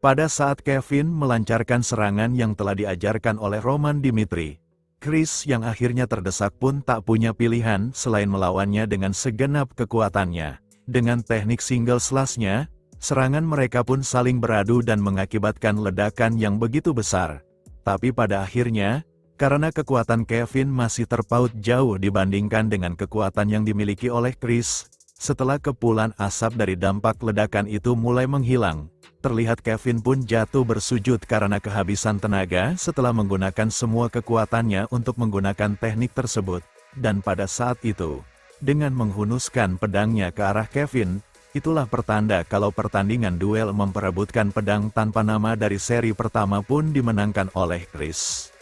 Pada saat Kevin melancarkan serangan yang telah diajarkan oleh Roman Dimitri, Chris yang akhirnya terdesak pun tak punya pilihan selain melawannya dengan segenap kekuatannya. Dengan teknik single slash-nya, serangan mereka pun saling beradu dan mengakibatkan ledakan yang begitu besar. Tapi pada akhirnya, karena kekuatan Kevin masih terpaut jauh dibandingkan dengan kekuatan yang dimiliki oleh Chris, setelah kepulan asap dari dampak ledakan itu mulai menghilang, terlihat Kevin pun jatuh bersujud karena kehabisan tenaga setelah menggunakan semua kekuatannya untuk menggunakan teknik tersebut. Dan pada saat itu, dengan menghunuskan pedangnya ke arah Kevin, itulah pertanda kalau pertandingan duel memperebutkan pedang tanpa nama dari seri pertama pun dimenangkan oleh Chris.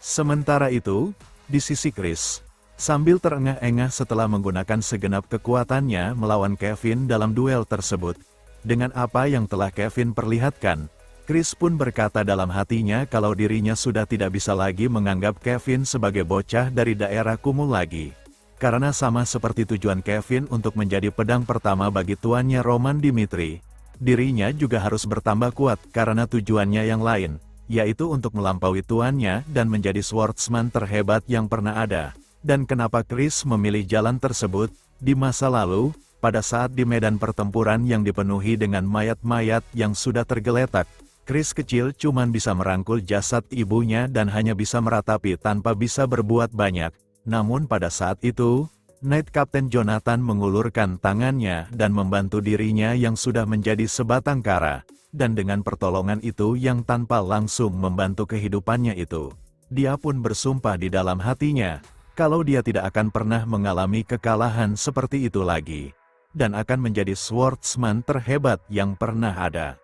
Sementara itu, di sisi Chris, sambil terengah-engah setelah menggunakan segenap kekuatannya melawan Kevin dalam duel tersebut, dengan apa yang telah Kevin perlihatkan, Chris pun berkata dalam hatinya kalau dirinya sudah tidak bisa lagi menganggap Kevin sebagai bocah dari daerah kumuh lagi. Karena sama seperti tujuan Kevin untuk menjadi pedang pertama bagi tuannya Roman Dimitri, dirinya juga harus bertambah kuat karena tujuannya yang lain, yaitu untuk melampaui tuannya dan menjadi swordsman terhebat yang pernah ada. Dan kenapa Chris memilih jalan tersebut? Di masa lalu, pada saat di medan pertempuran yang dipenuhi dengan mayat-mayat yang sudah tergeletak, Chris kecil cuman bisa merangkul jasad ibunya dan hanya bisa meratapi tanpa bisa berbuat banyak. Namun pada saat itu, Knight Captain Jonathan mengulurkan tangannya dan membantu dirinya yang sudah menjadi sebatang kara. Dan dengan pertolongan itu yang tanpa langsung membantu kehidupannya itu, dia pun bersumpah di dalam hatinya, kalau dia tidak akan pernah mengalami kekalahan seperti itu lagi, dan akan menjadi swordsman terhebat yang pernah ada.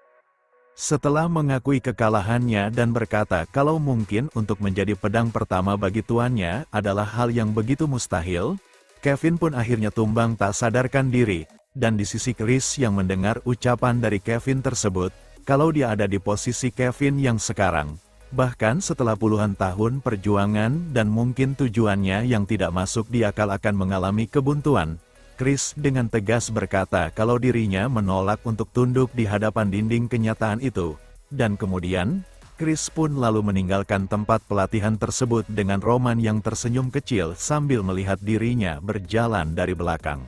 Setelah mengakui kekalahannya dan berkata kalau mungkin untuk menjadi pedang pertama bagi tuannya adalah hal yang begitu mustahil, Kevin pun akhirnya tumbang tak sadarkan diri, dan di sisi Chris yang mendengar ucapan dari Kevin tersebut, kalau dia ada di posisi Kevin yang sekarang, bahkan setelah puluhan tahun perjuangan dan mungkin tujuannya yang tidak masuk di akal akan mengalami kebuntuan, Chris dengan tegas berkata kalau dirinya menolak untuk tunduk di hadapan dinding kenyataan itu. Dan kemudian, Chris pun lalu meninggalkan tempat pelatihan tersebut dengan Roman yang tersenyum kecil sambil melihat dirinya berjalan dari belakang.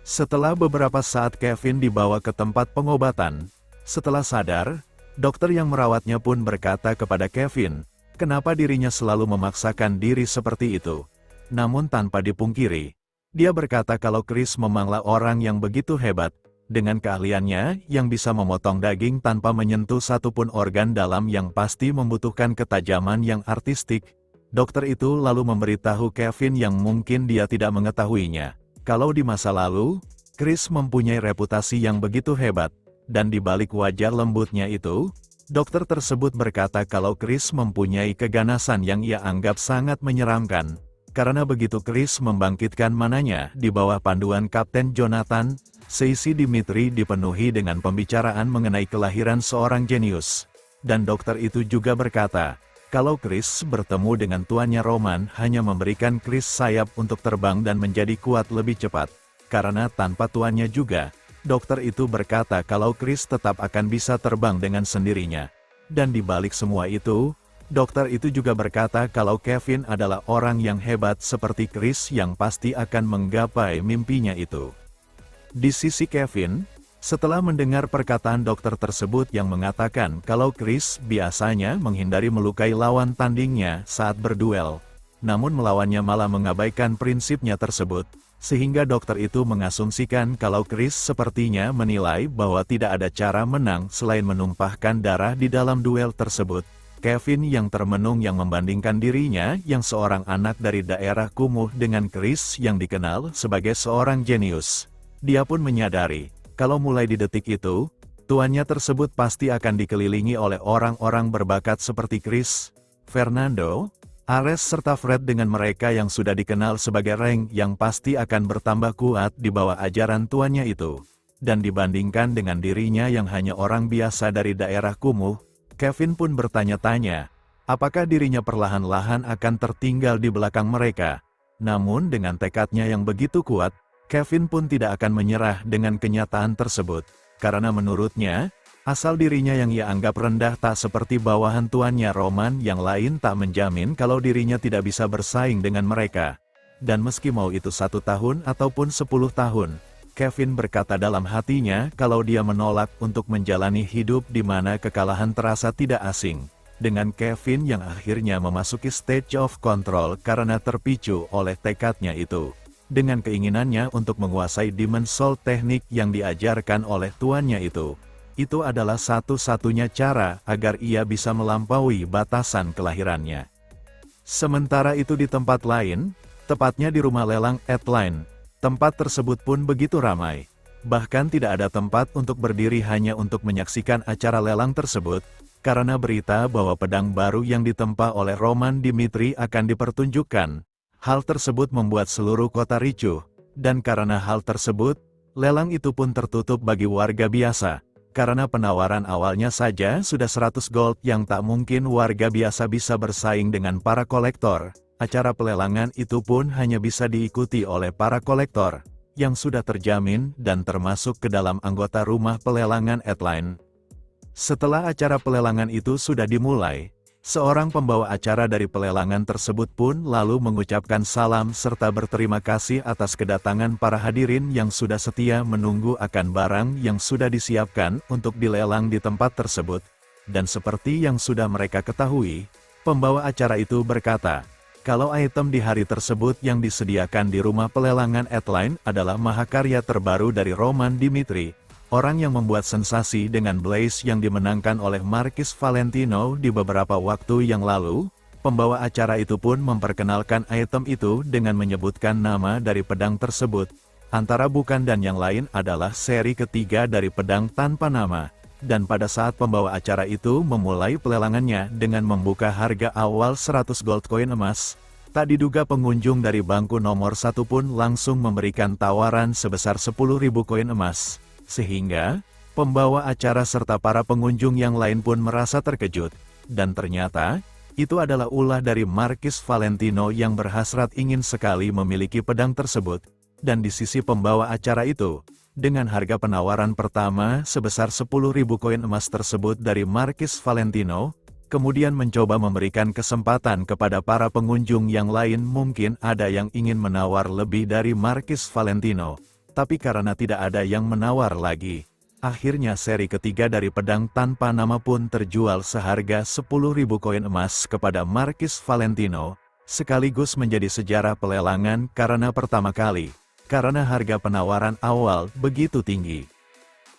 Setelah beberapa saat Kevin dibawa ke tempat pengobatan, setelah sadar, dokter yang merawatnya pun berkata kepada Kevin, kenapa dirinya selalu memaksakan diri seperti itu. Namun tanpa dipungkiri, dia berkata kalau Chris memanglah orang yang begitu hebat, dengan keahliannya yang bisa memotong daging tanpa menyentuh satupun organ dalam yang pasti membutuhkan ketajaman yang artistik. Dokter itu lalu memberitahu Kevin yang mungkin dia tidak mengetahuinya, kalau di masa lalu, Chris mempunyai reputasi yang begitu hebat, dan di balik wajah lembutnya itu, dokter tersebut berkata kalau Chris mempunyai keganasan yang ia anggap sangat menyeramkan. Karena begitu Chris membangkitkan mananya di bawah panduan Kapten Jonathan, sesi Dimitri dipenuhi dengan pembicaraan mengenai kelahiran seorang jenius. Dan dokter itu juga berkata, kalau Chris bertemu dengan tuannya Roman hanya memberikan Chris sayap untuk terbang dan menjadi kuat lebih cepat. Karena tanpa tuannya juga, dokter itu berkata kalau Chris tetap akan bisa terbang dengan sendirinya. Dan di balik semua itu, dokter itu juga berkata kalau Kevin adalah orang yang hebat seperti Chris yang pasti akan menggapai mimpinya itu. Di sisi Kevin, setelah mendengar perkataan dokter tersebut yang mengatakan kalau Chris biasanya menghindari melukai lawan tandingnya saat berduel, namun melawannya malah mengabaikan prinsipnya tersebut, sehingga dokter itu mengasumsikan kalau Chris sepertinya menilai bahwa tidak ada cara menang selain menumpahkan darah di dalam duel tersebut. Kevin yang termenung yang membandingkan dirinya yang seorang anak dari daerah kumuh dengan Chris yang dikenal sebagai seorang jenius. Dia pun menyadari, kalau mulai di detik itu, tuannya tersebut pasti akan dikelilingi oleh orang-orang berbakat seperti Chris, Fernando, Ares serta Fred dengan mereka yang sudah dikenal sebagai rank yang pasti akan bertambah kuat di bawah ajaran tuannya itu. Dan dibandingkan dengan dirinya yang hanya orang biasa dari daerah kumuh, Kevin pun bertanya-tanya, apakah dirinya perlahan-lahan akan tertinggal di belakang mereka. Namun dengan tekadnya yang begitu kuat, Kevin pun tidak akan menyerah dengan kenyataan tersebut. Karena menurutnya, Asal dirinya yang ia anggap rendah tak seperti bawahan tuannya Roman yang lain tak menjamin kalau dirinya tidak bisa bersaing dengan mereka. Dan meski mau itu 1 tahun ataupun 10 tahun, Kevin berkata dalam hatinya kalau dia menolak untuk menjalani hidup di mana kekalahan terasa tidak asing. Dengan Kevin yang akhirnya memasuki stage of control karena terpicu oleh tekadnya itu. Dengan keinginannya untuk menguasai Demon Soul teknik yang diajarkan oleh tuannya itu. Itu adalah satu-satunya cara agar ia bisa melampaui batasan kelahirannya. Sementara itu di tempat lain, tepatnya di rumah lelang Atline, tempat tersebut pun begitu ramai. Bahkan tidak ada tempat untuk berdiri hanya untuk menyaksikan acara lelang tersebut, karena berita bahwa pedang baru yang ditempa oleh Roman Dimitri akan dipertunjukkan. Hal tersebut membuat seluruh kota ricuh, dan karena hal tersebut, lelang itu pun tertutup bagi warga biasa. Karena penawaran awalnya saja sudah 100 gold yang tak mungkin warga biasa bisa bersaing dengan para kolektor, acara pelelangan itu pun hanya bisa diikuti oleh para kolektor, yang sudah terjamin dan termasuk ke dalam anggota rumah pelelangan Atline. Setelah acara pelelangan itu sudah dimulai, seorang pembawa acara dari pelelangan tersebut pun lalu mengucapkan salam serta berterima kasih atas kedatangan para hadirin yang sudah setia menunggu akan barang yang sudah disiapkan untuk dilelang di tempat tersebut. Dan seperti yang sudah mereka ketahui, pembawa acara itu berkata, kalau item di hari tersebut yang disediakan di rumah pelelangan Atline adalah mahakarya terbaru dari Roman Dimitri. Orang yang membuat sensasi dengan Blaze yang dimenangkan oleh Marquis Valentino di beberapa waktu yang lalu, pembawa acara itu pun memperkenalkan item itu dengan menyebutkan nama dari pedang tersebut. Antara bukan dan yang lain adalah seri ketiga dari pedang tanpa nama. Dan pada saat pembawa acara itu memulai pelelangannya dengan membuka harga awal 100 gold koin emas, tak diduga pengunjung dari bangku nomor 1 pun langsung memberikan tawaran sebesar 10.000 koin emas. Sehingga, pembawa acara serta para pengunjung yang lain pun merasa terkejut, dan ternyata, itu adalah ulah dari Marquis Valentino yang berhasrat ingin sekali memiliki pedang tersebut, dan di sisi pembawa acara itu, dengan harga penawaran pertama sebesar 10.000 koin emas tersebut dari Marquis Valentino, kemudian mencoba memberikan kesempatan kepada para pengunjung yang lain mungkin ada yang ingin menawar lebih dari Marquis Valentino. Tapi karena tidak ada yang menawar lagi, akhirnya seri ketiga dari pedang tanpa nama pun terjual seharga 10.000 koin emas kepada Marquis Valentino, sekaligus menjadi sejarah pelelangan karena pertama kali, karena harga penawaran awal begitu tinggi.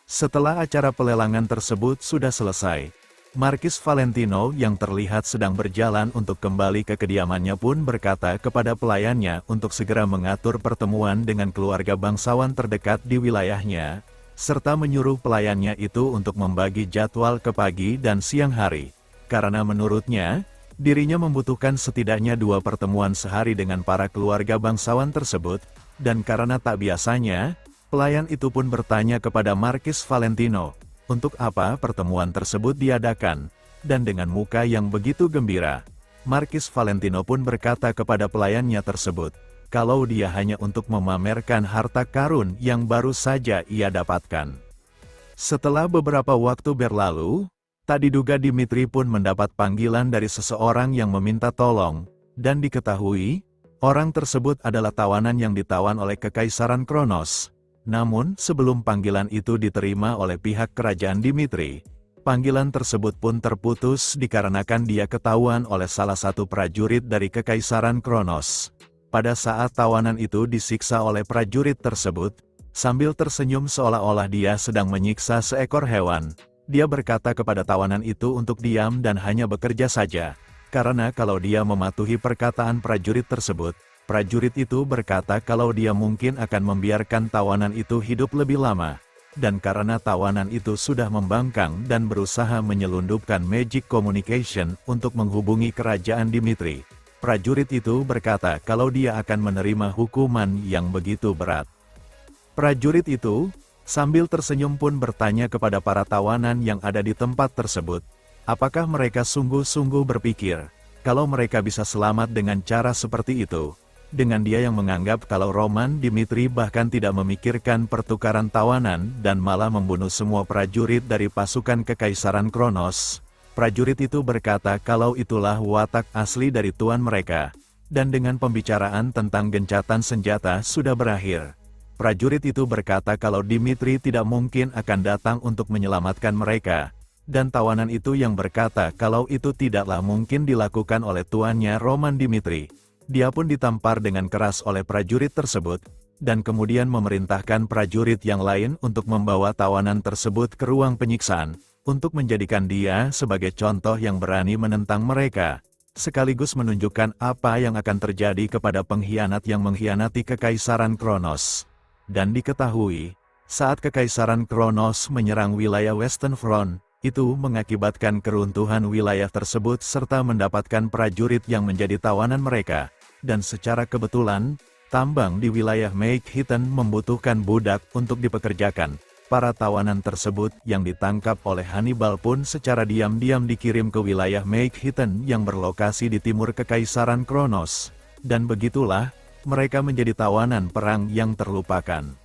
Setelah acara pelelangan tersebut sudah selesai, Marquis Valentino yang terlihat sedang berjalan untuk kembali ke kediamannya pun berkata kepada pelayannya untuk segera mengatur pertemuan dengan keluarga bangsawan terdekat di wilayahnya, serta menyuruh pelayannya itu untuk membagi jadwal ke pagi dan siang hari. Karena menurutnya, dirinya membutuhkan setidaknya 2 pertemuan sehari dengan para keluarga bangsawan tersebut, dan karena tak biasanya, pelayan itu pun bertanya kepada Marquis Valentino, untuk apa pertemuan tersebut diadakan, dan dengan muka yang begitu gembira, Marquis Valentino pun berkata kepada pelayannya tersebut, kalau dia hanya untuk memamerkan harta karun yang baru saja ia dapatkan. Setelah beberapa waktu berlalu, tak diduga Dimitri pun mendapat panggilan dari seseorang yang meminta tolong, dan diketahui, orang tersebut adalah tawanan yang ditawan oleh Kekaisaran Kronos. Namun, sebelum panggilan itu diterima oleh pihak kerajaan Dimitri, panggilan tersebut pun terputus dikarenakan dia ketahuan oleh salah satu prajurit dari Kekaisaran Kronos. Pada saat tawanan itu disiksa oleh prajurit tersebut, sambil tersenyum seolah-olah dia sedang menyiksa seekor hewan, dia berkata kepada tawanan itu untuk diam dan hanya bekerja saja, karena kalau dia mematuhi perkataan prajurit tersebut, prajurit itu berkata kalau dia mungkin akan membiarkan tawanan itu hidup lebih lama, dan karena tawanan itu sudah membangkang dan berusaha menyelundupkan magic communication untuk menghubungi kerajaan Dimitri, prajurit itu berkata kalau dia akan menerima hukuman yang begitu berat. Prajurit itu, sambil tersenyum pun bertanya kepada para tawanan yang ada di tempat tersebut, apakah mereka sungguh-sungguh berpikir, kalau mereka bisa selamat dengan cara seperti itu. dengan dia yang menganggap kalau Roman Dimitri bahkan tidak memikirkan pertukaran tawanan dan malah membunuh semua prajurit dari pasukan Kekaisaran Kronos. Prajurit itu berkata kalau itulah watak asli dari tuan mereka. Dan dengan pembicaraan tentang gencatan senjata sudah berakhir. Prajurit itu berkata kalau Dimitri tidak mungkin akan datang untuk menyelamatkan mereka. Dan tawanan itu yang berkata kalau itu tidaklah mungkin dilakukan oleh tuannya Roman Dimitri. Dia pun ditampar dengan keras oleh prajurit tersebut, dan kemudian memerintahkan prajurit yang lain untuk membawa tawanan tersebut ke ruang penyiksaan, untuk menjadikan dia sebagai contoh yang berani menentang mereka, sekaligus menunjukkan apa yang akan terjadi kepada pengkhianat yang mengkhianati Kekaisaran Kronos. Dan diketahui, saat Kekaisaran Kronos menyerang wilayah Western Front, itu mengakibatkan keruntuhan wilayah tersebut serta mendapatkan prajurit yang menjadi tawanan mereka. Dan secara kebetulan, tambang di wilayah Meikhitan membutuhkan budak untuk dipekerjakan. Para tawanan tersebut yang ditangkap oleh Hannibal pun secara diam-diam dikirim ke wilayah Meikhitan yang berlokasi di timur Kekaisaran Kronos. Dan begitulah, mereka menjadi tawanan perang yang terlupakan.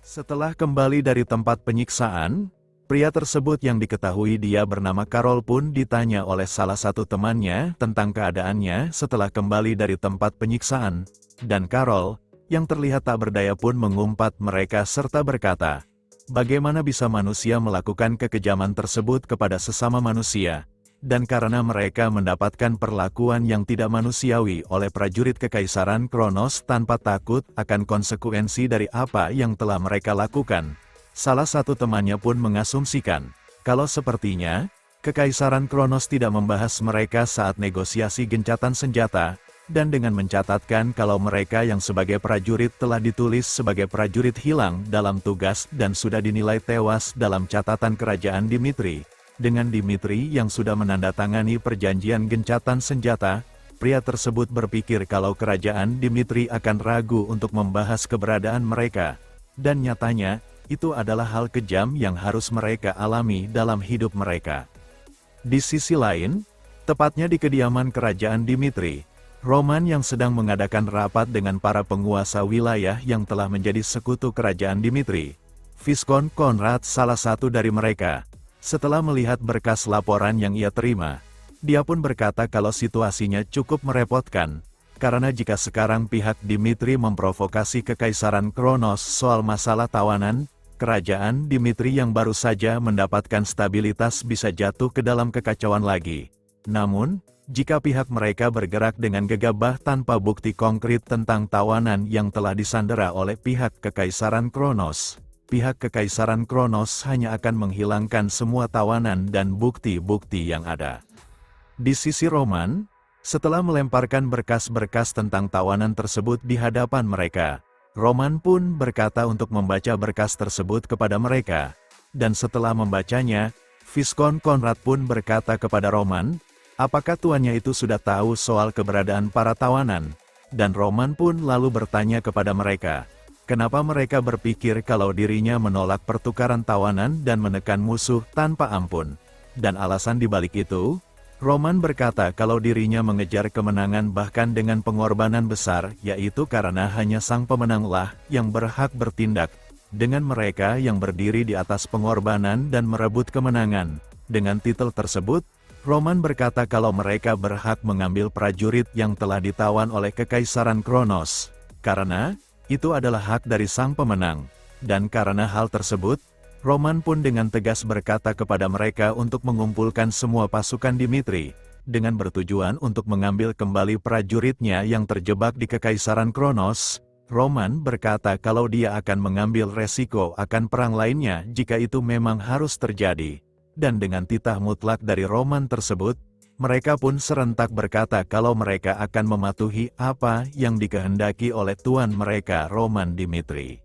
Setelah kembali dari tempat penyiksaan, pria tersebut yang diketahui dia bernama Karol pun ditanya oleh salah satu temannya tentang keadaannya setelah kembali dari tempat penyiksaan. Dan Karol, yang terlihat tak berdaya pun mengumpat mereka serta berkata, bagaimana bisa manusia melakukan kekejaman tersebut kepada sesama manusia? Dan karena mereka mendapatkan perlakuan yang tidak manusiawi oleh prajurit Kekaisaran Kronos tanpa takut akan konsekuensi dari apa yang telah mereka lakukan. Salah satu temannya pun mengasumsikan, kalau sepertinya, Kekaisaran Kronos tidak membahas mereka saat negosiasi gencatan senjata, dan dengan mencatatkan kalau mereka yang sebagai prajurit telah ditulis sebagai prajurit hilang dalam tugas dan sudah dinilai tewas dalam catatan kerajaan Dimitri. Dengan Dimitri yang sudah menandatangani perjanjian gencatan senjata, pria tersebut berpikir kalau kerajaan Dimitri akan ragu untuk membahas keberadaan mereka. Dan nyatanya, itu adalah hal kejam yang harus mereka alami dalam hidup mereka. Di sisi lain, tepatnya di kediaman kerajaan Dimitri, Roman yang sedang mengadakan rapat dengan para penguasa wilayah yang telah menjadi sekutu kerajaan Dimitri, Viscount Conrad salah satu dari mereka, setelah melihat berkas laporan yang ia terima, dia pun berkata kalau situasinya cukup merepotkan, karena jika sekarang pihak Dimitri memprovokasi Kekaisaran Kronos soal masalah tawanan, kerajaan Dimitri yang baru saja mendapatkan stabilitas bisa jatuh ke dalam kekacauan lagi. Namun, jika pihak mereka bergerak dengan gegabah tanpa bukti konkret tentang tawanan yang telah disandera oleh pihak Kekaisaran Kronos, pihak Kekaisaran Kronos hanya akan menghilangkan semua tawanan dan bukti-bukti yang ada. Di sisi Roman, setelah melemparkan berkas-berkas tentang tawanan tersebut di hadapan mereka, Roman pun berkata untuk membaca berkas tersebut kepada mereka, dan setelah membacanya, Viscount Conrad pun berkata kepada Roman, apakah tuannya itu sudah tahu soal keberadaan para tawanan? Dan Roman pun lalu bertanya kepada mereka, kenapa mereka berpikir kalau dirinya menolak pertukaran tawanan dan menekan musuh tanpa ampun? Dan alasan dibalik itu, Roman berkata kalau dirinya mengejar kemenangan bahkan dengan pengorbanan besar, yaitu karena hanya sang pemenanglah yang berhak bertindak. Dengan mereka yang berdiri di atas pengorbanan dan merebut kemenangan. Dengan titel tersebut, Roman berkata kalau mereka berhak mengambil prajurit yang telah ditawan oleh Kekaisaran Kronos. Karena, itu adalah hak dari sang pemenang. Dan karena hal tersebut, Roman pun dengan tegas berkata kepada mereka untuk mengumpulkan semua pasukan Dimitri, dengan bertujuan untuk mengambil kembali prajuritnya yang terjebak di Kekaisaran Kronos. Roman berkata kalau dia akan mengambil resiko akan perang lainnya jika itu memang harus terjadi. Dan dengan titah mutlak dari Roman tersebut, mereka pun serentak berkata kalau mereka akan mematuhi apa yang dikehendaki oleh tuan mereka Roman Dimitri.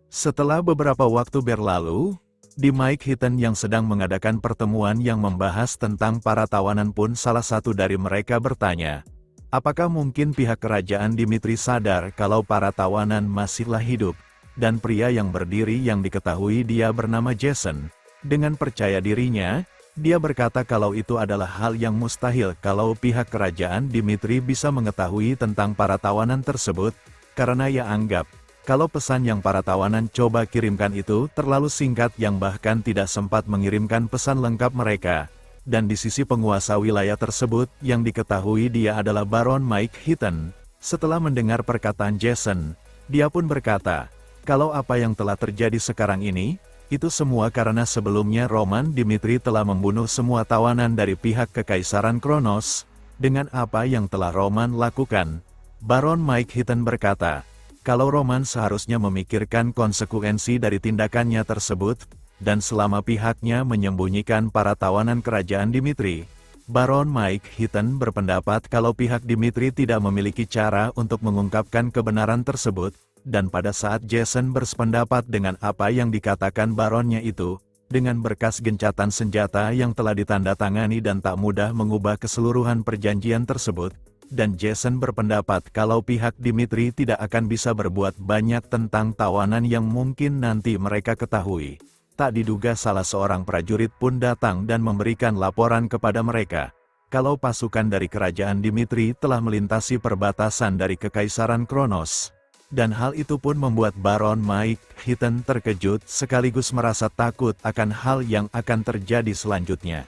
Setelah beberapa waktu berlalu, di Meikhitan yang sedang mengadakan pertemuan yang membahas tentang para tawanan pun salah satu dari mereka bertanya, apakah mungkin pihak kerajaan Dimitri sadar kalau para tawanan masihlah hidup? Dan pria yang berdiri yang diketahui dia bernama Jason, dengan percaya dirinya, Dia berkata kalau itu adalah hal yang mustahil kalau pihak kerajaan Dimitri bisa mengetahui tentang para tawanan tersebut, karena ia anggap, kalau pesan yang para tawanan coba kirimkan itu terlalu singkat yang bahkan tidak sempat mengirimkan pesan lengkap mereka. Dan di sisi penguasa wilayah tersebut yang diketahui dia adalah Baron Mike Heaton. Setelah mendengar perkataan Jason, dia pun berkata, kalau apa yang telah terjadi sekarang ini, itu semua karena sebelumnya Roman Dimitri telah membunuh semua tawanan dari pihak Kekaisaran Kronos. Dengan apa yang telah Roman lakukan, Baron Mike Heaton berkata, kalau Roman seharusnya memikirkan konsekuensi dari tindakannya tersebut, dan selama pihaknya menyembunyikan para tawanan kerajaan Dimitri, Baron Mike Heaton berpendapat kalau pihak Dimitri tidak memiliki cara untuk mengungkapkan kebenaran tersebut. Dan pada saat Jason bersependapat dengan apa yang dikatakan baronnya itu, dengan berkas gencatan senjata yang telah ditandatangani dan tak mudah mengubah keseluruhan perjanjian tersebut, dan Jason berpendapat kalau pihak Dimitri tidak akan bisa berbuat banyak tentang tawanan yang mungkin nanti mereka ketahui. Tak diduga salah seorang prajurit pun datang dan memberikan laporan kepada mereka, kalau pasukan dari kerajaan Dimitri telah melintasi perbatasan dari Kekaisaran Kronos. Dan hal itu pun membuat Baron Mike Heaton terkejut sekaligus merasa takut akan hal yang akan terjadi selanjutnya.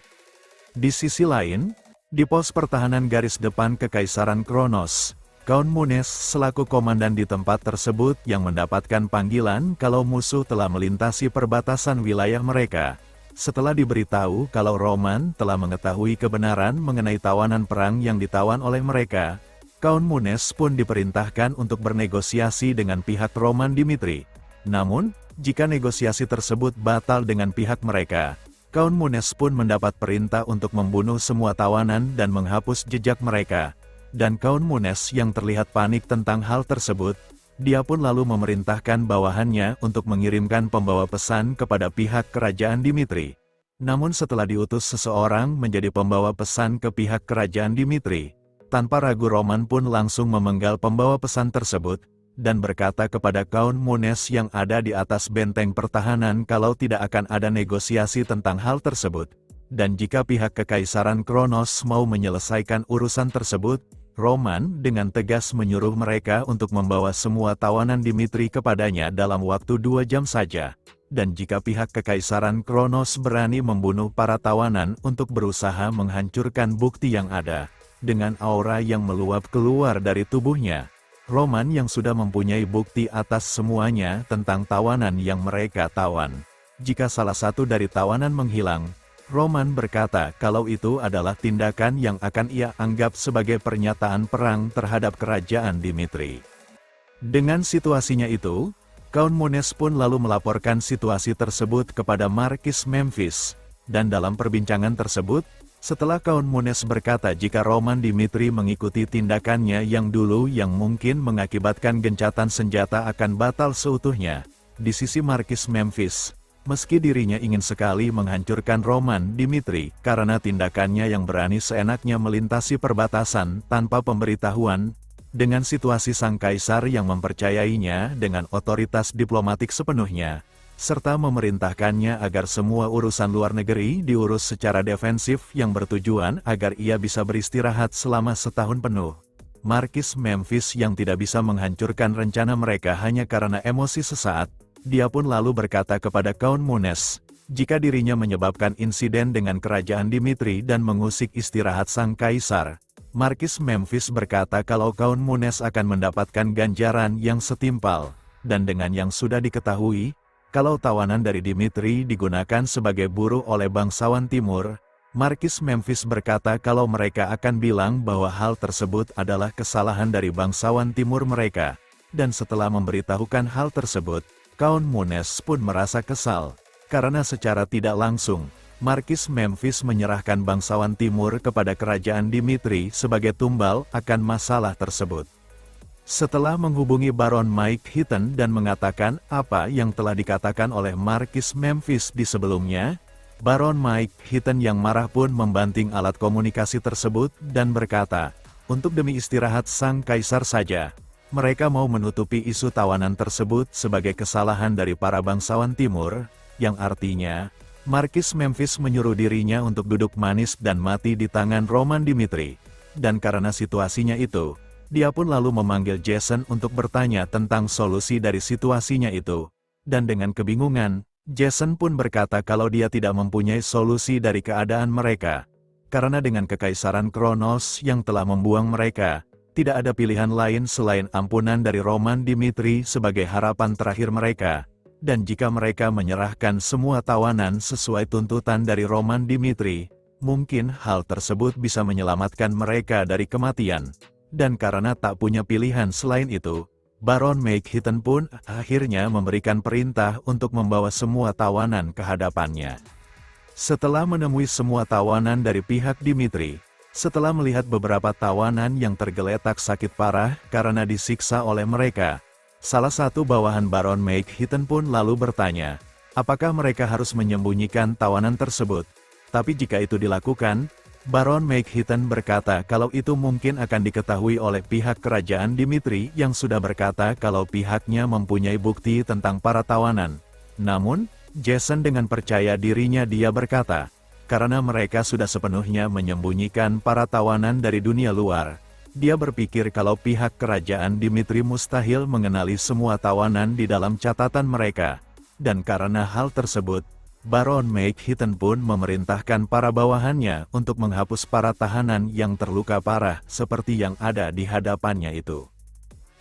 Di sisi lain, di pos pertahanan garis depan Kekaisaran Kronos, Count Munes selaku komandan di tempat tersebut yang mendapatkan panggilan kalau musuh telah melintasi perbatasan wilayah mereka. Setelah diberitahu kalau Roman telah mengetahui kebenaran mengenai tawanan perang yang ditawan oleh mereka, Count Munes pun diperintahkan untuk bernegosiasi dengan pihak Roman Dimitri. Namun, jika negosiasi tersebut batal dengan pihak mereka, Count Munes pun mendapat perintah untuk membunuh semua tawanan dan menghapus jejak mereka. Dan Count Munes yang terlihat panik tentang hal tersebut, dia pun lalu memerintahkan bawahannya untuk mengirimkan pembawa pesan kepada pihak kerajaan Dimitri. Namun setelah diutus seseorang menjadi pembawa pesan ke pihak kerajaan Dimitri, tanpa ragu Roman pun langsung memenggal pembawa pesan tersebut, dan berkata kepada Count Munes yang ada di atas benteng pertahanan kalau tidak akan ada negosiasi tentang hal tersebut. Dan jika pihak Kekaisaran Kronos mau menyelesaikan urusan tersebut, Roman dengan tegas menyuruh mereka untuk membawa semua tawanan Dimitri kepadanya dalam waktu 2 jam saja. Dan jika pihak Kekaisaran Kronos berani membunuh para tawanan untuk berusaha menghancurkan bukti yang ada, dengan aura yang meluap keluar dari tubuhnya, Roman yang sudah mempunyai bukti atas semuanya tentang tawanan yang mereka tawan. Jika salah satu dari tawanan menghilang, Roman berkata kalau itu adalah tindakan yang akan ia anggap sebagai pernyataan perang terhadap kerajaan Dimitri. Dengan situasinya itu, Count Munes pun lalu melaporkan situasi tersebut kepada Markis Memphis, dan dalam perbincangan tersebut, setelah Count Munes berkata jika Roman Dimitri mengikuti tindakannya yang dulu yang mungkin mengakibatkan gencatan senjata akan batal seutuhnya, di sisi Markis Memphis, meski dirinya ingin sekali menghancurkan Roman Dimitri karena tindakannya yang berani seenaknya melintasi perbatasan tanpa pemberitahuan, dengan situasi sang kaisar yang mempercayainya dengan otoritas diplomatik sepenuhnya, serta memerintahkannya agar semua urusan luar negeri diurus secara defensif yang bertujuan agar ia bisa beristirahat selama setahun penuh. Markis Memphis yang tidak bisa menghancurkan rencana mereka hanya karena emosi sesaat, dia pun lalu berkata kepada Count Munes, jika dirinya menyebabkan insiden dengan kerajaan Dimitri dan mengusik istirahat sang kaisar, Markis Memphis berkata kalau Count Munes akan mendapatkan ganjaran yang setimpal, dan dengan yang sudah diketahui, kalau tawanan dari Dimitri digunakan sebagai buruh oleh bangsawan Timur, Markis Memphis berkata kalau mereka akan bilang bahwa hal tersebut adalah kesalahan dari bangsawan Timur mereka. Dan setelah memberitahukan hal tersebut, Count Munes pun merasa kesal, karena secara tidak langsung, Markis Memphis menyerahkan bangsawan Timur kepada kerajaan Dimitri sebagai tumbal akan masalah tersebut. Setelah menghubungi Baron Mike Heaton dan mengatakan apa yang telah dikatakan oleh Markis Memphis di sebelumnya, Baron Mike Heaton yang marah pun membanting alat komunikasi tersebut dan berkata, untuk demi istirahat sang kaisar saja, mereka mau menutupi isu tawanan tersebut sebagai kesalahan dari para bangsawan Timur, yang artinya, Markis Memphis menyuruh dirinya untuk duduk manis dan mati di tangan Roman Dimitri. Dan karena situasinya itu, dia pun lalu memanggil Jason untuk bertanya tentang solusi dari situasinya itu. Dan dengan kebingungan, Jason pun berkata kalau dia tidak mempunyai solusi dari keadaan mereka. Karena dengan kekaisaran Kronos yang telah membuang mereka, tidak ada pilihan lain selain ampunan dari Roman Dimitri sebagai harapan terakhir mereka. Dan jika mereka menyerahkan semua tawanan sesuai tuntutan dari Roman Dimitri, mungkin hal tersebut bisa menyelamatkan mereka dari kematian. Dan karena tak punya pilihan selain itu, Baron Meigheaton pun akhirnya memberikan perintah untuk membawa semua tawanan ke hadapannya. Setelah menemui semua tawanan dari pihak Dimitri, setelah melihat beberapa tawanan yang tergeletak sakit parah karena disiksa oleh mereka, salah satu bawahan Baron Meigheaton pun lalu bertanya, apakah mereka harus menyembunyikan tawanan tersebut? Tapi jika itu dilakukan, Baron Meigheaton berkata kalau itu mungkin akan diketahui oleh pihak kerajaan Dimitri yang sudah berkata kalau pihaknya mempunyai bukti tentang para tawanan. Namun, Jason dengan percaya dirinya dia berkata, karena mereka sudah sepenuhnya menyembunyikan para tawanan dari dunia luar, dia berpikir kalau pihak kerajaan Dimitri mustahil mengenali semua tawanan di dalam catatan mereka. Dan karena hal tersebut, Baron Meigheaton pun memerintahkan para bawahannya untuk menghapus para tahanan yang terluka parah seperti yang ada di hadapannya itu.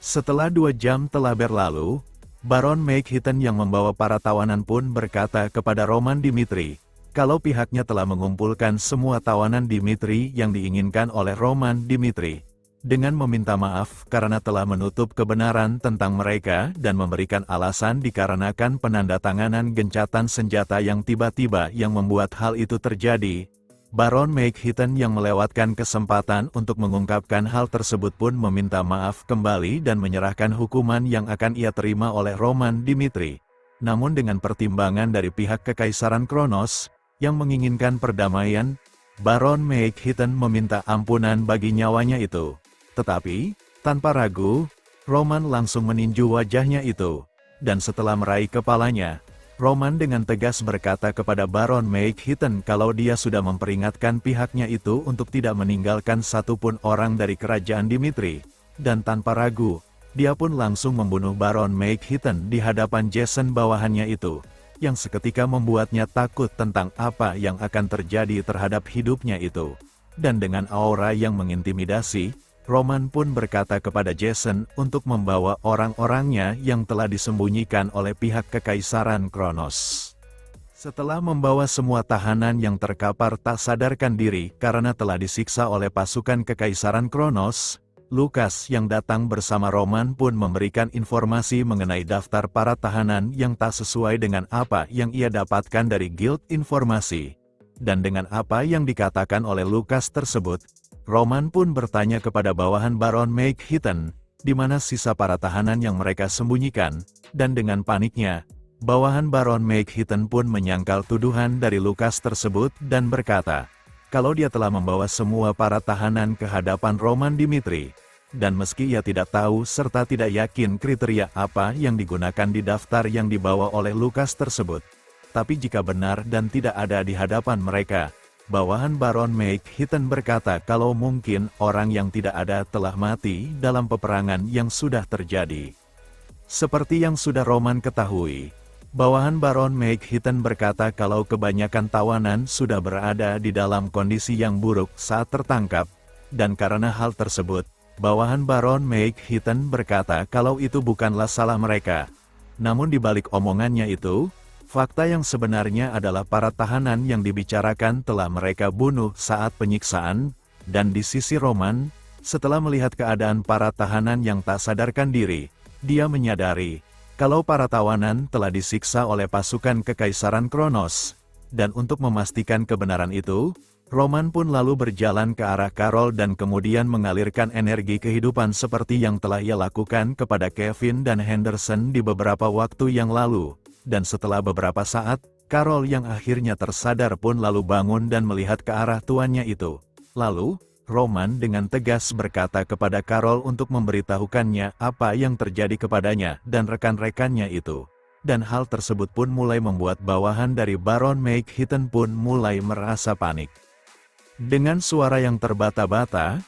Setelah 2 jam telah berlalu, Baron Meigheaton yang membawa para tawanan pun berkata kepada Roman Dimitri, kalau pihaknya telah mengumpulkan semua tawanan Dimitri yang diinginkan oleh Roman Dimitri, dengan meminta maaf karena telah menutup kebenaran tentang mereka dan memberikan alasan dikarenakan penandatanganan gencatan senjata yang tiba-tiba yang membuat hal itu terjadi. Baron Meigheaton yang melewatkan kesempatan untuk mengungkapkan hal tersebut pun meminta maaf kembali dan menyerahkan hukuman yang akan ia terima oleh Roman Dimitri. Namun dengan pertimbangan dari pihak Kekaisaran Kronos, yang menginginkan perdamaian, Baron Meigheaton meminta ampunan bagi nyawanya itu. Tetapi, tanpa ragu, Roman langsung meninju wajahnya itu. Dan setelah meraih kepalanya, Roman dengan tegas berkata kepada Baron Meigheaton kalau dia sudah memperingatkan pihaknya itu untuk tidak meninggalkan satupun orang dari kerajaan Dimitri. Dan tanpa ragu, dia pun langsung membunuh Baron Meigheaton di hadapan Jason bawahannya itu, yang seketika membuatnya takut tentang apa yang akan terjadi terhadap hidupnya itu. Dan dengan aura yang mengintimidasi, Roman pun berkata kepada Jason untuk membawa orang-orangnya yang telah disembunyikan oleh pihak Kekaisaran Kronos. Setelah membawa semua tahanan yang terkapar tak sadarkan diri karena telah disiksa oleh pasukan Kekaisaran Kronos, Lukas yang datang bersama Roman pun memberikan informasi mengenai daftar para tahanan yang tak sesuai dengan apa yang ia dapatkan dari Guild Informasi. Dan dengan apa yang dikatakan oleh Lukas tersebut, Roman pun bertanya kepada bawahan Baron Meigheaton, di mana sisa para tahanan yang mereka sembunyikan, dan dengan paniknya, bawahan Baron Meigheaton pun menyangkal tuduhan dari Lukas tersebut dan berkata, kalau dia telah membawa semua para tahanan ke hadapan Roman Dimitri, dan meski ia tidak tahu serta tidak yakin kriteria apa yang digunakan di daftar yang dibawa oleh Lukas tersebut, tapi jika benar dan tidak ada di hadapan mereka, bawahan Baron Meigheaton berkata kalau mungkin orang yang tidak ada telah mati dalam peperangan yang sudah terjadi. Seperti yang sudah Roman ketahui, bawahan Baron Meigheaton berkata kalau kebanyakan tawanan sudah berada di dalam kondisi yang buruk saat tertangkap, dan karena hal tersebut, bawahan Baron Meigheaton berkata kalau itu bukanlah salah mereka. Namun di balik omongannya itu, fakta yang sebenarnya adalah para tahanan yang dibicarakan telah mereka bunuh saat penyiksaan, dan di sisi Roman, setelah melihat keadaan para tahanan yang tak sadarkan diri, dia menyadari kalau para tawanan telah disiksa oleh pasukan Kekaisaran Kronos. Dan untuk memastikan kebenaran itu, Roman pun lalu berjalan ke arah Carol dan kemudian mengalirkan energi kehidupan seperti yang telah ia lakukan kepada Kevin dan Henderson di beberapa waktu yang lalu. Dan setelah beberapa saat, Carol yang akhirnya tersadar pun lalu bangun dan melihat ke arah tuannya itu. Lalu, Roman dengan tegas berkata kepada Carol untuk memberitahukannya apa yang terjadi kepadanya dan rekan-rekannya itu. dan hal tersebut pun mulai membuat bawahan dari Baron McHitton pun mulai merasa panik. Dengan suara yang terbata-bata,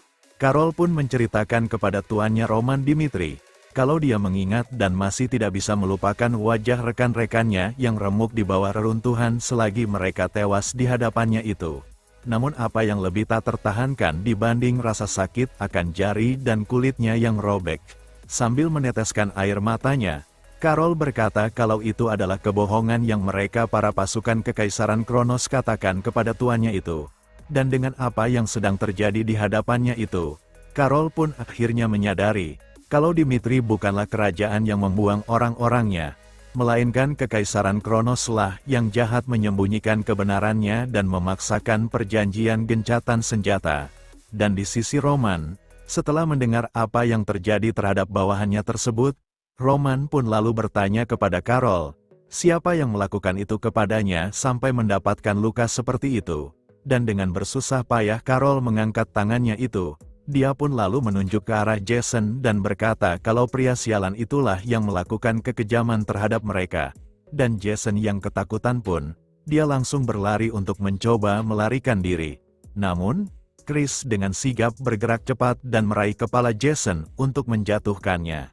Carol pun menceritakan kepada tuannya Roman Dimitri, kalau dia mengingat dan masih tidak bisa melupakan wajah rekan-rekannya yang remuk di bawah reruntuhan selagi mereka tewas di hadapannya itu. Namun apa yang lebih tak tertahankan dibanding rasa sakit akan jari dan kulitnya yang robek. Sambil meneteskan air matanya, Carol berkata kalau itu adalah kebohongan yang mereka para pasukan Kekaisaran Kronos katakan kepada tuannya itu. Dan dengan apa yang sedang terjadi di hadapannya itu, Carol pun akhirnya menyadari, kalau Dimitri bukanlah kerajaan yang membuang orang-orangnya, melainkan Kekaisaran Kronoslah yang jahat menyembunyikan kebenarannya dan memaksakan perjanjian gencatan senjata. Dan di sisi Roman, setelah mendengar apa yang terjadi terhadap bawahannya tersebut, Roman pun lalu bertanya kepada Carol, siapa yang melakukan itu kepadanya sampai mendapatkan luka seperti itu. Dan dengan bersusah payah Carol mengangkat tangannya itu, dia pun lalu menunjuk ke arah Jason dan berkata kalau pria sialan itulah yang melakukan kekejaman terhadap mereka. Dan Jason yang ketakutan pun, dia langsung berlari untuk mencoba melarikan diri. Namun, Chris dengan sigap bergerak cepat dan meraih kepala Jason untuk menjatuhkannya.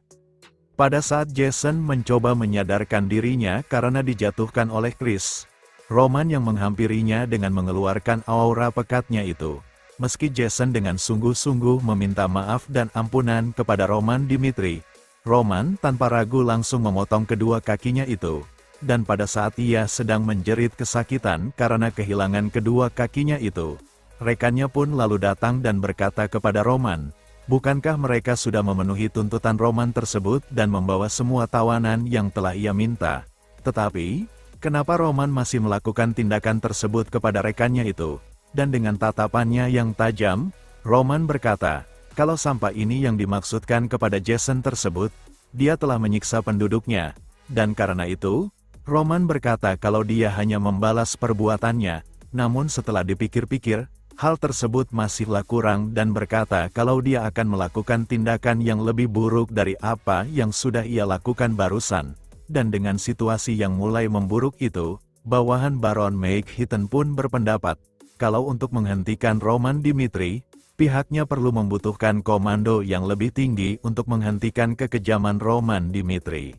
Pada saat Jason mencoba menyadarkan dirinya karena dijatuhkan oleh Chris, Roman yang menghampirinya dengan mengeluarkan aura pekatnya itu. Meski Jason dengan sungguh-sungguh meminta maaf dan ampunan kepada Roman Dimitri, Roman tanpa ragu langsung memotong kedua kakinya itu. Dan pada saat ia sedang menjerit kesakitan karena kehilangan kedua kakinya itu, rekannya pun lalu datang dan berkata kepada Roman, bukankah mereka sudah memenuhi tuntutan Roman tersebut dan membawa semua tawanan yang telah ia minta? Tetapi, kenapa Roman masih melakukan tindakan tersebut kepada rekannya itu? Dan dengan tatapannya yang tajam, Roman berkata, kalau sampah ini yang dimaksudkan kepada Jason tersebut, dia telah menyiksa penduduknya. Dan karena itu, Roman berkata kalau dia hanya membalas perbuatannya, namun setelah dipikir-pikir, hal tersebut masihlah kurang dan berkata kalau dia akan melakukan tindakan yang lebih buruk dari apa yang sudah ia lakukan barusan. Dan dengan situasi yang mulai memburuk itu, bawahan Baron McHitton pun berpendapat, kalau untuk menghentikan Roman Dimitri, pihaknya perlu membutuhkan komando yang lebih tinggi untuk menghentikan kekejaman Roman Dimitri.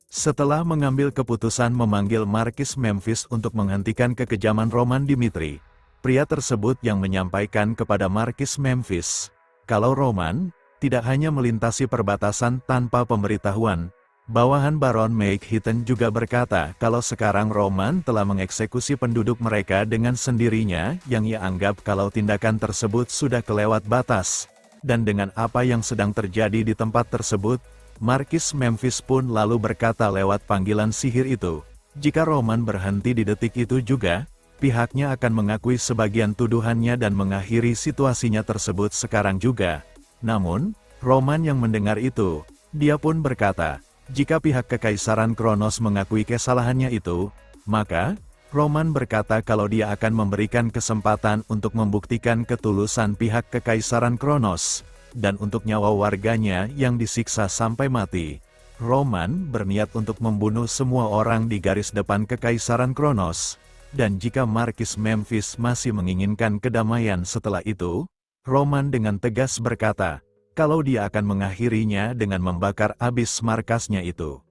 Setelah mengambil keputusan memanggil Markis Memphis untuk menghentikan kekejaman Roman Dimitri, pria tersebut yang menyampaikan kepada Markis Memphis, kalau Roman tidak hanya melintasi perbatasan tanpa pemberitahuan, bawahan Baron McHitton juga berkata kalau sekarang Roman telah mengeksekusi penduduk mereka dengan sendirinya yang ia anggap kalau tindakan tersebut sudah kelewat batas. Dan dengan apa yang sedang terjadi di tempat tersebut, Markis Memphis pun lalu berkata lewat panggilan sihir itu, jika Roman berhenti di detik itu juga, pihaknya akan mengakui sebagian tuduhannya dan mengakhiri situasinya tersebut sekarang juga. Namun, Roman yang mendengar itu, dia pun berkata, jika pihak Kekaisaran Kronos mengakui kesalahannya itu, maka, Roman berkata kalau dia akan memberikan kesempatan untuk membuktikan ketulusan pihak Kekaisaran Kronos, dan untuk nyawa warganya yang disiksa sampai mati. Roman berniat untuk membunuh semua orang di garis depan Kekaisaran Kronos, dan jika Markis Memphis masih menginginkan kedamaian setelah itu, Roman dengan tegas berkata, kalau dia akan mengakhirinya dengan membakar abis markasnya itu.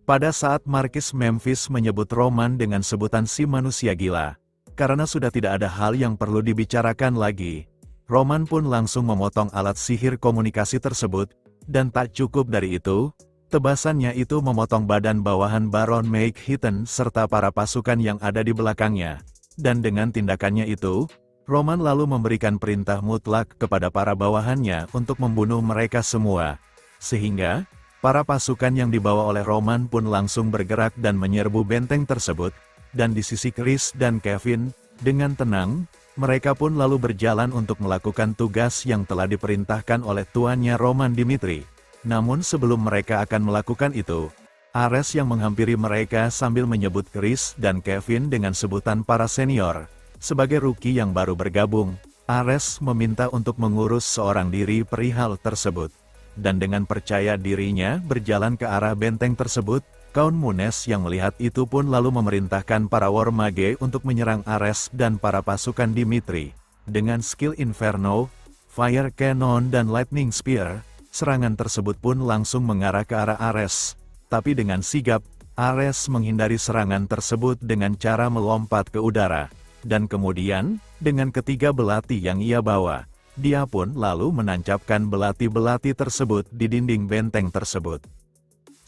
Pada saat Markis Memphis menyebut Roman dengan sebutan si manusia gila, karena sudah tidak ada hal yang perlu dibicarakan lagi, Roman pun langsung memotong alat sihir komunikasi tersebut, dan tak cukup dari itu, tebasannya itu memotong badan bawahan Baron McHitton serta para pasukan yang ada di belakangnya. Dan dengan tindakannya itu, Roman lalu memberikan perintah mutlak kepada para bawahannya untuk membunuh mereka semua. Sehingga, para pasukan yang dibawa oleh Roman pun langsung bergerak dan menyerbu benteng tersebut, dan di sisi Chris dan Kevin, dengan tenang, mereka pun lalu berjalan untuk melakukan tugas yang telah diperintahkan oleh tuannya Roman Dimitri. Namun sebelum mereka akan melakukan itu, Ares yang menghampiri mereka sambil menyebut Chris dan Kevin dengan sebutan para senior. Sebagai rookie yang baru bergabung, Ares meminta untuk mengurus seorang diri perihal tersebut. Dan dengan percaya dirinya berjalan ke arah benteng tersebut, Count Munes yang melihat itu pun lalu memerintahkan para War Mage untuk menyerang Ares dan para pasukan Dimitri. Dengan skill Inferno, Fire Cannon dan Lightning Spear, serangan tersebut pun langsung mengarah ke arah Ares. Tapi dengan sigap, Ares menghindari serangan tersebut dengan cara melompat ke udara. Dan kemudian, dengan ketiga belati yang ia bawa, dia pun lalu menancapkan belati-belati tersebut di dinding benteng tersebut.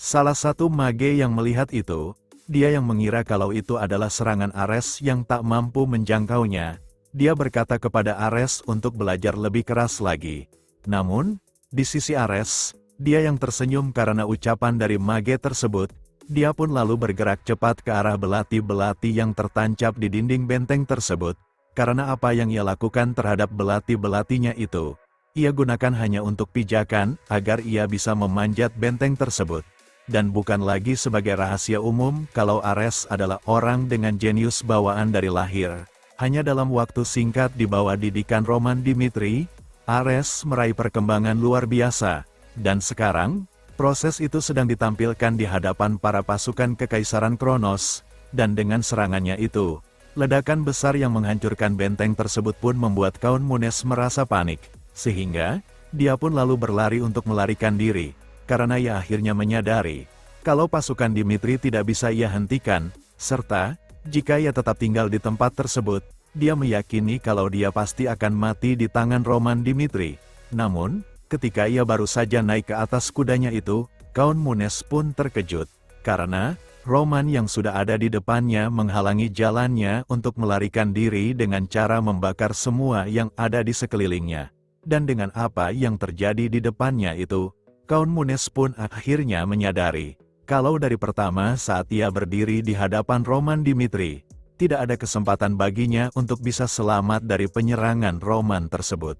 Salah satu mage yang melihat itu, dia yang mengira kalau itu adalah serangan Ares yang tak mampu menjangkaunya. Dia berkata kepada Ares untuk belajar lebih keras lagi. Namun, di sisi Ares, dia yang tersenyum karena ucapan dari mage tersebut, dia pun lalu bergerak cepat ke arah belati-belati yang tertancap di dinding benteng tersebut. Karena apa yang ia lakukan terhadap belati-belatinya itu, ia gunakan hanya untuk pijakan agar ia bisa memanjat benteng tersebut. Dan bukan lagi sebagai rahasia umum kalau Ares adalah orang dengan jenius bawaan dari lahir. Hanya dalam waktu singkat di bawah didikan Roman Dimitri, Ares meraih perkembangan luar biasa. Dan sekarang, proses itu sedang ditampilkan di hadapan para pasukan Kekaisaran Kronos. Dan dengan serangannya itu, ledakan besar yang menghancurkan benteng tersebut pun membuat Count Munes merasa panik. Sehingga, dia pun lalu berlari untuk melarikan diri. Karena ia akhirnya menyadari, kalau pasukan Dimitri tidak bisa ia hentikan, serta, jika ia tetap tinggal di tempat tersebut, dia meyakini kalau dia pasti akan mati di tangan Roman Dimitri. Namun, ketika ia baru saja naik ke atas kudanya itu, Count Munes pun terkejut. Karena, Roman yang sudah ada di depannya menghalangi jalannya untuk melarikan diri dengan cara membakar semua yang ada di sekelilingnya. Dan dengan apa yang terjadi di depannya itu, Count Munes pun akhirnya menyadari, kalau dari pertama saat ia berdiri di hadapan Roman Dimitri, tidak ada kesempatan baginya untuk bisa selamat dari penyerangan Roman tersebut.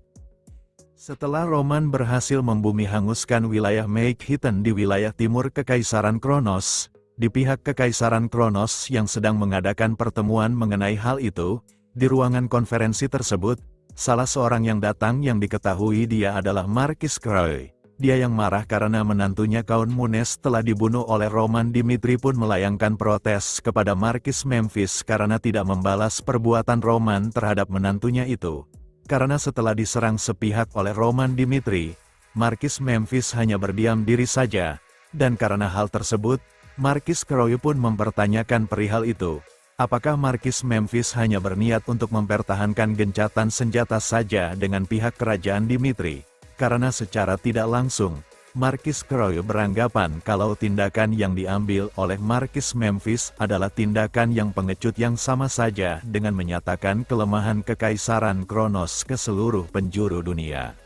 Setelah Roman berhasil membumi hanguskan wilayah Meikhitan di wilayah timur Kekaisaran Kronos, di pihak Kekaisaran Kronos yang sedang mengadakan pertemuan mengenai hal itu, di ruangan konferensi tersebut, salah seorang yang datang yang diketahui dia adalah Marquis Croix. Dia yang marah karena menantunya Count Munes telah dibunuh oleh Roman Dimitri pun melayangkan protes kepada Marquis Memphis karena tidak membalas perbuatan Roman terhadap menantunya itu. Karena setelah diserang sepihak oleh Roman Dimitri, Marquis Memphis hanya berdiam diri saja. Dan karena hal tersebut, Marquis Croix pun mempertanyakan perihal itu. Apakah Marquis Memphis hanya berniat untuk mempertahankan gencatan senjata saja dengan pihak kerajaan Dimitri? Karena secara tidak langsung, Marquis Croix beranggapan kalau tindakan yang diambil oleh Marquis Memphis adalah tindakan yang pengecut yang sama saja dengan menyatakan kelemahan Kekaisaran Kronos ke seluruh penjuru dunia.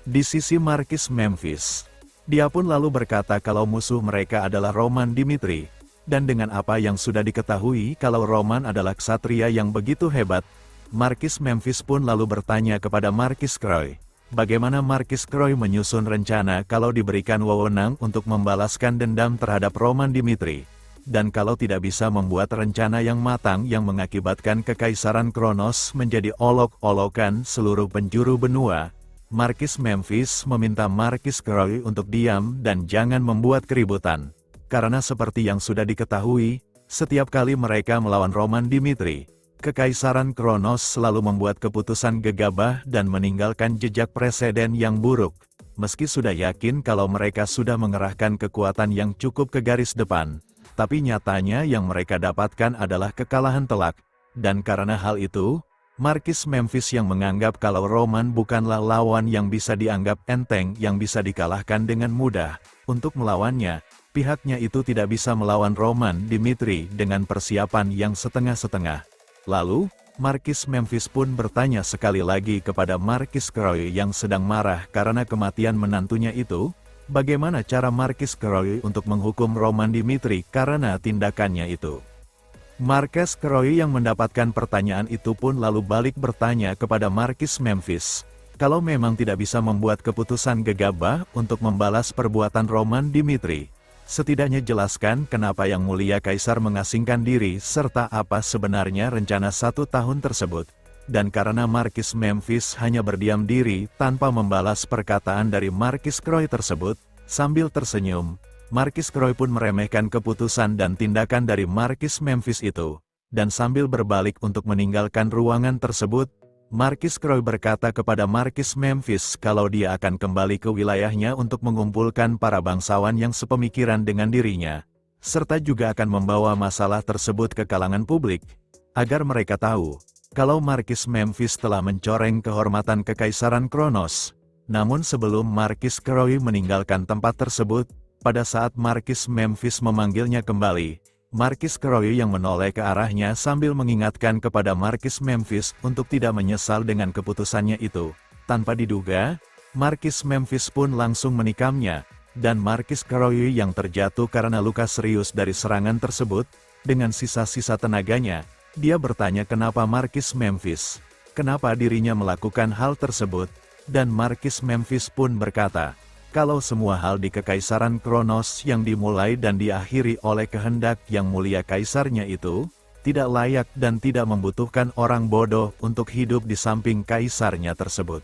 Di sisi Marquis Memphis, dia pun lalu berkata kalau musuh mereka adalah Roman Dimitri, dan dengan apa yang sudah diketahui kalau Roman adalah ksatria yang begitu hebat, Marquis Memphis pun lalu bertanya kepada Marquis Croix, bagaimana Marquis Croix menyusun rencana kalau diberikan wewenang untuk membalaskan dendam terhadap Roman Dimitri, dan kalau tidak bisa membuat rencana yang matang yang mengakibatkan Kekaisaran Kronos menjadi olok-olokan seluruh penjuru benua. Marquis Memphis meminta Marquis Croix untuk diam dan jangan membuat keributan. Karena seperti yang sudah diketahui, setiap kali mereka melawan Roman Dimitri, Kekaisaran Kronos selalu membuat keputusan gegabah dan meninggalkan jejak preseden yang buruk. Meski sudah yakin kalau mereka sudah mengerahkan kekuatan yang cukup ke garis depan, tapi nyatanya yang mereka dapatkan adalah kekalahan telak. Dan karena hal itu, Marquis Memphis yang menganggap kalau Roman bukanlah lawan yang bisa dianggap enteng yang bisa dikalahkan dengan mudah, untuk melawannya, pihaknya itu tidak bisa melawan Roman Dimitri dengan persiapan yang setengah-setengah. Lalu, Marquis Memphis pun bertanya sekali lagi kepada Marquis Croix yang sedang marah karena kematian menantunya itu, bagaimana cara Marquis Croix untuk menghukum Roman Dimitri karena tindakannya itu. Marquis Croix yang mendapatkan pertanyaan itu pun lalu balik bertanya kepada Marquis Memphis, kalau memang tidak bisa membuat keputusan gegabah untuk membalas perbuatan Roman Dimitri, setidaknya jelaskan kenapa Yang Mulia Kaisar mengasingkan diri serta apa sebenarnya rencana 1 tahun tersebut. Dan karena Marquis Memphis hanya berdiam diri tanpa membalas perkataan dari Marquis Croix tersebut, sambil tersenyum, Markis Croy pun meremehkan keputusan dan tindakan dari Markis Memphis itu, dan sambil berbalik untuk meninggalkan ruangan tersebut, Markis Croy berkata kepada Markis Memphis kalau dia akan kembali ke wilayahnya untuk mengumpulkan para bangsawan yang sepemikiran dengan dirinya, serta juga akan membawa masalah tersebut ke kalangan publik, agar mereka tahu kalau Markis Memphis telah mencoreng kehormatan Kekaisaran Kronos. Namun sebelum Markis Croy meninggalkan tempat tersebut, pada saat Markis Memphis memanggilnya kembali, Markis Croy yang menoleh ke arahnya sambil mengingatkan kepada Markis Memphis untuk tidak menyesal dengan keputusannya itu. Tanpa diduga, Markis Memphis pun langsung menikamnya, dan Markis Croy yang terjatuh karena luka serius dari serangan tersebut, dengan sisa-sisa tenaganya, dia bertanya kenapa Markis Memphis, kenapa dirinya melakukan hal tersebut, dan Markis Memphis pun berkata, kalau semua hal di Kekaisaran Kronos yang dimulai dan diakhiri oleh kehendak yang mulia kaisarnya itu, tidak layak dan tidak membutuhkan orang bodoh untuk hidup di samping kaisarnya tersebut.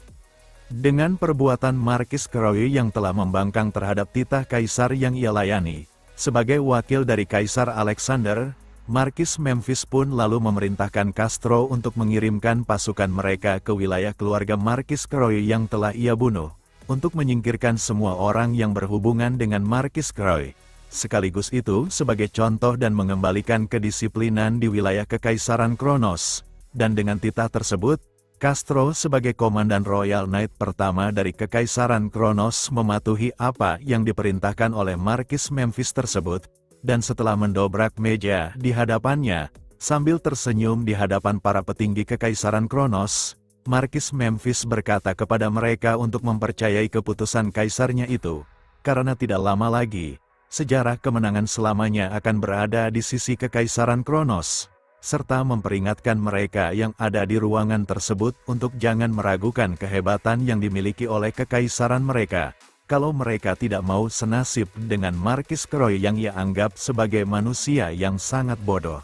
Dengan perbuatan Markis Croy yang telah membangkang terhadap titah kaisar yang ia layani, sebagai wakil dari Kaisar Alexander, Markis Memphis pun lalu memerintahkan Castro untuk mengirimkan pasukan mereka ke wilayah keluarga Markis Croy yang telah ia bunuh, untuk menyingkirkan semua orang yang berhubungan dengan Markis Croy. Sekaligus itu sebagai contoh dan mengembalikan kedisiplinan di wilayah Kekaisaran Kronos. Dan dengan titah tersebut, Castro sebagai Komandan Royal Knight pertama dari Kekaisaran Kronos mematuhi apa yang diperintahkan oleh Markis Memphis tersebut, dan setelah mendobrak meja di hadapannya, sambil tersenyum di hadapan para petinggi Kekaisaran Kronos, Markis Memphis berkata kepada mereka untuk mempercayai keputusan kaisarnya itu, karena tidak lama lagi, sejarah kemenangan selamanya akan berada di sisi Kekaisaran Kronos, serta memperingatkan mereka yang ada di ruangan tersebut untuk jangan meragukan kehebatan yang dimiliki oleh kekaisaran mereka, kalau mereka tidak mau senasib dengan Markis Croy yang ia anggap sebagai manusia yang sangat bodoh.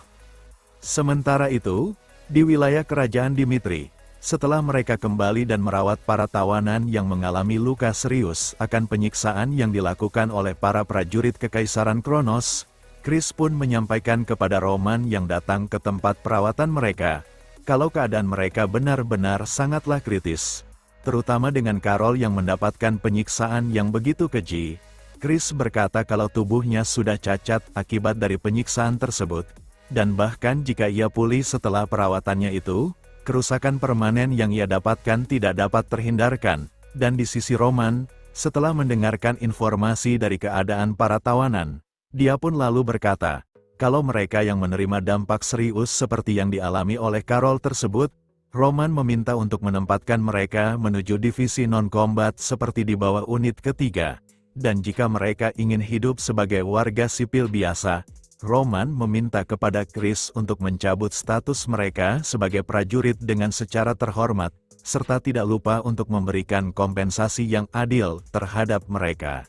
Sementara itu, di wilayah kerajaan Dimitri, setelah mereka kembali dan merawat para tawanan yang mengalami luka serius akan penyiksaan yang dilakukan oleh para prajurit Kekaisaran Kronos, Chris pun menyampaikan kepada Roman yang datang ke tempat perawatan mereka, kalau keadaan mereka benar-benar sangatlah kritis. Terutama dengan Carol yang mendapatkan penyiksaan yang begitu keji, Chris berkata kalau tubuhnya sudah cacat akibat dari penyiksaan tersebut, dan bahkan jika ia pulih setelah perawatannya itu, kerusakan permanen yang ia dapatkan tidak dapat terhindarkan. Dan di sisi Roman, setelah mendengarkan informasi dari keadaan para tawanan, dia pun lalu berkata, kalau mereka yang menerima dampak serius seperti yang dialami oleh Carol tersebut, Roman meminta untuk menempatkan mereka menuju divisi non-combat seperti di bawah unit ketiga, dan jika mereka ingin hidup sebagai warga sipil biasa, Roman meminta kepada Chris untuk mencabut status mereka sebagai prajurit dengan secara terhormat, serta tidak lupa untuk memberikan kompensasi yang adil terhadap mereka.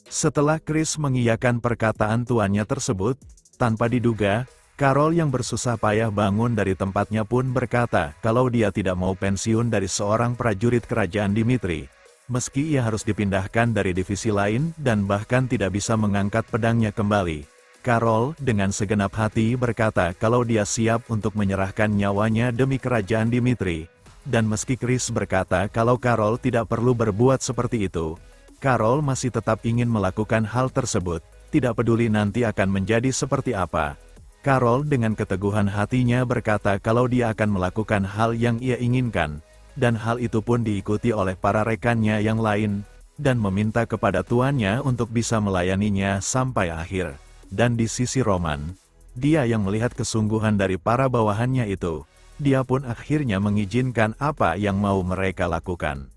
Setelah Chris mengiyakan perkataan tuannya tersebut, tanpa diduga, Carol yang bersusah payah bangun dari tempatnya pun berkata kalau dia tidak mau pensiun dari seorang prajurit kerajaan Dimitri, meski ia harus dipindahkan dari divisi lain dan bahkan tidak bisa mengangkat pedangnya kembali. Carol dengan segenap hati berkata kalau dia siap untuk menyerahkan nyawanya demi kerajaan Dimitri, dan meski Chris berkata kalau Carol tidak perlu berbuat seperti itu, Carol masih tetap ingin melakukan hal tersebut, tidak peduli nanti akan menjadi seperti apa. Carol dengan keteguhan hatinya berkata kalau dia akan melakukan hal yang ia inginkan, dan hal itu pun diikuti oleh para rekannya yang lain, dan meminta kepada tuannya untuk bisa melayaninya sampai akhir. Dan di sisi Roman, dia yang melihat kesungguhan dari para bawahannya itu, dia pun akhirnya mengizinkan apa yang mau mereka lakukan.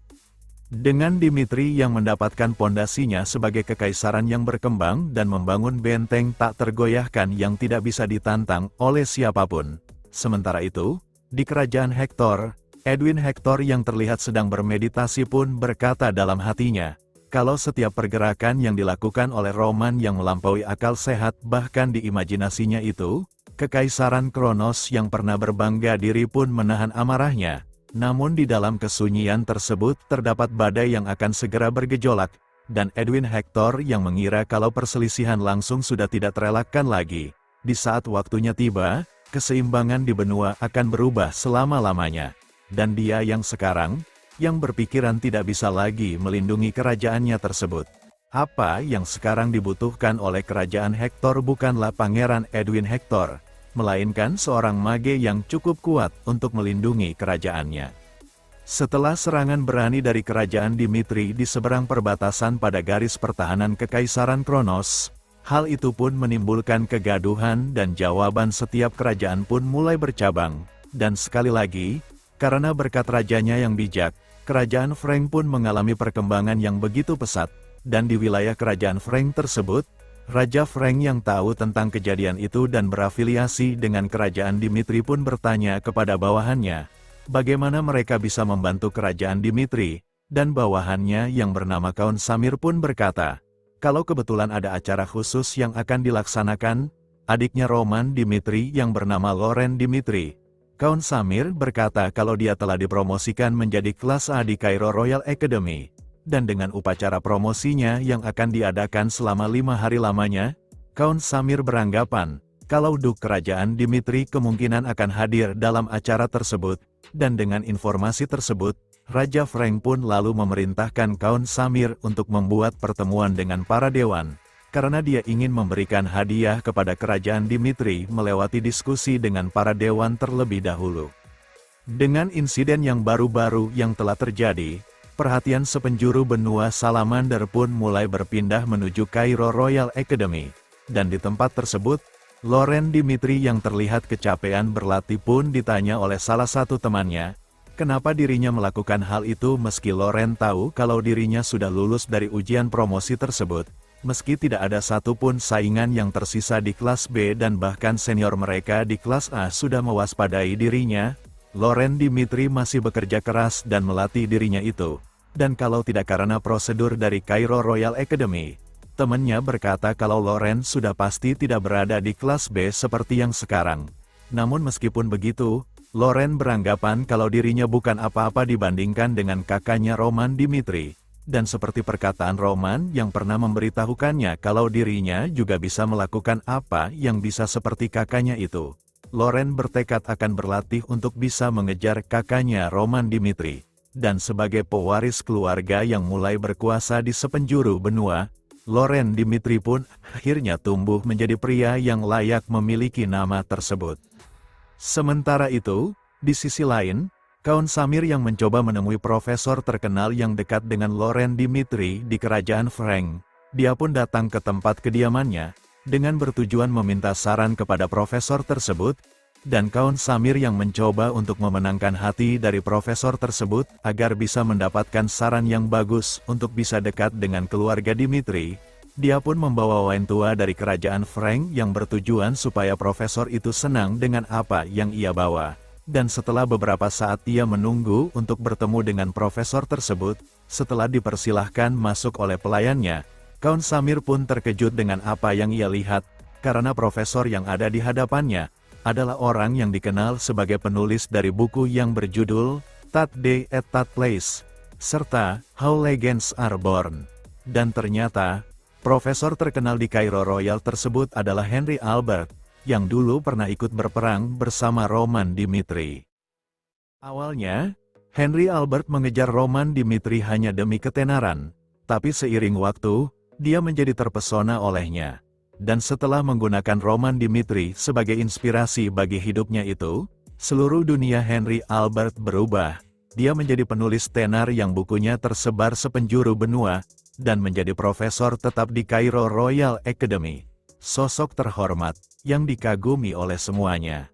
Dengan Dimitri yang mendapatkan pondasinya sebagai kekaisaran yang berkembang dan membangun benteng tak tergoyahkan yang tidak bisa ditantang oleh siapapun. Sementara itu, di kerajaan Hector, Edwin Hector yang terlihat sedang bermeditasi pun berkata dalam hatinya, kalau setiap pergerakan yang dilakukan oleh Roman yang melampaui akal sehat bahkan di imajinasinya itu, Kekaisaran Kronos yang pernah berbangga diri pun menahan amarahnya. Namun di dalam kesunyian tersebut terdapat badai yang akan segera bergejolak, dan Edwin Hector yang mengira kalau perselisihan langsung sudah tidak terelakkan lagi. Di saat waktunya tiba, keseimbangan di benua akan berubah selama-lamanya. Dan dia yang sekarang, yang berpikiran tidak bisa lagi melindungi kerajaannya tersebut. Apa yang sekarang dibutuhkan oleh kerajaan Hector bukanlah Pangeran Edwin Hector, melainkan seorang mage yang cukup kuat untuk melindungi kerajaannya. Setelah serangan berani dari kerajaan Dimitri di seberang perbatasan pada garis pertahanan Kekaisaran Kronos, hal itu pun menimbulkan kegaduhan dan jawaban setiap kerajaan pun mulai bercabang. Dan sekali lagi, karena berkat rajanya yang bijak, kerajaan Frank pun mengalami perkembangan yang begitu pesat, dan di wilayah kerajaan Frank tersebut, Raja Frank yang tahu tentang kejadian itu dan berafiliasi dengan kerajaan Dimitri pun bertanya kepada bawahannya, bagaimana mereka bisa membantu kerajaan Dimitri, dan bawahannya yang bernama Kaun Samir pun berkata, kalau kebetulan ada acara khusus yang akan dilaksanakan, adiknya Roman Dimitri yang bernama Loren Dimitri. Kaun Samir berkata kalau dia telah dipromosikan menjadi kelas A di Cairo Royal Academy, dan dengan upacara promosinya yang akan diadakan selama 5 hari lamanya, Kaun Samir beranggapan, kalau Duk Kerajaan Dimitri kemungkinan akan hadir dalam acara tersebut, dan dengan informasi tersebut, Raja Frank pun lalu memerintahkan Kaun Samir untuk membuat pertemuan dengan para dewan, karena dia ingin memberikan hadiah kepada kerajaan Dimitri melewati diskusi dengan para dewan terlebih dahulu. Dengan insiden yang baru-baru yang telah terjadi, perhatian sepenjuru benua Salamander pun mulai berpindah menuju Cairo Royal Academy, dan di tempat tersebut, Loren Dimitri yang terlihat kecapean berlatih pun ditanya oleh salah satu temannya, kenapa dirinya melakukan hal itu meski Loren tahu kalau dirinya sudah lulus dari ujian promosi tersebut, meski tidak ada satupun saingan yang tersisa di kelas B dan bahkan senior mereka di kelas A sudah mewaspadai dirinya, Loren Dimitri masih bekerja keras dan melatih dirinya itu. Dan kalau tidak karena prosedur dari Cairo Royal Academy, temannya berkata kalau Loren sudah pasti tidak berada di kelas B seperti yang sekarang. Namun meskipun begitu, Loren beranggapan kalau dirinya bukan apa-apa dibandingkan dengan kakaknya Roman Dimitri. Dan seperti perkataan Roman yang pernah memberitahukannya kalau dirinya juga bisa melakukan apa yang bisa seperti kakaknya itu, Loren bertekad akan berlatih untuk bisa mengejar kakaknya Roman Dimitri. Dan sebagai pewaris keluarga yang mulai berkuasa di sepenjuru benua, Loren Dimitri pun akhirnya tumbuh menjadi pria yang layak memiliki nama tersebut. Sementara itu, di sisi lain, Kaun Samir yang mencoba menemui profesor terkenal yang dekat dengan Loren Dimitri di kerajaan Frank, dia pun datang ke tempat kediamannya, dengan bertujuan meminta saran kepada profesor tersebut, dan Kaun Samir yang mencoba untuk memenangkan hati dari profesor tersebut agar bisa mendapatkan saran yang bagus untuk bisa dekat dengan keluarga Dimitri. Dia pun membawa wain tua dari kerajaan Frank yang bertujuan supaya profesor itu senang dengan apa yang ia bawa. Dan setelah beberapa saat ia menunggu untuk bertemu dengan profesor tersebut, setelah dipersilahkan masuk oleh pelayannya, Kaun Samir pun terkejut dengan apa yang ia lihat, karena profesor yang ada di hadapannya adalah orang yang dikenal sebagai penulis dari buku yang berjudul That Day at That Place, serta How Legends Are Born. Dan ternyata, profesor terkenal di Cairo Royal tersebut adalah Henry Albert, yang dulu pernah ikut berperang bersama Roman Dimitri. Awalnya, Henry Albert mengejar Roman Dimitri hanya demi ketenaran, tapi seiring waktu, dia menjadi terpesona olehnya. Dan setelah menggunakan Roman Dimitri sebagai inspirasi bagi hidupnya itu, seluruh dunia Henry Albert berubah. Dia menjadi penulis tenar yang bukunya tersebar sepenjuru benua, dan menjadi profesor tetap di Cairo Royal Academy. Sosok terhormat, yang dikagumi oleh semuanya.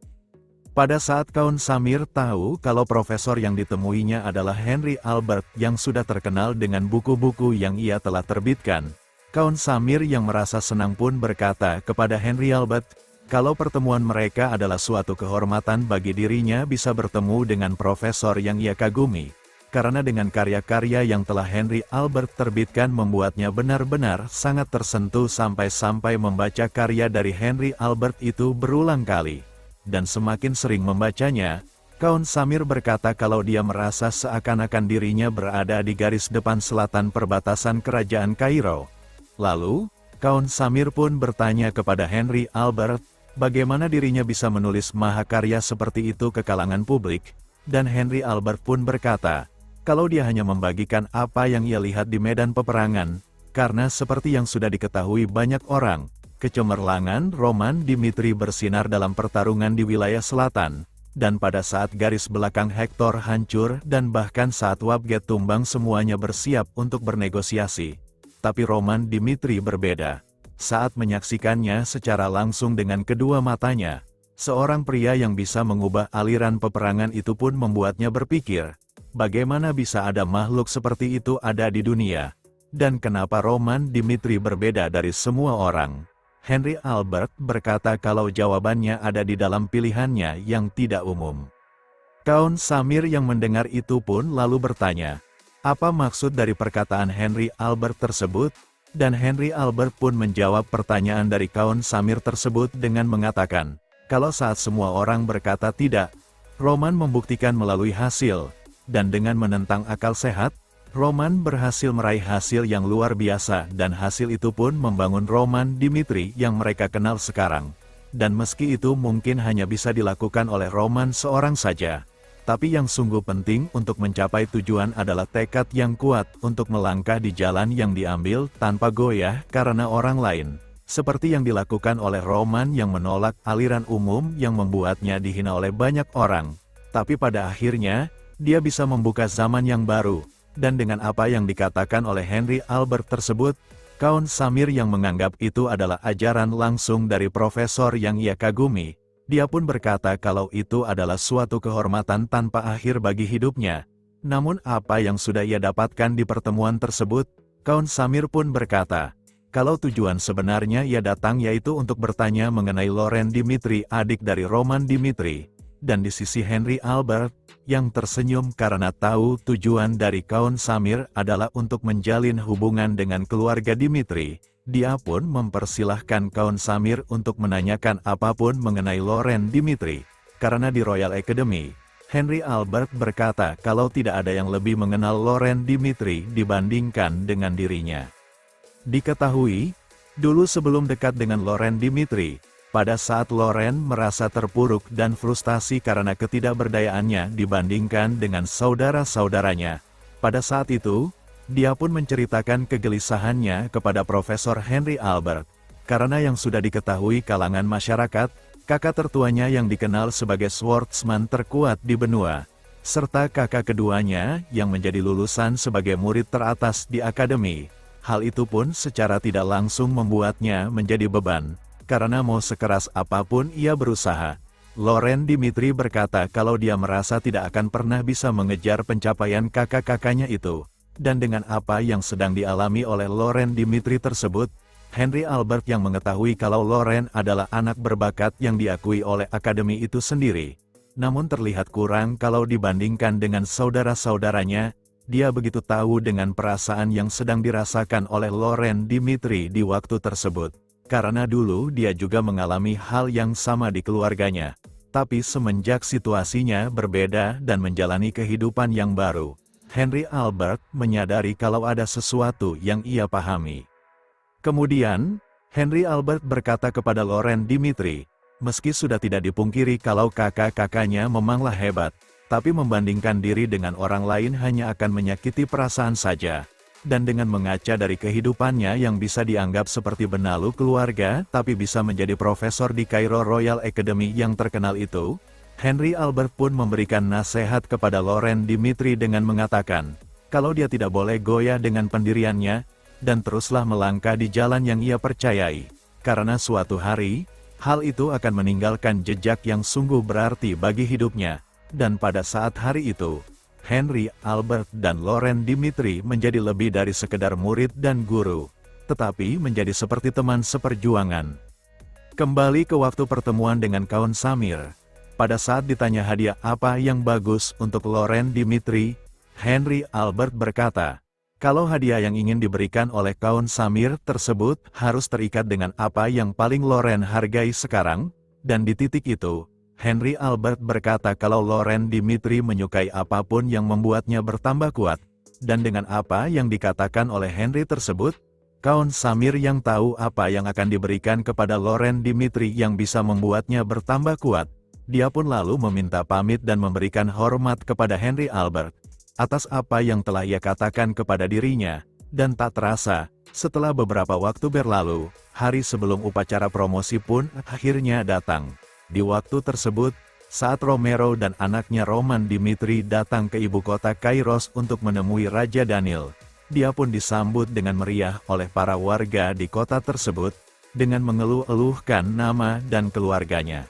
Pada saat Kaun Samir tahu kalau profesor yang ditemuinya adalah Henry Albert yang sudah terkenal dengan buku-buku yang ia telah terbitkan, Kaun Samir yang merasa senang pun berkata kepada Henry Albert, kalau pertemuan mereka adalah suatu kehormatan bagi dirinya bisa bertemu dengan profesor yang ia kagumi, karena dengan karya-karya yang telah Henry Albert terbitkan membuatnya benar-benar sangat tersentuh sampai-sampai membaca karya dari Henry Albert itu berulang kali. Dan semakin sering membacanya, Kaun Samir berkata kalau dia merasa seakan-akan dirinya berada di garis depan selatan perbatasan kerajaan Kairo. Lalu, Kaun Samir pun bertanya kepada Henry Albert, bagaimana dirinya bisa menulis mahakarya seperti itu ke kalangan publik, dan Henry Albert pun berkata, kalau dia hanya membagikan apa yang ia lihat di medan peperangan, karena seperti yang sudah diketahui banyak orang, kecemerlangan Roman Dimitri bersinar dalam pertarungan di wilayah selatan. Dan pada saat garis belakang Hektor hancur dan bahkan saat Wabget tumbang semuanya bersiap untuk bernegosiasi. Tapi Roman Dimitri berbeda. Saat menyaksikannya secara langsung dengan kedua matanya, seorang pria yang bisa mengubah aliran peperangan itu pun membuatnya berpikir, bagaimana bisa ada makhluk seperti itu ada di dunia? Dan kenapa Roman Dimitri berbeda dari semua orang? Henry Albert berkata kalau jawabannya ada di dalam pilihannya yang tidak umum. Kaun Samir yang mendengar itu pun lalu bertanya, apa maksud dari perkataan Henry Albert tersebut? Dan Henry Albert pun menjawab pertanyaan dari Kaun Samir tersebut dengan mengatakan, kalau saat semua orang berkata tidak, Roman membuktikan melalui hasil, dan dengan menentang akal sehat, Roman berhasil meraih hasil yang luar biasa dan hasil itu pun membangun Roman Dimitri yang mereka kenal sekarang. Dan meski itu mungkin hanya bisa dilakukan oleh Roman seorang saja, tapi yang sungguh penting untuk mencapai tujuan adalah tekad yang kuat untuk melangkah di jalan yang diambil tanpa goyah karena orang lain. Seperti yang dilakukan oleh Roman yang menolak aliran umum yang membuatnya dihina oleh banyak orang. Tapi pada akhirnya, dia bisa membuka zaman yang baru. Dan dengan apa yang dikatakan oleh Henry Albert tersebut, Kaun Samir yang menganggap itu adalah ajaran langsung dari profesor yang ia kagumi, dia pun berkata kalau itu adalah suatu kehormatan tanpa akhir bagi hidupnya. Namun apa yang sudah ia dapatkan di pertemuan tersebut, Kaun Samir pun berkata, kalau tujuan sebenarnya ia datang yaitu untuk bertanya mengenai Loren Dimitri adik dari Roman Dimitri. Dan di sisi Henry Albert, yang tersenyum karena tahu tujuan dari Kaun Samir adalah untuk menjalin hubungan dengan keluarga Dimitri, dia pun mempersilahkan Kaun Samir untuk menanyakan apapun mengenai Loren Dimitri. Karena di Royal Academy, Henry Albert berkata kalau tidak ada yang lebih mengenal Loren Dimitri dibandingkan dengan dirinya. Diketahui, dulu sebelum dekat dengan Loren Dimitri, pada saat Loren merasa terpuruk dan frustasi karena ketidakberdayaannya dibandingkan dengan saudara-saudaranya. Pada saat itu, dia pun menceritakan kegelisahannya kepada Profesor Henry Albert. Karena yang sudah diketahui kalangan masyarakat, kakak tertuanya yang dikenal sebagai swordsman terkuat di benua, serta kakak keduanya yang menjadi lulusan sebagai murid teratas di akademi. Hal itu pun secara tidak langsung membuatnya menjadi beban. Karena mau sekeras apapun ia berusaha, Loren Dimitri berkata kalau dia merasa tidak akan pernah bisa mengejar pencapaian kakak-kakaknya itu. Dan dengan apa yang sedang dialami oleh Loren Dimitri tersebut, Henry Albert yang mengetahui kalau Loren adalah anak berbakat yang diakui oleh akademi itu sendiri. Namun terlihat kurang kalau dibandingkan dengan saudara-saudaranya, dia begitu tahu dengan perasaan yang sedang dirasakan oleh Loren Dimitri di waktu tersebut. Karena dulu dia juga mengalami hal yang sama di keluarganya. Tapi semenjak situasinya berbeda dan menjalani kehidupan yang baru, Henry Albert menyadari kalau ada sesuatu yang ia pahami. Kemudian, Henry Albert berkata kepada Loren Dimitri, meski sudah tidak dipungkiri kalau kakak-kakaknya memanglah hebat, tapi membandingkan diri dengan orang lain hanya akan menyakiti perasaan saja. Dan dengan mengaca dari kehidupannya yang bisa dianggap seperti benalu keluarga tapi bisa menjadi profesor di Cairo Royal Academy yang terkenal itu, Henry Albert pun memberikan nasihat kepada Loren Dimitri dengan mengatakan, kalau dia tidak boleh goyah dengan pendiriannya, dan teruslah melangkah di jalan yang ia percayai, karena suatu hari, hal itu akan meninggalkan jejak yang sungguh berarti bagi hidupnya, dan pada saat hari itu, Henry Albert dan Loren Dimitri menjadi lebih dari sekedar murid dan guru, tetapi menjadi seperti teman seperjuangan. Kembali ke waktu pertemuan dengan Kaun Samir. Pada saat ditanya hadiah apa yang bagus untuk Loren Dimitri, Henry Albert berkata, kalau hadiah yang ingin diberikan oleh Kaun Samir tersebut harus terikat dengan apa yang paling Loren hargai sekarang, dan di titik itu, Henry Albert berkata kalau Loren Dimitri menyukai apapun yang membuatnya bertambah kuat, dan dengan apa yang dikatakan oleh Henry tersebut, Kaun Samir yang tahu apa yang akan diberikan kepada Loren Dimitri yang bisa membuatnya bertambah kuat, dia pun lalu meminta pamit dan memberikan hormat kepada Henry Albert, atas apa yang telah ia katakan kepada dirinya, dan tak terasa, setelah beberapa waktu berlalu, hari sebelum upacara promosi pun akhirnya datang. Di waktu tersebut, saat Romero dan anaknya Roman Dimitri datang ke ibu kota Kairos untuk menemui Raja Daniel, dia pun disambut dengan meriah oleh para warga di kota tersebut, dengan mengeluh-eluhkan nama dan keluarganya.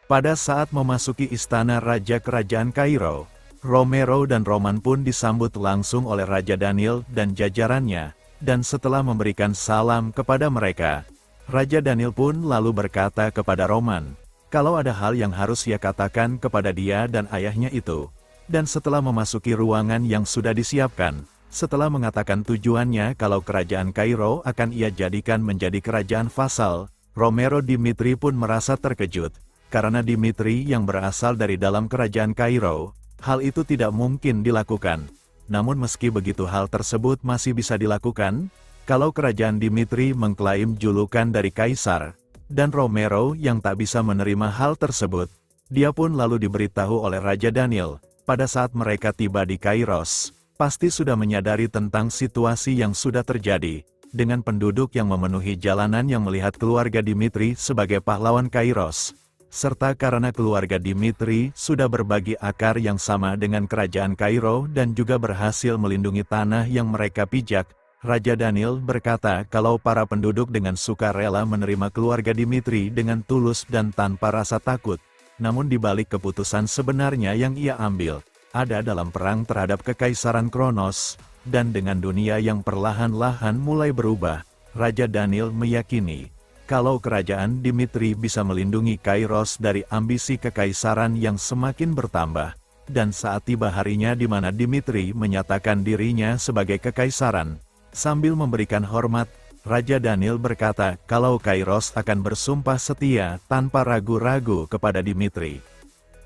Pada saat memasuki istana Raja Kerajaan Kairo, Romero dan Roman pun disambut langsung oleh Raja Daniel dan jajarannya, dan setelah memberikan salam kepada mereka, Raja Daniel pun lalu berkata kepada Roman, kalau ada hal yang harus ia katakan kepada dia dan ayahnya itu, dan setelah memasuki ruangan yang sudah disiapkan, setelah mengatakan tujuannya kalau kerajaan Kairo akan ia jadikan menjadi kerajaan vasal, Romero Dimitri pun merasa terkejut, karena Dimitri yang berasal dari dalam kerajaan Kairo, hal itu tidak mungkin dilakukan. Namun meski begitu hal tersebut masih bisa dilakukan, kalau kerajaan Dimitri mengklaim julukan dari Kaisar, dan Romero yang tak bisa menerima hal tersebut, dia pun lalu diberitahu oleh Raja Daniel, pada saat mereka tiba di Kairos, pasti sudah menyadari tentang situasi yang sudah terjadi, dengan penduduk yang memenuhi jalanan yang melihat keluarga Dimitri sebagai pahlawan Kairos, serta karena keluarga Dimitri sudah berbagi akar yang sama dengan kerajaan Kairo dan juga berhasil melindungi tanah yang mereka pijak, Raja Daniel berkata kalau para penduduk dengan sukarela menerima keluarga Dimitri dengan tulus dan tanpa rasa takut. Namun di balik keputusan sebenarnya yang ia ambil, ada dalam perang terhadap Kekaisaran Kronos, dan dengan dunia yang perlahan-lahan mulai berubah, Raja Daniel meyakini kalau kerajaan Dimitri bisa melindungi Kairos dari ambisi kekaisaran yang semakin bertambah, dan saat tiba harinya di mana Dimitri menyatakan dirinya sebagai kekaisaran, sambil memberikan hormat, Raja Daniel berkata kalau Kairos akan bersumpah setia tanpa ragu-ragu kepada Dimitri.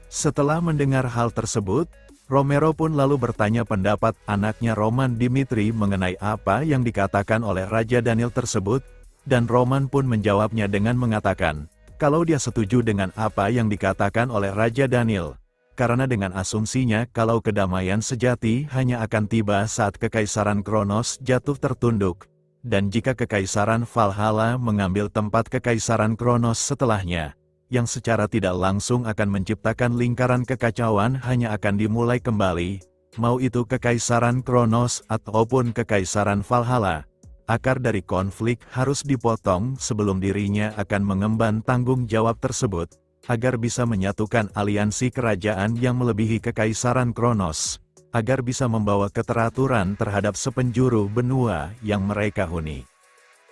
Setelah mendengar hal tersebut, Romero pun lalu bertanya pendapat anaknya Roman Dimitri mengenai apa yang dikatakan oleh Raja Daniel tersebut, dan Roman pun menjawabnya dengan mengatakan, kalau dia setuju dengan apa yang dikatakan oleh Raja Daniel. Karena dengan asumsinya kalau kedamaian sejati hanya akan tiba saat Kekaisaran Kronos jatuh tertunduk, dan jika Kekaisaran Valhalla mengambil tempat Kekaisaran Kronos setelahnya, yang secara tidak langsung akan menciptakan lingkaran kekacauan hanya akan dimulai kembali, mau itu Kekaisaran Kronos ataupun Kekaisaran Valhalla. Akar dari konflik harus dipotong sebelum dirinya akan mengemban tanggung jawab tersebut, agar bisa menyatukan aliansi kerajaan yang melebihi Kekaisaran Kronos, agar bisa membawa keteraturan terhadap sepenjuru benua yang mereka huni.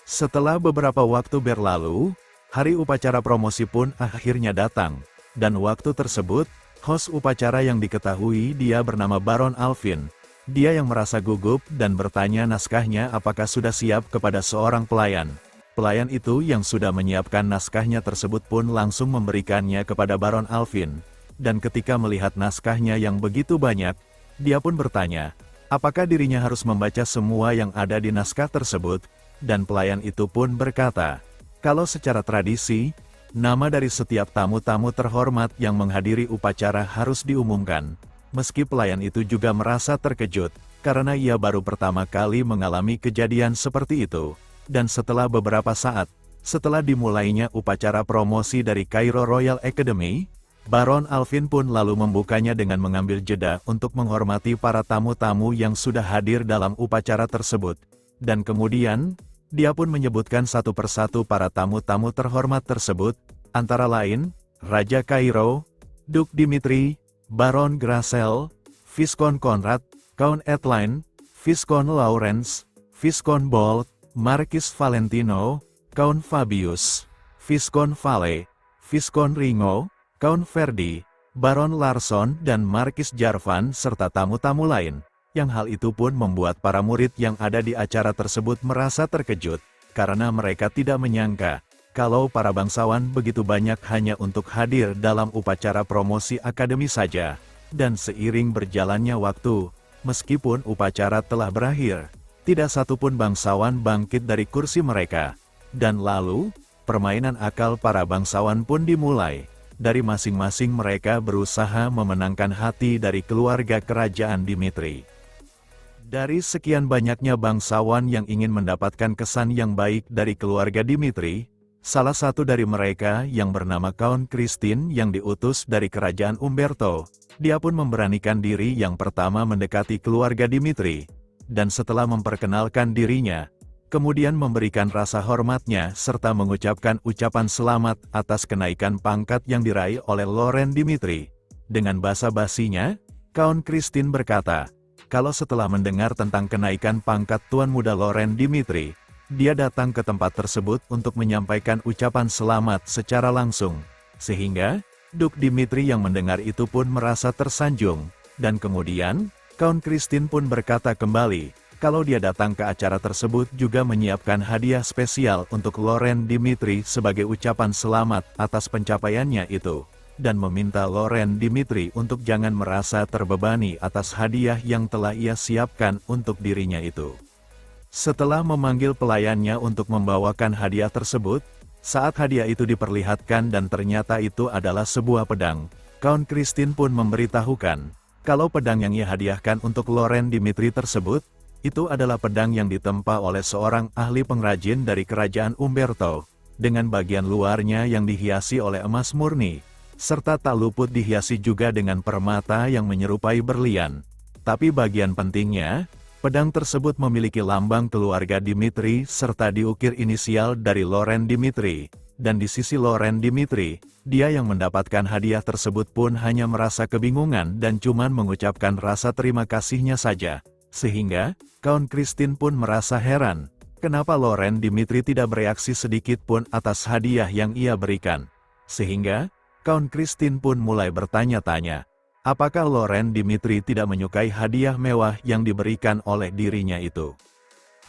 Setelah beberapa waktu berlalu, hari upacara promosi pun akhirnya datang, dan waktu tersebut, host upacara yang diketahui dia bernama Baron Alvin. Dia yang merasa gugup dan bertanya naskahnya apakah sudah siap kepada seorang pelayan. Pelayan itu yang sudah menyiapkan naskahnya tersebut pun langsung memberikannya kepada Baron Alvin, dan ketika melihat naskahnya yang begitu banyak, dia pun bertanya, apakah dirinya harus membaca semua yang ada di naskah tersebut, dan pelayan itu pun berkata, kalau secara tradisi, nama dari setiap tamu-tamu terhormat yang menghadiri upacara harus diumumkan. Meski pelayan itu juga merasa terkejut, karena ia baru pertama kali mengalami kejadian seperti itu. Dan setelah beberapa saat, setelah dimulainya upacara promosi dari Cairo Royal Academy, Baron Alvin pun lalu membukanya dengan mengambil jeda untuk menghormati para tamu-tamu yang sudah hadir dalam upacara tersebut. Dan kemudian, dia pun menyebutkan satu persatu para tamu-tamu terhormat tersebut, antara lain, Raja Kairo, Duke Dimitri, Baron Grasel, Viscount Conrad, Count Edline, Viscount Lawrence, Viscount Bolt, Marquis Valentino, Count Fabius, Viscount Vale, Viscount Ringo, Count Verdi, Baron Larson dan Marquis Jarvan serta tamu-tamu lain, yang hal itu pun membuat para murid yang ada di acara tersebut merasa terkejut, karena mereka tidak menyangka, kalau para bangsawan begitu banyak hanya untuk hadir dalam upacara promosi akademi saja. Dan seiring berjalannya waktu, meskipun upacara telah berakhir, tidak satupun bangsawan bangkit dari kursi mereka. Dan lalu, permainan akal para bangsawan pun dimulai. Dari masing-masing mereka berusaha memenangkan hati dari keluarga kerajaan Dimitri. Dari sekian banyaknya bangsawan yang ingin mendapatkan kesan yang baik dari keluarga Dimitri, salah satu dari mereka yang bernama Count Christine yang diutus dari kerajaan Umberto, dia pun memberanikan diri yang pertama mendekati keluarga Dimitri, dan setelah memperkenalkan dirinya, kemudian memberikan rasa hormatnya serta mengucapkan ucapan selamat atas kenaikan pangkat yang diraih oleh Laurent Dimitri. Dengan basa-basinya, Count Christine berkata, kalau setelah mendengar tentang kenaikan pangkat Tuan Muda Laurent Dimitri, dia datang ke tempat tersebut untuk menyampaikan ucapan selamat secara langsung. Sehingga, Duk Dimitri yang mendengar itu pun merasa tersanjung, dan kemudian, Count Christine pun berkata kembali, kalau dia datang ke acara tersebut juga menyiapkan hadiah spesial untuk Laurent Dimitri sebagai ucapan selamat atas pencapaiannya itu, dan meminta Laurent Dimitri untuk jangan merasa terbebani atas hadiah yang telah ia siapkan untuk dirinya itu. Setelah memanggil pelayannya untuk membawakan hadiah tersebut, saat hadiah itu diperlihatkan dan ternyata itu adalah sebuah pedang, Count Christine pun memberitahukan, kalau pedang yang ia hadiahkan untuk Laurent Dimitri tersebut, itu adalah pedang yang ditempa oleh seorang ahli pengrajin dari kerajaan Umberto, dengan bagian luarnya yang dihiasi oleh emas murni, serta tak luput dihiasi juga dengan permata yang menyerupai berlian. Tapi bagian pentingnya, pedang tersebut memiliki lambang keluarga Dimitri serta diukir inisial dari Laurent Dimitri, dan di sisi Laurent Dimitri, dia yang mendapatkan hadiah tersebut pun hanya merasa kebingungan dan cuman mengucapkan rasa terima kasihnya saja. Sehingga, Count Christine pun merasa heran, kenapa Laurent Dimitri tidak bereaksi sedikit pun atas hadiah yang ia berikan. Sehingga, Count Christine pun mulai bertanya-tanya, apakah Laurent Dimitri tidak menyukai hadiah mewah yang diberikan oleh dirinya itu?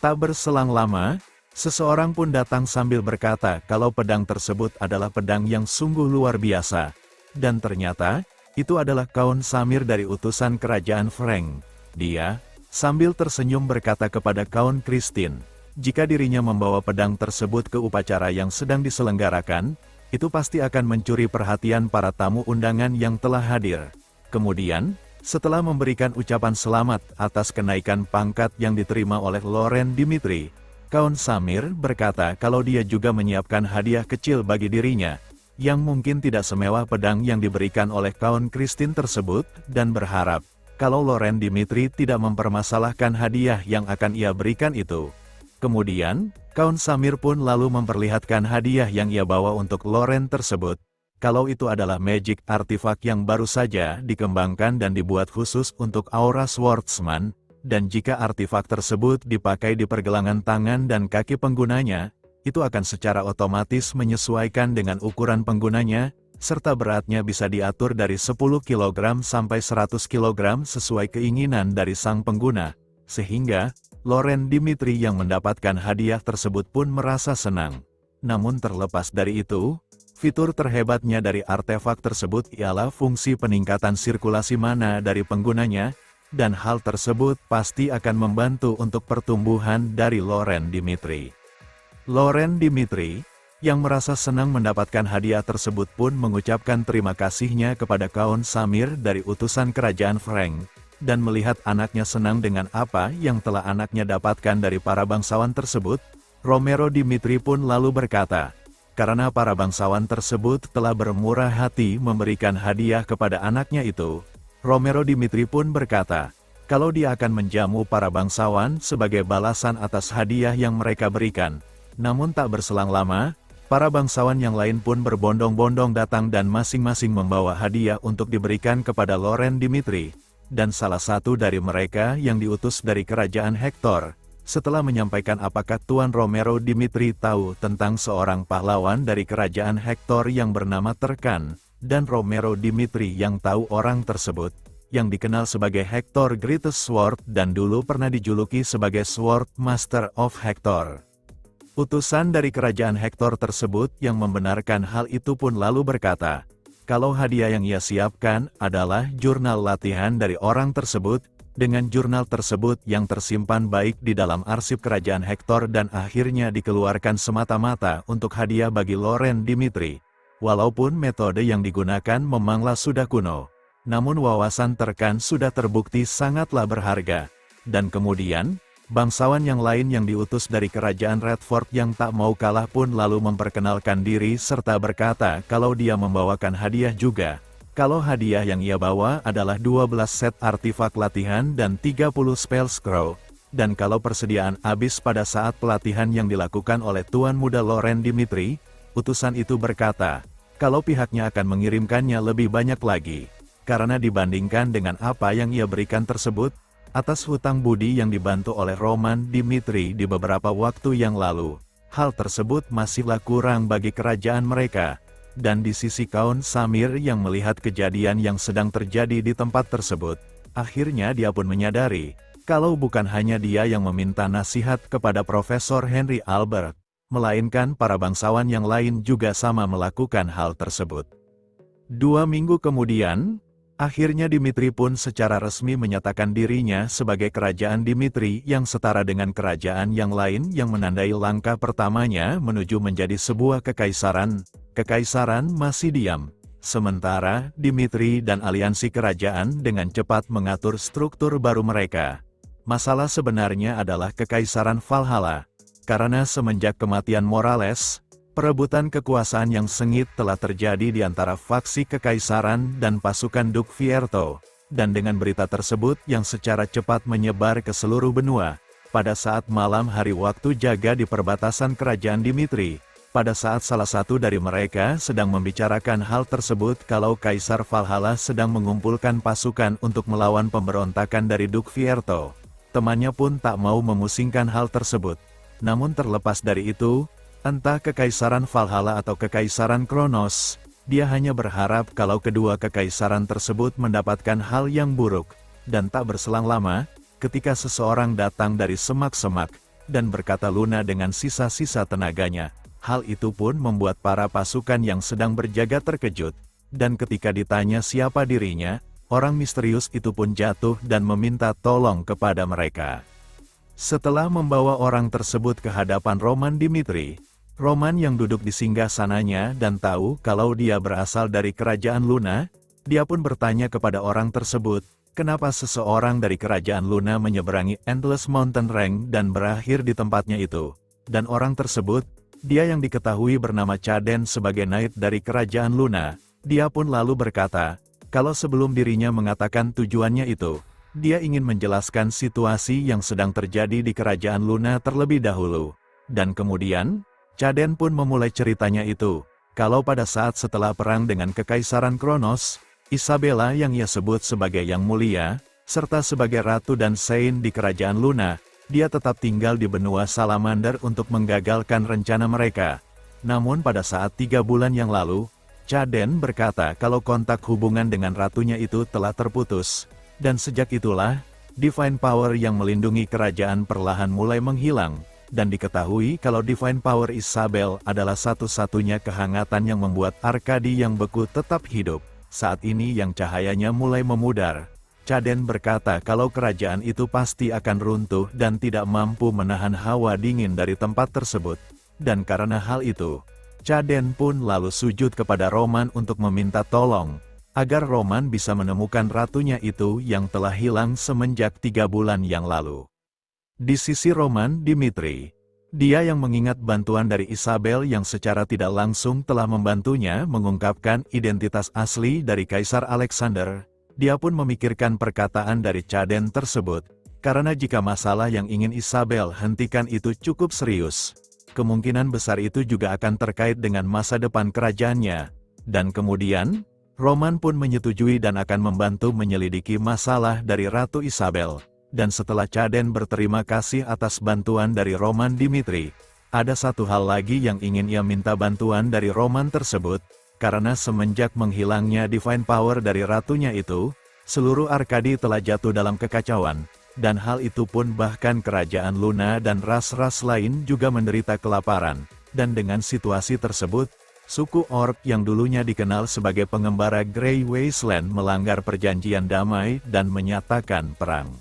Tak berselang lama, seseorang pun datang sambil berkata kalau pedang tersebut adalah pedang yang sungguh luar biasa. Dan ternyata, itu adalah Count Samir dari utusan kerajaan Frank. Dia, sambil tersenyum berkata kepada Count Christine, jika dirinya membawa pedang tersebut ke upacara yang sedang diselenggarakan, itu pasti akan mencuri perhatian para tamu undangan yang telah hadir. Kemudian, setelah memberikan ucapan selamat atas kenaikan pangkat yang diterima oleh Laurent Dimitri, Count Samir berkata kalau dia juga menyiapkan hadiah kecil bagi dirinya, yang mungkin tidak semewah pedang yang diberikan oleh Count Christine tersebut, dan berharap, kalau Laurent Dimitri tidak mempermasalahkan hadiah yang akan ia berikan itu. Kemudian, Count Samir pun lalu memperlihatkan hadiah yang ia bawa untuk Laurent tersebut. Kalau itu adalah magic artifak yang baru saja dikembangkan dan dibuat khusus untuk aura swordsman, dan jika artifak tersebut dipakai di pergelangan tangan dan kaki penggunanya, itu akan secara otomatis menyesuaikan dengan ukuran penggunanya, serta beratnya bisa diatur dari 10 kg sampai 100 kg sesuai keinginan dari sang pengguna, sehingga Laurent Dimitri yang mendapatkan hadiah tersebut pun merasa senang. Namun terlepas dari itu, fitur terhebatnya dari artefak tersebut ialah fungsi peningkatan sirkulasi mana dari penggunanya, dan hal tersebut pasti akan membantu untuk pertumbuhan dari Laurent Dimitri. Laurent Dimitri, yang merasa senang mendapatkan hadiah tersebut pun mengucapkan terima kasihnya kepada Count Samir dari utusan kerajaan Frank, dan melihat anaknya senang dengan apa yang telah anaknya dapatkan dari para bangsawan tersebut, Romero Dimitri pun lalu berkata, karena para bangsawan tersebut telah bermurah hati memberikan hadiah kepada anaknya itu, Romero Dimitri pun berkata, kalau dia akan menjamu para bangsawan sebagai balasan atas hadiah yang mereka berikan. Namun tak berselang lama, para bangsawan yang lain pun berbondong-bondong datang dan masing-masing membawa hadiah untuk diberikan kepada Laurent Dimitri, dan salah satu dari mereka yang diutus dari kerajaan Hector, setelah menyampaikan apakah Tuan Romero Dimitri tahu tentang seorang pahlawan dari kerajaan Hector yang bernama Terkan, dan Romero Dimitri yang tahu orang tersebut, yang dikenal sebagai Hector Greatest Sword dan dulu pernah dijuluki sebagai Sword Master of Hector. Utusan dari kerajaan Hektor tersebut yang membenarkan hal itu pun lalu berkata, kalau hadiah yang ia siapkan adalah jurnal latihan dari orang tersebut, dengan jurnal tersebut yang tersimpan baik di dalam arsip kerajaan Hektor dan akhirnya dikeluarkan semata-mata untuk hadiah bagi Loren Dimitri. Walaupun metode yang digunakan memanglah sudah kuno, namun wawasan Terkan sudah terbukti sangatlah berharga. Dan kemudian, bangsawan yang lain yang diutus dari kerajaan Redford yang tak mau kalah pun lalu memperkenalkan diri serta berkata kalau dia membawakan hadiah juga. Kalau hadiah yang ia bawa adalah 12 set artifak latihan dan 30 spell scroll. Dan kalau persediaan habis pada saat pelatihan yang dilakukan oleh Tuan Muda Loren Dimitri, utusan itu berkata, kalau pihaknya akan mengirimkannya lebih banyak lagi. Karena dibandingkan dengan apa yang ia berikan tersebut, atas hutang budi yang dibantu oleh Roman Dimitri di beberapa waktu yang lalu, hal tersebut masihlah kurang bagi kerajaan mereka. Dan di sisi Kaun Samir yang melihat kejadian yang sedang terjadi di tempat tersebut, akhirnya dia pun menyadari, kalau bukan hanya dia yang meminta nasihat kepada Profesor Henry Albert, melainkan para bangsawan yang lain juga sama melakukan hal tersebut. 2 minggu kemudian, akhirnya Dimitri pun secara resmi menyatakan dirinya sebagai kerajaan Dimitri yang setara dengan kerajaan yang lain yang menandai langkah pertamanya menuju menjadi sebuah kekaisaran. Kekaisaran masih diam, sementara Dimitri dan aliansi kerajaan dengan cepat mengatur struktur baru mereka. Masalah sebenarnya adalah Kekaisaran Valhalla, karena semenjak kematian Morales, perebutan kekuasaan yang sengit telah terjadi di antara faksi Kekaisaran dan pasukan Duke Fierto, dan dengan berita tersebut yang secara cepat menyebar ke seluruh benua, pada saat malam hari waktu jaga di perbatasan kerajaan Dimitri, pada saat salah satu dari mereka sedang membicarakan hal tersebut kalau Kaisar Valhalla sedang mengumpulkan pasukan untuk melawan pemberontakan dari Duke Fierto, temannya pun tak mau memusingkan hal tersebut. Namun terlepas dari itu, entah Kekaisaran Valhalla atau Kekaisaran Kronos, dia hanya berharap kalau kedua kekaisaran tersebut mendapatkan hal yang buruk, dan tak berselang lama, ketika seseorang datang dari semak-semak, dan berkata lunak dengan sisa-sisa tenaganya, hal itu pun membuat para pasukan yang sedang berjaga terkejut, dan ketika ditanya siapa dirinya, orang misterius itu pun jatuh dan meminta tolong kepada mereka. Setelah membawa orang tersebut ke hadapan Roman Dimitri, Roman yang duduk di singgasananya dan tahu kalau dia berasal dari kerajaan Luna, dia pun bertanya kepada orang tersebut, kenapa seseorang dari kerajaan Luna menyeberangi Endless Mountain Range dan berakhir di tempatnya itu. Dan orang tersebut, dia yang diketahui bernama Chaden sebagai knight dari kerajaan Luna, dia pun lalu berkata, kalau sebelum dirinya mengatakan tujuannya itu, dia ingin menjelaskan situasi yang sedang terjadi di kerajaan Luna terlebih dahulu. Dan kemudian, Chaden pun memulai ceritanya itu, kalau pada saat setelah perang dengan Kekaisaran Kronos, Isabella yang ia sebut sebagai Yang Mulia, serta sebagai Ratu dan Saint di kerajaan Luna, dia tetap tinggal di benua Salamander untuk menggagalkan rencana mereka. Namun pada saat 3 bulan yang lalu, Chaden berkata kalau kontak hubungan dengan ratunya itu telah terputus. Dan sejak itulah, Divine Power yang melindungi kerajaan perlahan mulai menghilang. Dan diketahui kalau Divine Power Isabel adalah satu-satunya kehangatan yang membuat Arkadi yang beku tetap hidup. Saat ini yang cahayanya mulai memudar. Chaden berkata kalau kerajaan itu pasti akan runtuh dan tidak mampu menahan hawa dingin dari tempat tersebut. Dan karena hal itu, Chaden pun lalu sujud kepada Roman untuk meminta tolong, agar Roman bisa menemukan ratunya itu yang telah hilang semenjak 3 bulan yang lalu. Di sisi Roman Dimitri, dia yang mengingat bantuan dari Isabel yang secara tidak langsung telah membantunya mengungkapkan identitas asli dari Kaisar Alexander. Dia pun memikirkan perkataan dari Chaden tersebut, karena jika masalah yang ingin Isabel hentikan itu cukup serius, kemungkinan besar itu juga akan terkait dengan masa depan kerajaannya. Dan kemudian, Roman pun menyetujui dan akan membantu menyelidiki masalah dari Ratu Isabel. Dan setelah Chaden berterima kasih atas bantuan dari Roman Dimitri, ada satu hal lagi yang ingin ia minta bantuan dari Roman tersebut, karena semenjak menghilangnya Divine Power dari ratunya itu, seluruh Arkadi telah jatuh dalam kekacauan, dan hal itu pun bahkan kerajaan Luna dan ras-ras lain juga menderita kelaparan, dan dengan situasi tersebut, suku Orc yang dulunya dikenal sebagai pengembara Grey Wasteland melanggar perjanjian damai dan menyatakan perang.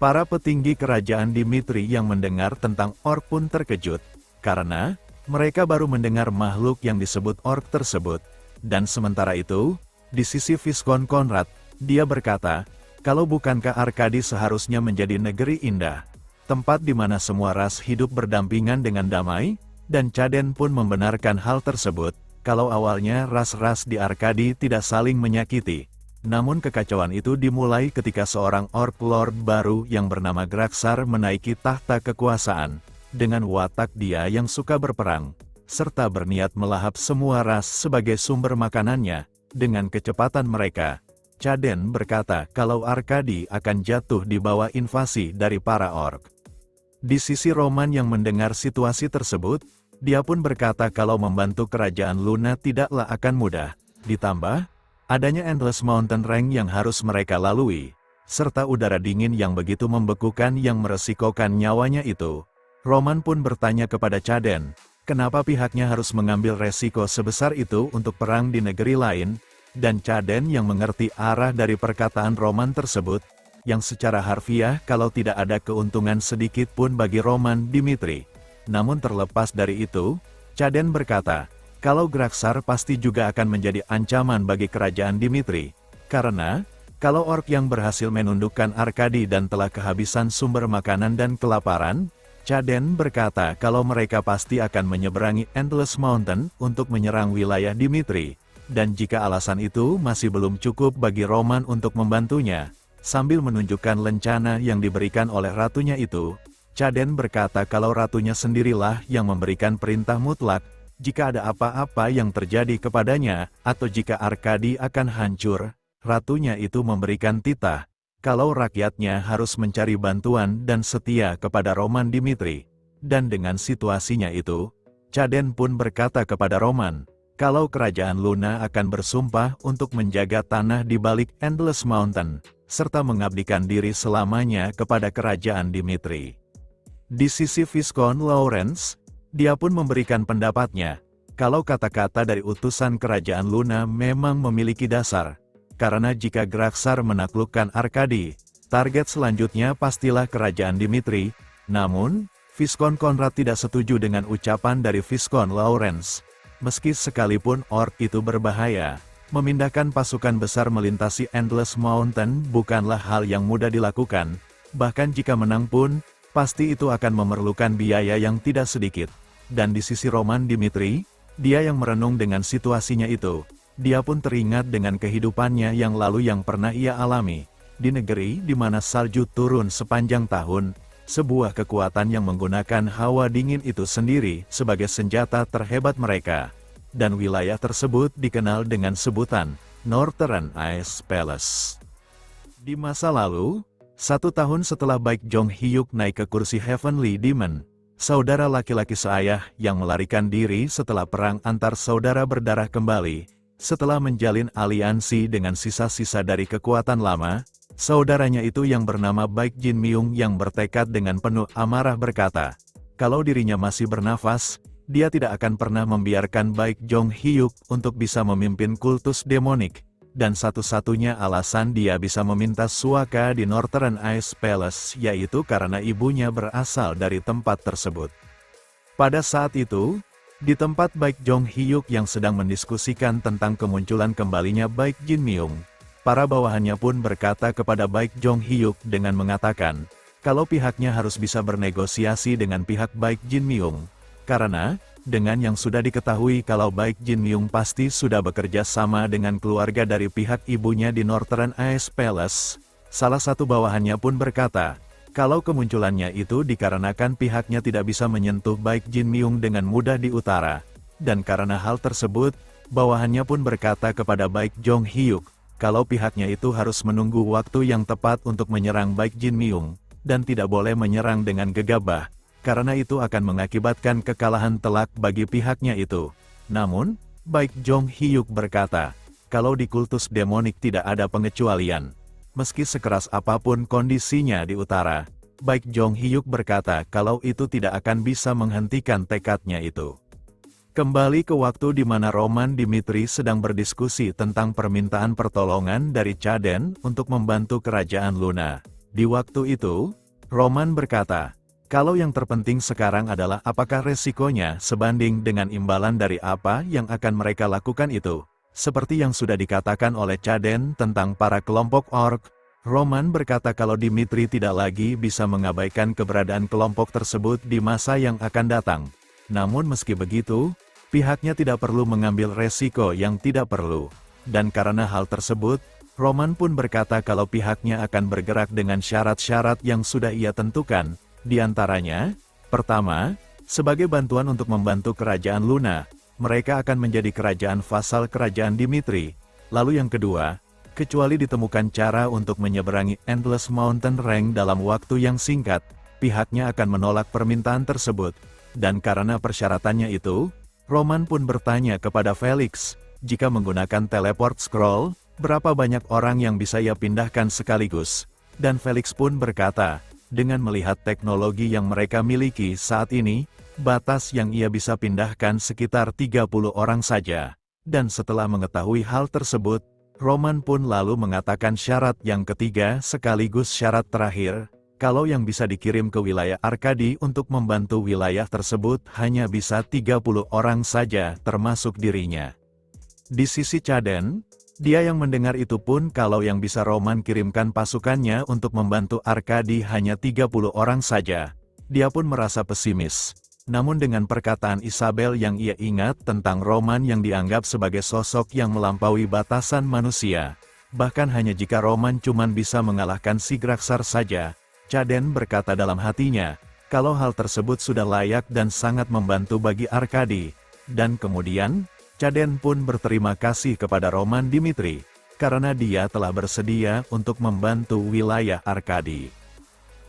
Para petinggi kerajaan Dimitri yang mendengar tentang Orc pun terkejut, karena mereka baru mendengar makhluk yang disebut Orc tersebut. Dan sementara itu, di sisi Viscount Conrad, dia berkata, kalau bukankah Arkadi seharusnya menjadi negeri indah, tempat di mana semua ras hidup berdampingan dengan damai? Dan Caden pun membenarkan hal tersebut, kalau awalnya ras-ras di Arkadi tidak saling menyakiti. Namun kekacauan itu dimulai ketika seorang Orc Lord baru yang bernama Graxar menaiki tahta kekuasaan, dengan watak dia yang suka berperang, serta berniat melahap semua ras sebagai sumber makanannya, dengan kecepatan mereka. Caden berkata kalau Arkadi akan jatuh di bawah invasi dari para Orc. Di sisi Roman yang mendengar situasi tersebut, dia pun berkata kalau membantu kerajaan Luna tidaklah akan mudah, ditambah adanya Endless Mountain Range yang harus mereka lalui, serta udara dingin yang begitu membekukan yang meresikokan nyawanya itu. Roman pun bertanya kepada Caden, kenapa pihaknya harus mengambil resiko sebesar itu untuk perang di negeri lain, dan Caden yang mengerti arah dari perkataan Roman tersebut, yang secara harfiah kalau tidak ada keuntungan sedikit pun bagi Roman Dimitri. Namun terlepas dari itu, Caden berkata, kalau Graxar pasti juga akan menjadi ancaman bagi kerajaan Dimitri, karena, kalau Orc yang berhasil menundukkan Arkadi dan telah kehabisan sumber makanan dan kelaparan, Caden berkata kalau mereka pasti akan menyeberangi Endless Mountain untuk menyerang wilayah Dimitri. Dan jika alasan itu masih belum cukup bagi Roman untuk membantunya, sambil menunjukkan lencana yang diberikan oleh ratunya itu, Caden berkata kalau ratunya sendirilah yang memberikan perintah mutlak, jika ada apa-apa yang terjadi kepadanya, atau jika Arkadi akan hancur, ratunya itu memberikan titah, kalau rakyatnya harus mencari bantuan dan setia kepada Roman Dimitri. Dan dengan situasinya itu, Caden pun berkata kepada Roman, kalau kerajaan Luna akan bersumpah untuk menjaga tanah di balik Endless Mountain, serta mengabdikan diri selamanya kepada kerajaan Dimitri. Di sisi Viscount Lawrence, dia pun memberikan pendapatnya, kalau kata-kata dari utusan kerajaan Luna memang memiliki dasar, karena jika Graxar menaklukkan Arkadi, target selanjutnya pastilah kerajaan Dimitri. Namun, Viscount Conrad tidak setuju dengan ucapan dari Viscount Lawrence. Meski sekalipun Orc itu berbahaya, memindahkan pasukan besar melintasi Endless Mountain bukanlah hal yang mudah dilakukan. Bahkan jika menang pun, pasti itu akan memerlukan biaya yang tidak sedikit. Dan di sisi Roman Dimitri, dia yang merenung dengan situasinya itu, dia pun teringat dengan kehidupannya yang lalu yang pernah ia alami, di negeri di mana salju turun sepanjang tahun. Sebuah kekuatan yang menggunakan hawa dingin itu sendiri sebagai senjata terhebat mereka. Dan wilayah tersebut dikenal dengan sebutan Northern Ice Palace. Di masa lalu, 1 tahun setelah Baek Jong Hyuk naik ke kursi Heavenly Demon, saudara laki-laki seayah yang melarikan diri setelah perang antar saudara berdarah kembali, setelah menjalin aliansi dengan sisa-sisa dari kekuatan lama, saudaranya itu yang bernama Baek Jin Myung yang bertekad dengan penuh amarah berkata, kalau dirinya masih bernafas, dia tidak akan pernah membiarkan Baek Jong Hyuk untuk bisa memimpin kultus demonik, dan satu-satunya alasan dia bisa meminta suaka di Northern Ice Palace yaitu karena ibunya berasal dari tempat tersebut. Pada saat itu, di tempat Baek Jong Hyuk yang sedang mendiskusikan tentang kemunculan kembalinya Baek Jin Myung, para bawahannya pun berkata kepada Baek Jong Hyuk dengan mengatakan, kalau pihaknya harus bisa bernegosiasi dengan pihak Baek Jin Myung, karena, dengan yang sudah diketahui kalau Baek Jin Myung pasti sudah bekerja sama dengan keluarga dari pihak ibunya di Northern Ice Palace, salah satu bawahannya pun berkata, kalau kemunculannya itu dikarenakan pihaknya tidak bisa menyentuh Baek Jin Myung dengan mudah di utara, dan karena hal tersebut, bawahannya pun berkata kepada Baek Jong Hyuk, kalau pihaknya itu harus menunggu waktu yang tepat untuk menyerang Baek Jin Myung, dan tidak boleh menyerang dengan gegabah, karena itu akan mengakibatkan kekalahan telak bagi pihaknya itu. Namun, Baek Jong Hyuk berkata, kalau di kultus demonik tidak ada pengecualian, meski sekeras apapun kondisinya di utara. Baik Jong Hyuk berkata kalau itu tidak akan bisa menghentikan tekadnya itu. Kembali ke waktu di mana Roman Dimitri sedang berdiskusi tentang permintaan pertolongan dari Chaden untuk membantu kerajaan Luna. Di waktu itu, Roman berkata, kalau yang terpenting sekarang adalah apakah resikonya sebanding dengan imbalan dari apa yang akan mereka lakukan itu. Seperti yang sudah dikatakan oleh Chaden tentang para kelompok orc, Roman berkata kalau Dimitri tidak lagi bisa mengabaikan keberadaan kelompok tersebut di masa yang akan datang. Namun meski begitu, pihaknya tidak perlu mengambil resiko yang tidak perlu. Dan karena hal tersebut, Roman pun berkata kalau pihaknya akan bergerak dengan syarat-syarat yang sudah ia tentukan. Di antaranya, pertama, sebagai bantuan untuk membantu kerajaan Luna, mereka akan menjadi kerajaan vasal kerajaan Dimitri. Lalu yang kedua, kecuali ditemukan cara untuk menyeberangi Endless Mountain Range dalam waktu yang singkat, pihaknya akan menolak permintaan tersebut. Dan karena persyaratannya itu, Roman pun bertanya kepada Felix, jika menggunakan teleport scroll, berapa banyak orang yang bisa ia pindahkan sekaligus? Dan Felix pun berkata, dengan melihat teknologi yang mereka miliki saat ini, batas yang ia bisa pindahkan sekitar 30 orang saja. Dan setelah mengetahui hal tersebut, Roman pun lalu mengatakan syarat yang ketiga sekaligus syarat terakhir, kalau yang bisa dikirim ke wilayah Arkadi untuk membantu wilayah tersebut hanya bisa 30 orang saja termasuk dirinya. Di sisi Chaden, dia yang mendengar itu pun kalau yang bisa Roman kirimkan pasukannya untuk membantu Arkadi hanya 30 orang saja. Dia pun merasa pesimis. Namun dengan perkataan Isabel yang ia ingat tentang Roman yang dianggap sebagai sosok yang melampaui batasan manusia, bahkan hanya jika Roman cuman bisa mengalahkan si Graksar saja, Chaden berkata dalam hatinya, kalau hal tersebut sudah layak dan sangat membantu bagi Arkadi. Dan kemudian, Chaden pun berterima kasih kepada Roman Dimitri, karena dia telah bersedia untuk membantu wilayah Arkadi.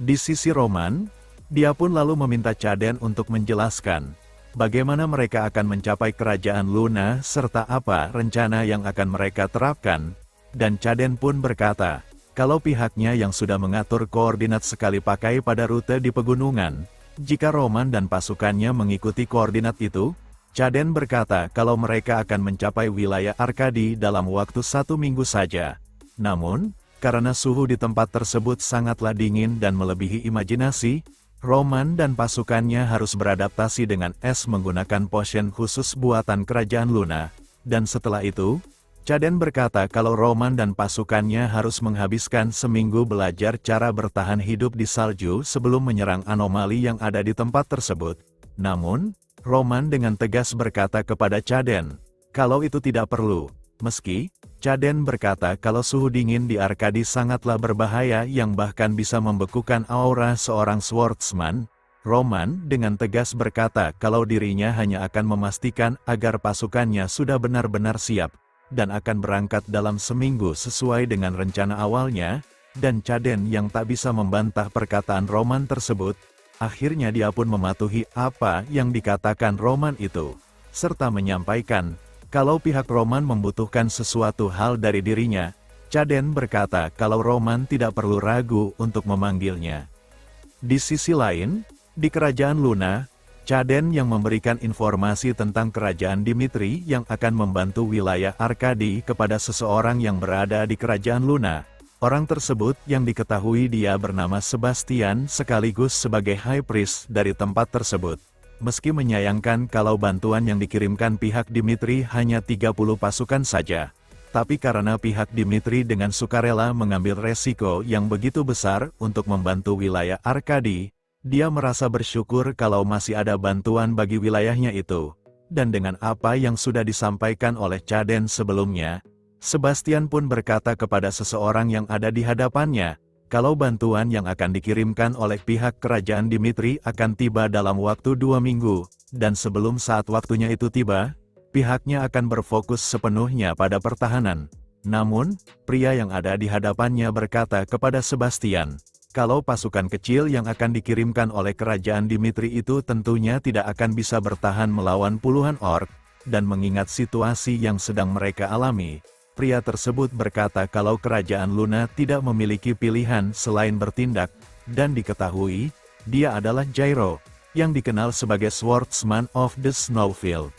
Di sisi Roman, dia pun lalu meminta Chaden untuk menjelaskan bagaimana mereka akan mencapai kerajaan Luna serta apa rencana yang akan mereka terapkan. Dan Chaden pun berkata, kalau pihaknya yang sudah mengatur koordinat sekali pakai pada rute di pegunungan, jika Roman dan pasukannya mengikuti koordinat itu, Chaden berkata kalau mereka akan mencapai wilayah Arkadi dalam waktu 1 minggu saja. Namun, karena suhu di tempat tersebut sangatlah dingin dan melebihi imajinasi, Roman dan pasukannya harus beradaptasi dengan es menggunakan potion khusus buatan kerajaan Luna. Dan setelah itu, Chaden berkata kalau Roman dan pasukannya harus menghabiskan seminggu belajar cara bertahan hidup di salju sebelum menyerang anomali yang ada di tempat tersebut. Namun, Roman dengan tegas berkata kepada Chaden, kalau itu tidak perlu. Meski, Chaden berkata kalau suhu dingin di Arkadi sangatlah berbahaya yang bahkan bisa membekukan aura seorang swordsman, Roman dengan tegas berkata kalau dirinya hanya akan memastikan agar pasukannya sudah benar-benar siap, dan akan berangkat dalam seminggu sesuai dengan rencana awalnya, dan Chaden yang tak bisa membantah perkataan Roman tersebut, akhirnya dia pun mematuhi apa yang dikatakan Roman itu, serta menyampaikan, kalau pihak Roman membutuhkan sesuatu hal dari dirinya, Chaden berkata kalau Roman tidak perlu ragu untuk memanggilnya. Di sisi lain, di kerajaan Luna, Chaden yang memberikan informasi tentang kerajaan Dimitri yang akan membantu wilayah Arkadi kepada seseorang yang berada di kerajaan Luna. Orang tersebut yang diketahui dia bernama Sebastian sekaligus sebagai High Priest dari tempat tersebut. Meski menyayangkan kalau bantuan yang dikirimkan pihak Dimitri hanya 30 pasukan saja. Tapi karena pihak Dimitri dengan sukarela mengambil resiko yang begitu besar untuk membantu wilayah Arkadi, dia merasa bersyukur kalau masih ada bantuan bagi wilayahnya itu. Dan dengan apa yang sudah disampaikan oleh Chaden sebelumnya, Sebastian pun berkata kepada seseorang yang ada di hadapannya, kalau bantuan yang akan dikirimkan oleh pihak kerajaan Dimitri akan tiba dalam waktu 2 minggu, dan sebelum saat waktunya itu tiba, pihaknya akan berfokus sepenuhnya pada pertahanan. Namun, pria yang ada di hadapannya berkata kepada Sebastian, kalau pasukan kecil yang akan dikirimkan oleh kerajaan Dimitri itu tentunya tidak akan bisa bertahan melawan puluhan orc, dan mengingat situasi yang sedang mereka alami, Pria tersebut berkata kalau kerajaan Luna tidak memiliki pilihan selain bertindak, dan diketahui, dia adalah Jairo, yang dikenal sebagai Swordsman of the Snowfield.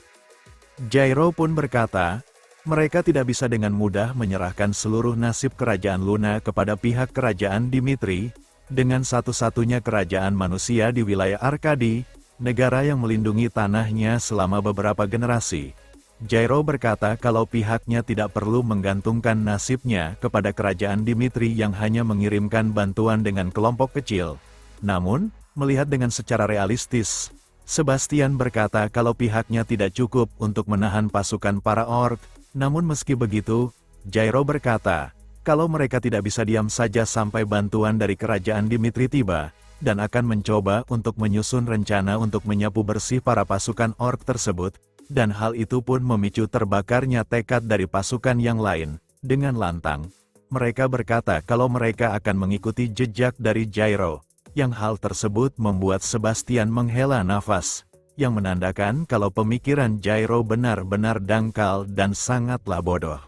Jairo pun berkata, mereka tidak bisa dengan mudah menyerahkan seluruh nasib kerajaan Luna kepada pihak kerajaan Dimitri, dengan satu-satunya kerajaan manusia di wilayah Arkadi, negara yang melindungi tanahnya selama beberapa generasi. Jairo berkata kalau pihaknya tidak perlu menggantungkan nasibnya kepada kerajaan Dimitri yang hanya mengirimkan bantuan dengan kelompok kecil. Namun, melihat dengan secara realistis, Sebastian berkata kalau pihaknya tidak cukup untuk menahan pasukan para orc. Namun meski begitu, Jairo berkata, kalau mereka tidak bisa diam saja sampai bantuan dari kerajaan Dimitri tiba, dan akan mencoba untuk menyusun rencana untuk menyapu bersih para pasukan orc tersebut, dan hal itu pun memicu terbakarnya tekad dari pasukan yang lain. Dengan lantang, mereka berkata kalau mereka akan mengikuti jejak dari Jairo, yang hal tersebut membuat Sebastian menghela nafas, yang menandakan kalau pemikiran Jairo benar-benar dangkal dan sangatlah bodoh.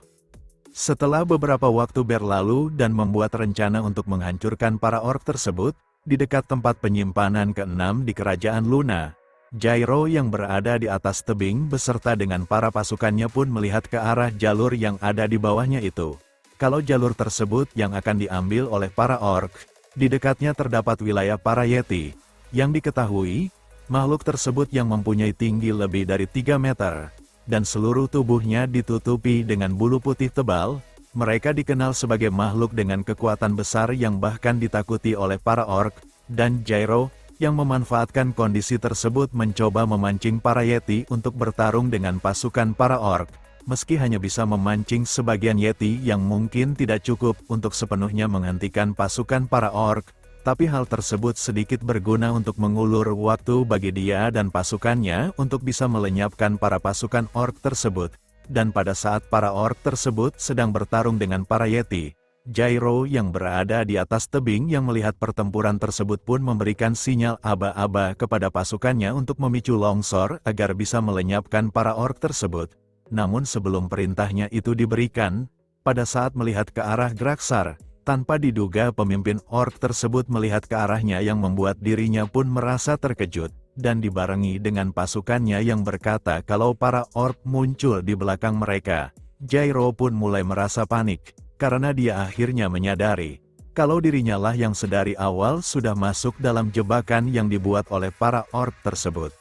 Setelah beberapa waktu berlalu dan membuat rencana untuk menghancurkan para orc tersebut, di dekat tempat penyimpanan ke-6 di kerajaan Luna, Jairo yang berada di atas tebing beserta dengan para pasukannya pun melihat ke arah jalur yang ada di bawahnya itu. Kalau jalur tersebut yang akan diambil oleh para orc, di dekatnya terdapat wilayah para Yeti, yang diketahui, makhluk tersebut yang mempunyai tinggi lebih dari 3 meter, dan seluruh tubuhnya ditutupi dengan bulu putih tebal. Mereka dikenal sebagai makhluk dengan kekuatan besar yang bahkan ditakuti oleh para orc, dan Jairo, yang memanfaatkan kondisi tersebut mencoba memancing para Yeti untuk bertarung dengan pasukan para orc, meski hanya bisa memancing sebagian Yeti yang mungkin tidak cukup untuk sepenuhnya menghentikan pasukan para orc, tapi hal tersebut sedikit berguna untuk mengulur waktu bagi dia dan pasukannya untuk bisa melenyapkan para pasukan orc tersebut. Dan pada saat para orc tersebut sedang bertarung dengan para Yeti, Jairo yang berada di atas tebing yang melihat pertempuran tersebut pun memberikan sinyal aba-aba kepada pasukannya untuk memicu longsor agar bisa melenyapkan para orc tersebut. Namun sebelum perintahnya itu diberikan, pada saat melihat ke arah Graksar, tanpa diduga pemimpin orc tersebut melihat ke arahnya yang membuat dirinya pun merasa terkejut. Dan dibarengi dengan pasukannya yang berkata kalau para orc muncul di belakang mereka, Jairo pun mulai merasa panik, karena dia akhirnya menyadari, kalau dirinya lah yang sedari awal sudah masuk dalam jebakan yang dibuat oleh para orc tersebut.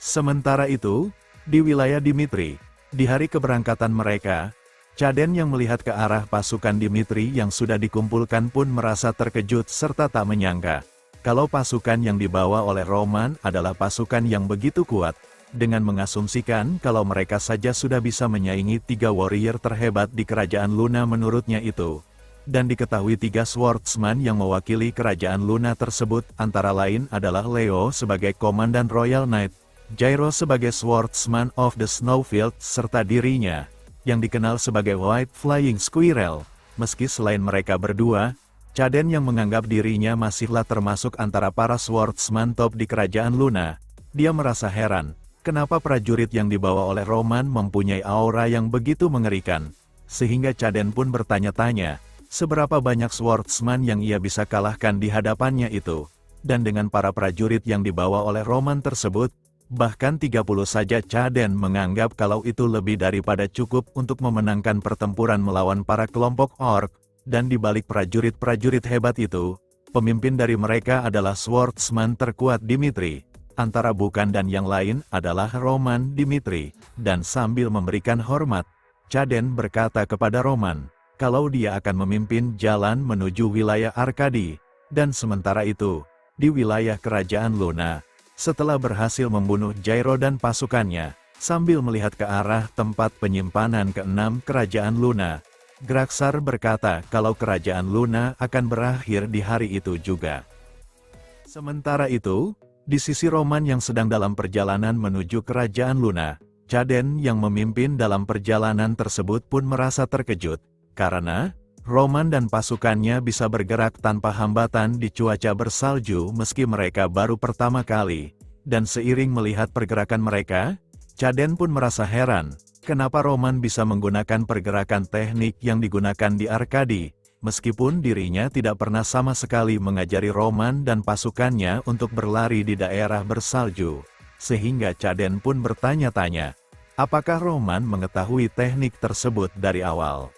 Sementara itu, di wilayah Dimitri, di hari keberangkatan mereka, Caden yang melihat ke arah pasukan Dimitri yang sudah dikumpulkan pun merasa terkejut serta tak menyangka, kalau pasukan yang dibawa oleh Roman adalah pasukan yang begitu kuat, dengan mengasumsikan kalau mereka saja sudah bisa menyaingi 3 warrior terhebat di kerajaan Luna menurutnya itu. Dan diketahui 3 swordsman yang mewakili kerajaan Luna tersebut antara lain adalah Leo sebagai komandan Royal Knight, Jairo sebagai swordsman of the Snowfield serta dirinya, yang dikenal sebagai White Flying Squirrel. Meski selain mereka berdua, Caden yang menganggap dirinya masihlah termasuk antara para swordsman top di kerajaan Luna, dia merasa heran, kenapa prajurit yang dibawa oleh Roman mempunyai aura yang begitu mengerikan, sehingga Caden pun bertanya-tanya, seberapa banyak swordsman yang ia bisa kalahkan di hadapannya itu, dan dengan para prajurit yang dibawa oleh Roman tersebut, bahkan 30 saja Caden menganggap kalau itu lebih daripada cukup untuk memenangkan pertempuran melawan para kelompok orc. Dan di balik prajurit-prajurit hebat itu, pemimpin dari mereka adalah swordsman terkuat Dimitri, antara bukan dan yang lain adalah Roman Dimitri, dan sambil memberikan hormat, Caden berkata kepada Roman, kalau dia akan memimpin jalan menuju wilayah Arkadi, dan sementara itu, di wilayah kerajaan Luna, setelah berhasil membunuh Jairo dan pasukannya, sambil melihat ke arah tempat penyimpanan ke-6 kerajaan Luna, Graksar berkata kalau kerajaan Luna akan berakhir di hari itu juga. Sementara itu, di sisi Roman yang sedang dalam perjalanan menuju kerajaan Luna, Caden yang memimpin dalam perjalanan tersebut pun merasa terkejut, karena Roman dan pasukannya bisa bergerak tanpa hambatan di cuaca bersalju meski mereka baru pertama kali, dan seiring melihat pergerakan mereka, Caden pun merasa heran, Kenapa Roman bisa menggunakan pergerakan teknik yang digunakan di Arkadi, meskipun dirinya tidak pernah sama sekali mengajari Roman dan pasukannya untuk berlari di daerah bersalju, sehingga Chaden pun bertanya-tanya, apakah Roman mengetahui teknik tersebut dari awal?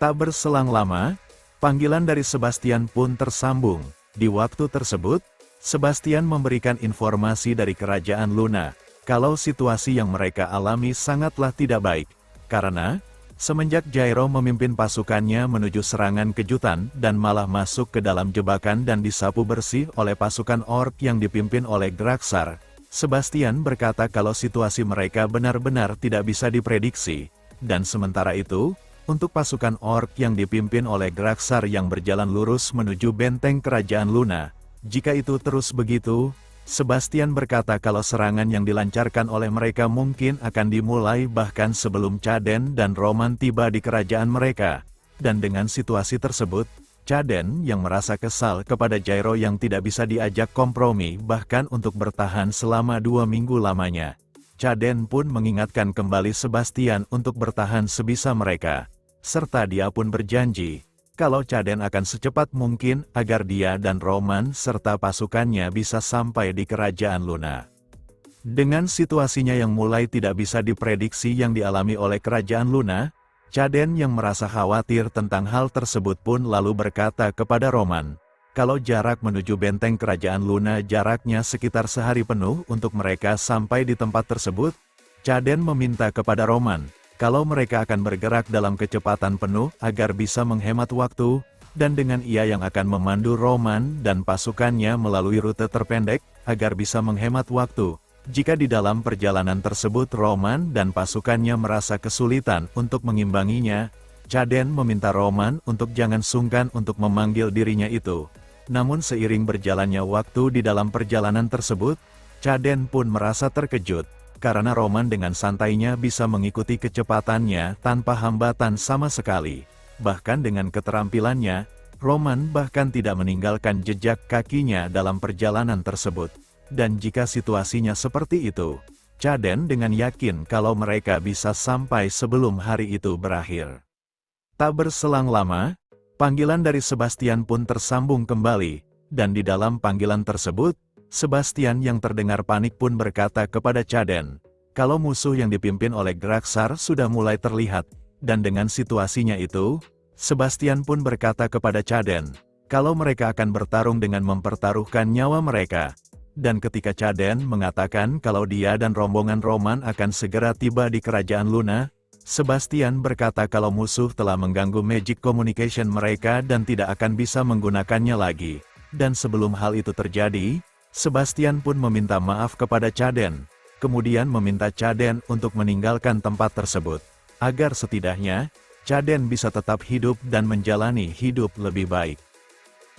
Tak berselang lama, panggilan dari Sebastian pun tersambung. Di waktu tersebut, Sebastian memberikan informasi dari Kerajaan Luna, kalau situasi yang mereka alami sangatlah tidak baik, karena semenjak Jairo memimpin pasukannya menuju serangan kejutan dan malah masuk ke dalam jebakan dan disapu bersih oleh pasukan orc yang dipimpin oleh Graxar, Sebastian berkata kalau situasi mereka benar-benar tidak bisa diprediksi, dan sementara itu, untuk pasukan orc yang dipimpin oleh Graxar yang berjalan lurus menuju benteng Kerajaan Luna, jika itu terus begitu, Sebastian berkata kalau serangan yang dilancarkan oleh mereka mungkin akan dimulai bahkan sebelum Chaden dan Roman tiba di kerajaan mereka. Dan dengan situasi tersebut, Chaden yang merasa kesal kepada Jairo yang tidak bisa diajak kompromi bahkan untuk bertahan selama 2 minggu lamanya. Chaden pun mengingatkan kembali Sebastian untuk bertahan sebisa mereka. Serta dia pun berjanji, kalau Chaden akan secepat mungkin agar dia dan Roman serta pasukannya bisa sampai di Kerajaan Luna. Dengan situasinya yang mulai tidak bisa diprediksi yang dialami oleh Kerajaan Luna, Chaden yang merasa khawatir tentang hal tersebut pun lalu berkata kepada Roman, kalau jarak menuju benteng Kerajaan Luna jaraknya sekitar sehari penuh untuk mereka sampai di tempat tersebut, Chaden meminta kepada Roman, kalau mereka akan bergerak dalam kecepatan penuh agar bisa menghemat waktu, dan dengan ia yang akan memandu Roman dan pasukannya melalui rute terpendek, agar bisa menghemat waktu. Jika di dalam perjalanan tersebut Roman dan pasukannya merasa kesulitan untuk mengimbanginya, Chaden meminta Roman untuk jangan sungkan untuk memanggil dirinya itu. Namun seiring berjalannya waktu di dalam perjalanan tersebut, Chaden pun merasa terkejut, karena Roman dengan santainya bisa mengikuti kecepatannya tanpa hambatan sama sekali. Bahkan dengan keterampilannya, Roman bahkan tidak meninggalkan jejak kakinya dalam perjalanan tersebut. Dan jika situasinya seperti itu, Chaden dengan yakin kalau mereka bisa sampai sebelum hari itu berakhir. Tak berselang lama, panggilan dari Sebastian pun tersambung kembali, dan di dalam panggilan tersebut, Sebastian yang terdengar panik pun berkata kepada Chaden, kalau musuh yang dipimpin oleh Graxar sudah mulai terlihat, dan dengan situasinya itu, Sebastian pun berkata kepada Chaden, kalau mereka akan bertarung dengan mempertaruhkan nyawa mereka. Dan ketika Chaden mengatakan kalau dia dan rombongan Roman akan segera tiba di Kerajaan Luna, Sebastian berkata kalau musuh telah mengganggu magic communication mereka dan tidak akan bisa menggunakannya lagi. Dan sebelum hal itu terjadi, Sebastian pun meminta maaf kepada Chaden, kemudian meminta Chaden untuk meninggalkan tempat tersebut, agar setidaknya, Chaden bisa tetap hidup dan menjalani hidup lebih baik.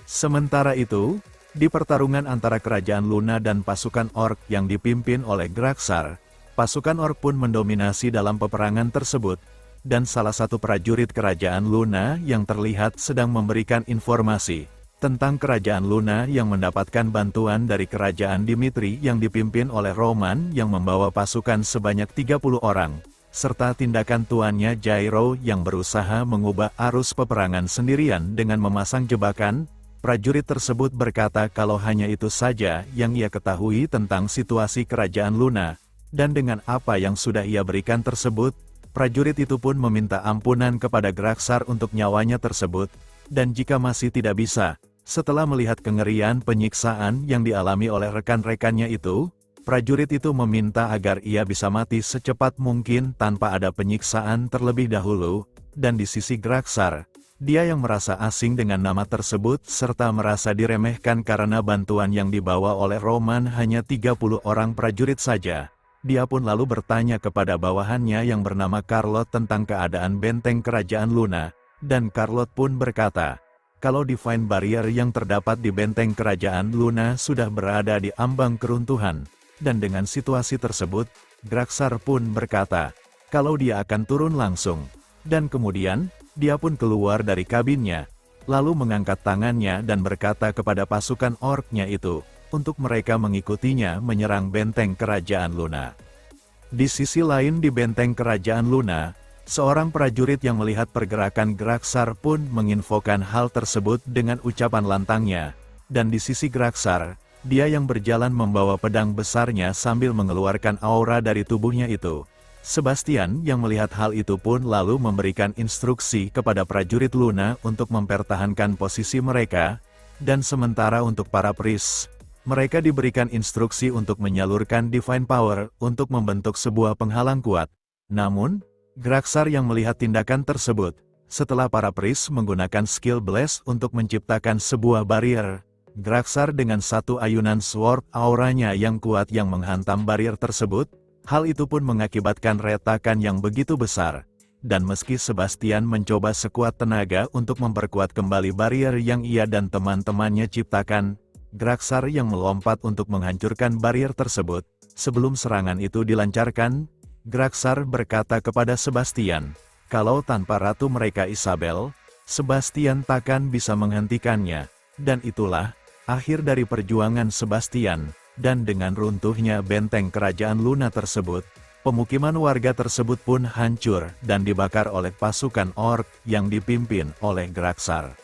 Sementara itu, di pertarungan antara Kerajaan Luna dan pasukan orc yang dipimpin oleh Graxar, pasukan orc pun mendominasi dalam peperangan tersebut, dan salah satu prajurit Kerajaan Luna yang terlihat sedang memberikan informasi tentang Kerajaan Luna yang mendapatkan bantuan dari Kerajaan Dimitri yang dipimpin oleh Roman yang membawa pasukan sebanyak 30 orang, serta tindakan tuannya Jairo yang berusaha mengubah arus peperangan sendirian dengan memasang jebakan. Prajurit tersebut berkata kalau hanya itu saja yang ia ketahui tentang situasi Kerajaan Luna, dan dengan apa yang sudah ia berikan tersebut, prajurit itu pun meminta ampunan kepada Graxar untuk nyawanya tersebut, dan jika masih tidak bisa, setelah melihat kengerian penyiksaan yang dialami oleh rekan-rekannya itu, prajurit itu meminta agar ia bisa mati secepat mungkin tanpa ada penyiksaan terlebih dahulu, dan di sisi Graxar, dia yang merasa asing dengan nama tersebut serta merasa diremehkan karena bantuan yang dibawa oleh Roman hanya 30 orang prajurit saja. Dia pun lalu bertanya kepada bawahannya yang bernama Carlot tentang keadaan benteng Kerajaan Luna, dan Carlot pun berkata, kalau Divine Barrier yang terdapat di benteng Kerajaan Luna sudah berada di ambang keruntuhan, dan dengan situasi tersebut, Graxar pun berkata, kalau dia akan turun langsung, dan kemudian, dia pun keluar dari kabinnya, lalu mengangkat tangannya dan berkata kepada pasukan orc-nya itu, untuk mereka mengikutinya menyerang benteng Kerajaan Luna. Di sisi lain di benteng kerajaan Luna, seorang prajurit yang melihat pergerakan Graksar pun menginfokan hal tersebut dengan ucapan lantangnya. Dan di sisi Graksar, dia yang berjalan membawa pedang besarnya sambil mengeluarkan aura dari tubuhnya itu. Sebastian yang melihat hal itu pun lalu memberikan instruksi kepada prajurit Luna untuk mempertahankan posisi mereka, dan sementara untuk para priest, mereka diberikan instruksi untuk menyalurkan Divine Power untuk membentuk sebuah penghalang kuat. Namun, Graksar yang melihat tindakan tersebut, setelah para priest menggunakan skill Bless untuk menciptakan sebuah barrier, Graksar dengan satu ayunan sword auranya yang kuat yang menghantam barrier tersebut, hal itu pun mengakibatkan retakan yang begitu besar. Dan meski Sebastian mencoba sekuat tenaga untuk memperkuat kembali barrier yang ia dan teman-temannya ciptakan, Graksar yang melompat untuk menghancurkan barrier tersebut. Sebelum serangan itu dilancarkan, Graksar berkata kepada Sebastian, kalau tanpa ratu mereka Isabel, Sebastian takkan bisa menghentikannya. Dan itulah akhir dari perjuangan Sebastian. Dan dengan runtuhnya benteng kerajaan Luna tersebut, pemukiman warga tersebut pun hancur dan dibakar oleh pasukan orc yang dipimpin oleh Graksar.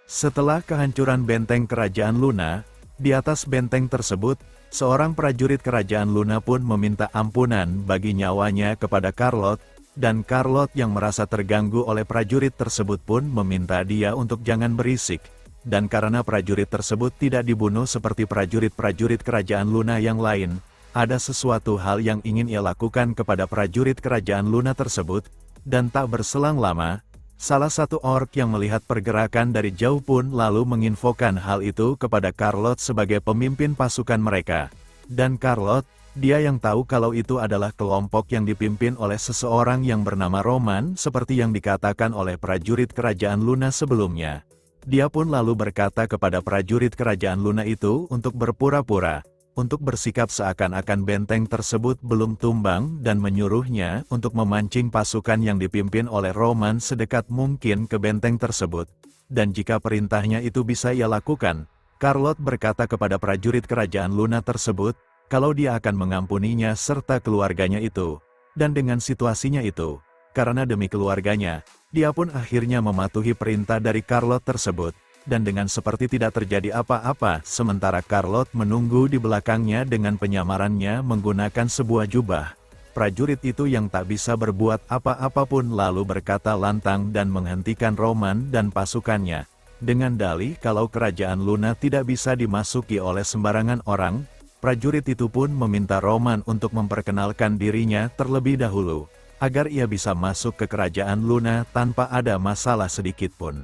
Setelah kehancuran benteng kerajaan Luna, di atas benteng tersebut, seorang prajurit kerajaan Luna pun meminta ampunan bagi nyawanya kepada Carlotte, dan Carlotte yang merasa terganggu oleh prajurit tersebut pun meminta dia untuk jangan berisik. Dan karena prajurit tersebut tidak dibunuh seperti prajurit-prajurit kerajaan Luna yang lain, ada sesuatu hal yang ingin ia lakukan kepada prajurit kerajaan Luna tersebut, dan tak berselang lama, salah satu orc yang melihat pergerakan dari jauh pun lalu menginfokan hal itu kepada Carlotte sebagai pemimpin pasukan mereka. Dan Carlotte, dia yang tahu kalau itu adalah kelompok yang dipimpin oleh seseorang yang bernama Roman seperti yang dikatakan oleh prajurit kerajaan Luna sebelumnya. Dia pun lalu berkata kepada prajurit kerajaan Luna itu untuk berpura-pura, untuk bersikap seakan-akan benteng tersebut belum tumbang dan menyuruhnya untuk memancing pasukan yang dipimpin oleh Roman sedekat mungkin ke benteng tersebut. Dan jika perintahnya itu bisa ia lakukan, Carlotte berkata kepada prajurit kerajaan Luna tersebut, kalau dia akan mengampuninya serta keluarganya itu. Dan dengan situasinya itu, karena demi keluarganya, dia pun akhirnya mematuhi perintah dari Carlotte tersebut, dan dengan seperti tidak terjadi apa-apa, sementara Carlotte menunggu di belakangnya dengan penyamarannya menggunakan sebuah jubah. Prajurit itu yang tak bisa berbuat apa-apa pun lalu berkata lantang dan menghentikan Roman dan pasukannya, dengan dalih kalau kerajaan Luna tidak bisa dimasuki oleh sembarangan orang. Prajurit itu pun meminta Roman untuk memperkenalkan dirinya terlebih dahulu, agar ia bisa masuk ke kerajaan Luna tanpa ada masalah sedikitpun.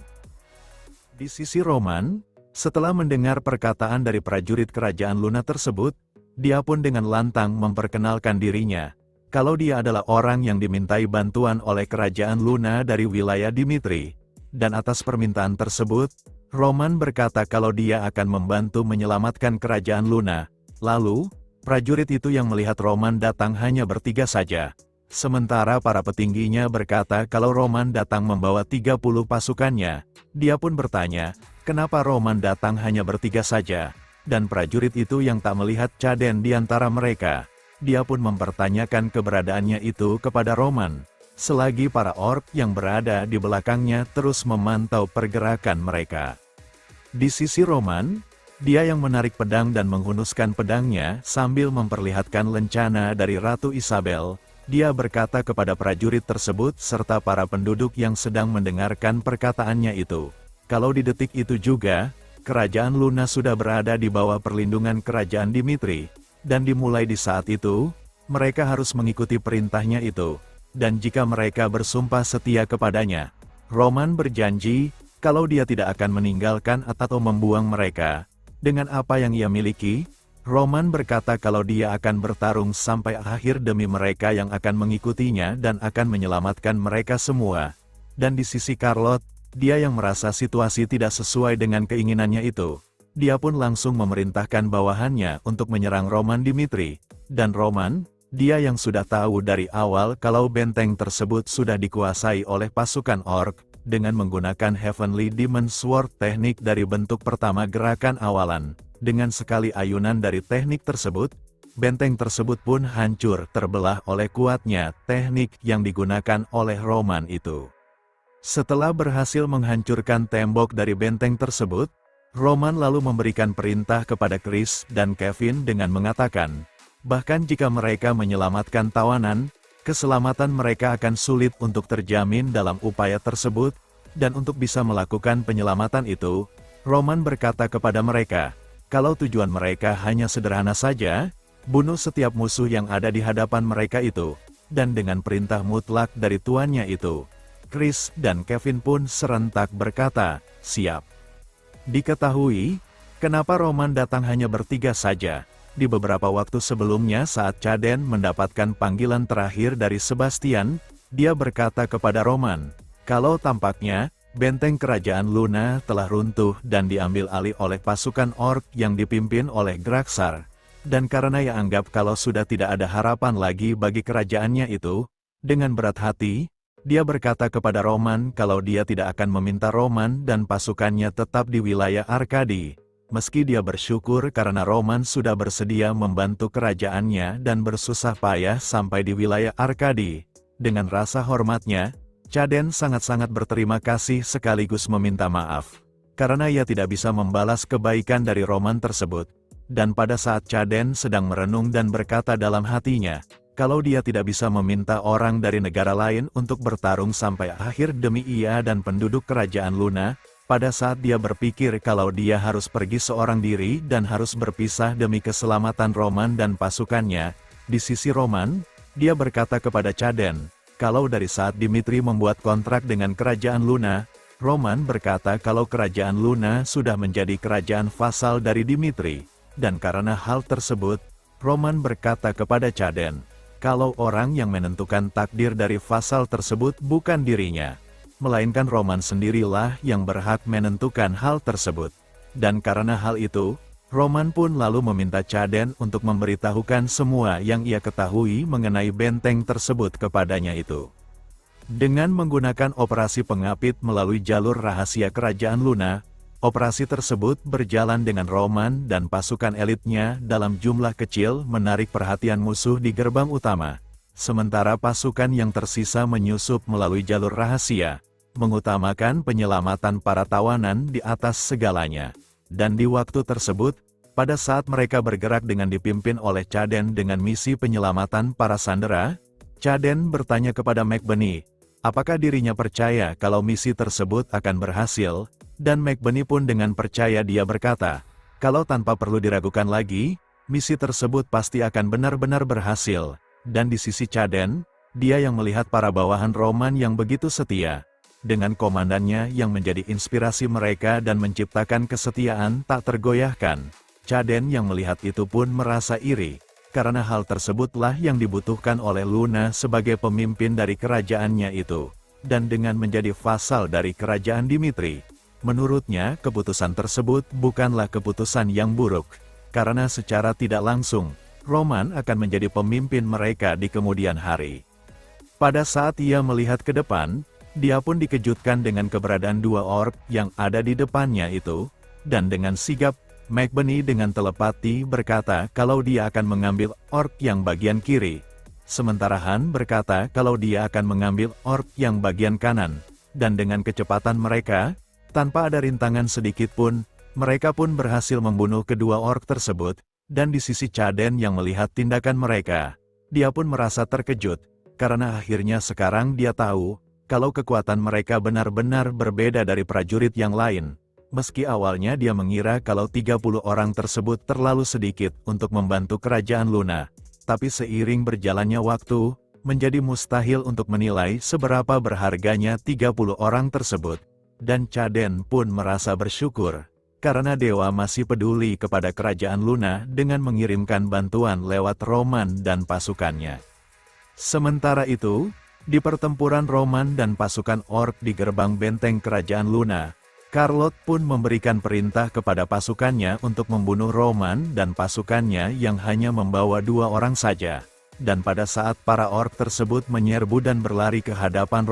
Di sisi Roman, setelah mendengar perkataan dari prajurit kerajaan Luna tersebut, dia pun dengan lantang memperkenalkan dirinya, kalau dia adalah orang yang dimintai bantuan oleh kerajaan Luna dari wilayah Dimitri. Dan atas permintaan tersebut, Roman berkata kalau dia akan membantu menyelamatkan kerajaan Luna. Lalu, prajurit itu yang melihat Roman datang hanya bertiga saja. Sementara para petingginya berkata kalau Roman datang membawa 30 pasukannya, dia pun bertanya, kenapa Roman datang hanya bertiga saja? Dan prajurit itu yang tak melihat caden di antara mereka, dia pun mempertanyakan keberadaannya itu kepada Roman, selagi para orc yang berada di belakangnya terus memantau pergerakan mereka. Di sisi Roman, dia yang menarik pedang dan menghunuskan pedangnya sambil memperlihatkan lencana dari Ratu Isabel. Dia berkata kepada prajurit tersebut serta para penduduk yang sedang mendengarkan perkataannya itu, kalau di detik itu juga, kerajaan Luna sudah berada di bawah perlindungan kerajaan Dimitri, dan dimulai di saat itu, mereka harus mengikuti perintahnya itu, dan jika mereka bersumpah setia kepadanya, Roman berjanji, kalau dia tidak akan meninggalkan atau membuang mereka, dengan apa yang ia miliki. Roman berkata kalau dia akan bertarung sampai akhir demi mereka yang akan mengikutinya dan akan menyelamatkan mereka semua. Dan di sisi Carlotte, dia yang merasa situasi tidak sesuai dengan keinginannya itu, dia pun langsung memerintahkan bawahannya untuk menyerang Roman Dimitri. Dan Roman, dia yang sudah tahu dari awal kalau benteng tersebut sudah dikuasai oleh pasukan orc, dengan menggunakan Heavenly Demon Sword teknik dari bentuk pertama gerakan awalan. Dengan sekali ayunan dari teknik tersebut, benteng tersebut pun hancur terbelah oleh kuatnya teknik yang digunakan oleh Roman itu. Setelah berhasil menghancurkan tembok dari benteng tersebut, Roman lalu memberikan perintah kepada Chris dan Kevin dengan mengatakan, bahkan jika mereka menyelamatkan tawanan, keselamatan mereka akan sulit untuk terjamin dalam upaya tersebut, dan untuk bisa melakukan penyelamatan itu, Roman berkata kepada mereka, kalau tujuan mereka hanya sederhana saja, bunuh setiap musuh yang ada di hadapan mereka itu, dan dengan perintah mutlak dari tuannya itu, Chris dan Kevin pun serentak berkata, siap. Diketahui, kenapa Roman datang hanya bertiga saja. Di beberapa waktu sebelumnya saat Chaden mendapatkan panggilan terakhir dari Sebastian, dia berkata kepada Roman, kalau tampaknya, benteng kerajaan Luna telah runtuh dan diambil alih oleh pasukan orc yang dipimpin oleh Graxar. Dan karena ia anggap kalau sudah tidak ada harapan lagi bagi kerajaannya itu, dengan berat hati, dia berkata kepada Roman kalau dia tidak akan meminta Roman dan pasukannya tetap di wilayah Arkadi, meski dia bersyukur karena Roman sudah bersedia membantu kerajaannya dan bersusah payah sampai di wilayah Arkadi. Dengan rasa hormatnya, Chaden sangat-sangat berterima kasih sekaligus meminta maaf, karena ia tidak bisa membalas kebaikan dari Roman tersebut. Dan pada saat Chaden sedang merenung dan berkata dalam hatinya, kalau dia tidak bisa meminta orang dari negara lain untuk bertarung sampai akhir demi ia dan penduduk kerajaan Luna, pada saat dia berpikir kalau dia harus pergi seorang diri dan harus berpisah demi keselamatan Roman dan pasukannya, di sisi Roman, dia berkata kepada Chaden, kalau dari saat Dimitri membuat kontrak dengan kerajaan Luna, Roman berkata kalau kerajaan Luna sudah menjadi kerajaan vasal dari Dimitri. Dan karena hal tersebut, Roman berkata kepada Chaden, kalau orang yang menentukan takdir dari vasal tersebut bukan dirinya, melainkan Roman sendirilah yang berhak menentukan hal tersebut. Dan karena hal itu, Roman pun lalu meminta Chaden untuk memberitahukan semua yang ia ketahui mengenai benteng tersebut kepadanya itu. Dengan menggunakan operasi pengapit melalui jalur rahasia kerajaan Luna, operasi tersebut berjalan dengan Roman dan pasukan elitnya dalam jumlah kecil menarik perhatian musuh di gerbang utama. Sementara pasukan yang tersisa menyusup melalui jalur rahasia, mengutamakan penyelamatan para tawanan di atas segalanya. Dan di waktu tersebut, pada saat mereka bergerak dengan dipimpin oleh Chaden dengan misi penyelamatan para sandera, Chaden bertanya kepada McBurney, apakah dirinya percaya kalau misi tersebut akan berhasil? Dan McBurney pun dengan percaya dia berkata, kalau tanpa perlu diragukan lagi, misi tersebut pasti akan benar-benar berhasil. Dan di sisi Chaden, dia yang melihat para bawahan Roman yang begitu setia, dengan komandannya yang menjadi inspirasi mereka dan menciptakan kesetiaan tak tergoyahkan. Chaden yang melihat itu pun merasa iri, karena hal tersebutlah yang dibutuhkan oleh Luna sebagai pemimpin dari kerajaannya itu, dan dengan menjadi vasal dari kerajaan Dimitri. Menurutnya, keputusan tersebut bukanlah keputusan yang buruk, karena secara tidak langsung, Roman akan menjadi pemimpin mereka di kemudian hari. Pada saat ia melihat ke depan, dia pun dikejutkan dengan keberadaan dua orc yang ada di depannya itu, dan dengan sigap, McBurney dengan telepati berkata kalau dia akan mengambil orc yang bagian kiri, sementara Han berkata kalau dia akan mengambil orc yang bagian kanan, dan dengan kecepatan mereka, tanpa ada rintangan sedikit pun, mereka pun berhasil membunuh kedua orc tersebut, dan di sisi Chaden yang melihat tindakan mereka, dia pun merasa terkejut, karena akhirnya sekarang dia tahu, kalau kekuatan mereka benar-benar berbeda dari prajurit yang lain. Meski awalnya dia mengira kalau 30 orang tersebut terlalu sedikit untuk membantu kerajaan Luna, tapi seiring berjalannya waktu, menjadi mustahil untuk menilai seberapa berharganya 30 orang tersebut. Dan Chaden pun merasa bersyukur, karena dewa masih peduli kepada kerajaan Luna dengan mengirimkan bantuan lewat Roman dan pasukannya. Sementara itu, di pertempuran Roman dan pasukan orc di gerbang benteng kerajaan Luna, Carlot pun memberikan perintah kepada pasukannya untuk membunuh Roman dan pasukannya yang hanya membawa 2 orang saja. Dan pada saat para orc tersebut menyerbu dan berlari ke hadapan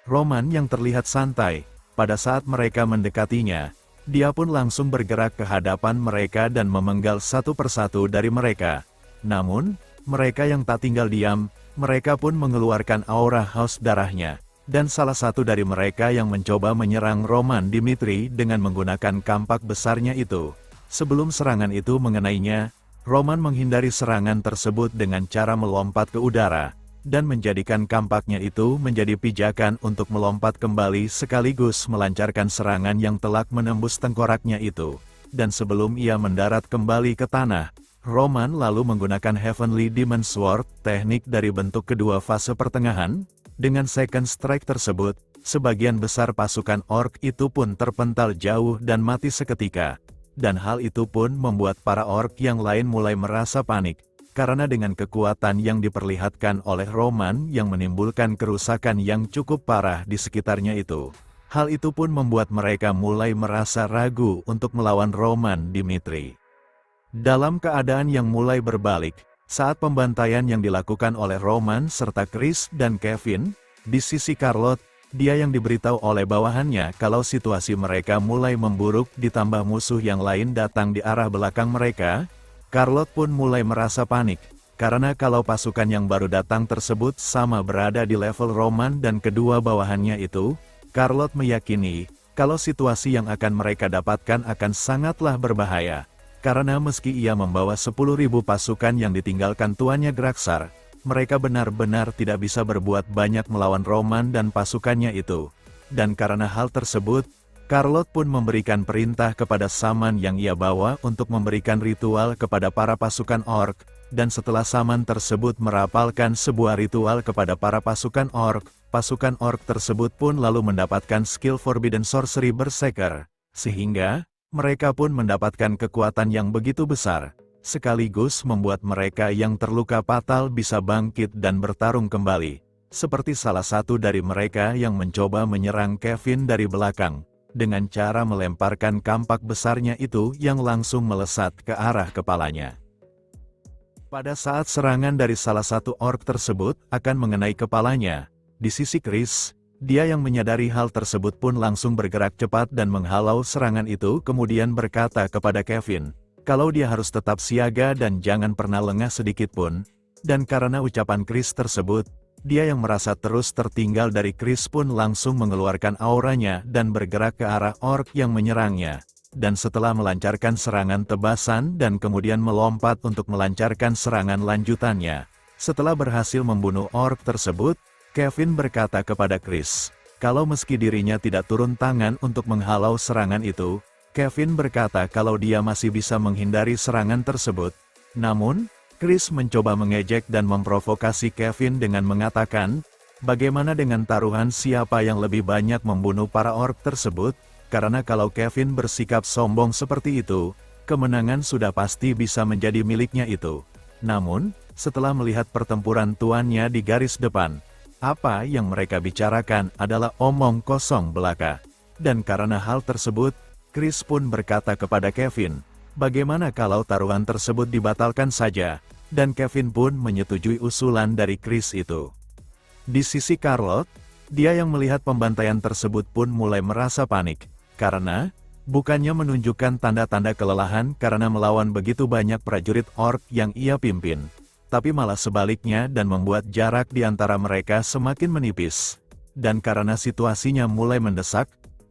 Roman yang terlihat santai, pada saat mereka mendekatinya, dia pun langsung bergerak ke hadapan mereka dan memenggal satu persatu dari mereka. Namun, mereka yang tak tinggal diam, mereka pun mengeluarkan aura haus darahnya. Dan salah satu dari mereka yang mencoba menyerang Roman Dimitri dengan menggunakan kampak besarnya itu. Sebelum serangan itu mengenainya, Roman menghindari serangan tersebut dengan cara melompat ke udara, dan menjadikan kampaknya itu menjadi pijakan untuk melompat kembali sekaligus melancarkan serangan yang telak menembus tengkoraknya itu. Dan sebelum ia mendarat kembali ke tanah, Roman lalu menggunakan Heavenly Demon Sword, teknik dari bentuk kedua fase pertengahan. Dengan second strike tersebut, sebagian besar pasukan orc itu pun terpental jauh dan mati seketika. Dan hal itu pun membuat para orc yang lain mulai merasa panik, karena dengan kekuatan yang diperlihatkan oleh Roman yang menimbulkan kerusakan yang cukup parah di sekitarnya itu. Hal itu pun membuat mereka mulai merasa ragu untuk melawan Roman Dimitri. Dalam keadaan yang mulai berbalik, saat pembantaian yang dilakukan oleh Roman serta Chris dan Kevin, di sisi Charlotte, dia yang diberitahu oleh bawahannya kalau situasi mereka mulai memburuk ditambah musuh yang lain datang di arah belakang mereka, Charlotte pun mulai merasa panik, karena kalau pasukan yang baru datang tersebut sama berada di level Roman dan kedua bawahannya itu, Charlotte meyakini kalau situasi yang akan mereka dapatkan akan sangatlah berbahaya. Karena meski ia membawa 10.000 pasukan yang ditinggalkan tuannya Graxar, mereka benar-benar tidak bisa berbuat banyak melawan Roman dan pasukannya itu. Dan karena hal tersebut, Charlotte pun memberikan perintah kepada Saman yang ia bawa untuk memberikan ritual kepada para pasukan orc, dan setelah Saman tersebut merapalkan sebuah ritual kepada para pasukan orc tersebut pun lalu mendapatkan skill Forbidden Sorcery Berserker, sehingga mereka pun mendapatkan kekuatan yang begitu besar, sekaligus membuat mereka yang terluka fatal bisa bangkit dan bertarung kembali. Seperti salah satu dari mereka yang mencoba menyerang Kevin dari belakang, dengan cara melemparkan kampak besarnya itu yang langsung melesat ke arah kepalanya. Pada saat serangan dari salah satu orc tersebut akan mengenai kepalanya, di sisi Chris, dia yang menyadari hal tersebut pun langsung bergerak cepat dan menghalau serangan itu kemudian berkata kepada Kevin, kalau dia harus tetap siaga dan jangan pernah lengah sedikit pun. Dan karena ucapan Chris tersebut, dia yang merasa terus tertinggal dari Chris pun langsung mengeluarkan auranya dan bergerak ke arah orc yang menyerangnya. Dan setelah melancarkan serangan tebasan dan kemudian melompat untuk melancarkan serangan lanjutannya. Setelah berhasil membunuh orc tersebut, Kevin berkata kepada Chris, kalau meski dirinya tidak turun tangan untuk menghalau serangan itu, Kevin berkata kalau dia masih bisa menghindari serangan tersebut. Namun, Chris mencoba mengejek dan memprovokasi Kevin dengan mengatakan, bagaimana dengan taruhan siapa yang lebih banyak membunuh para orc tersebut, karena kalau Kevin bersikap sombong seperti itu, kemenangan sudah pasti bisa menjadi miliknya itu. Namun, setelah melihat pertempuran tuannya di garis depan, apa yang mereka bicarakan adalah omong kosong belaka. Dan karena hal tersebut, Chris pun berkata kepada Kevin, bagaimana kalau taruhan tersebut dibatalkan saja, dan Kevin pun menyetujui usulan dari Chris itu. Di sisi Charlotte, dia yang melihat pembantaian tersebut pun mulai merasa panik, karena bukannya menunjukkan tanda-tanda kelelahan karena melawan begitu banyak prajurit orc yang ia pimpin, tapi malah sebaliknya dan membuat jarak di antara mereka semakin menipis. Dan karena situasinya mulai mendesak,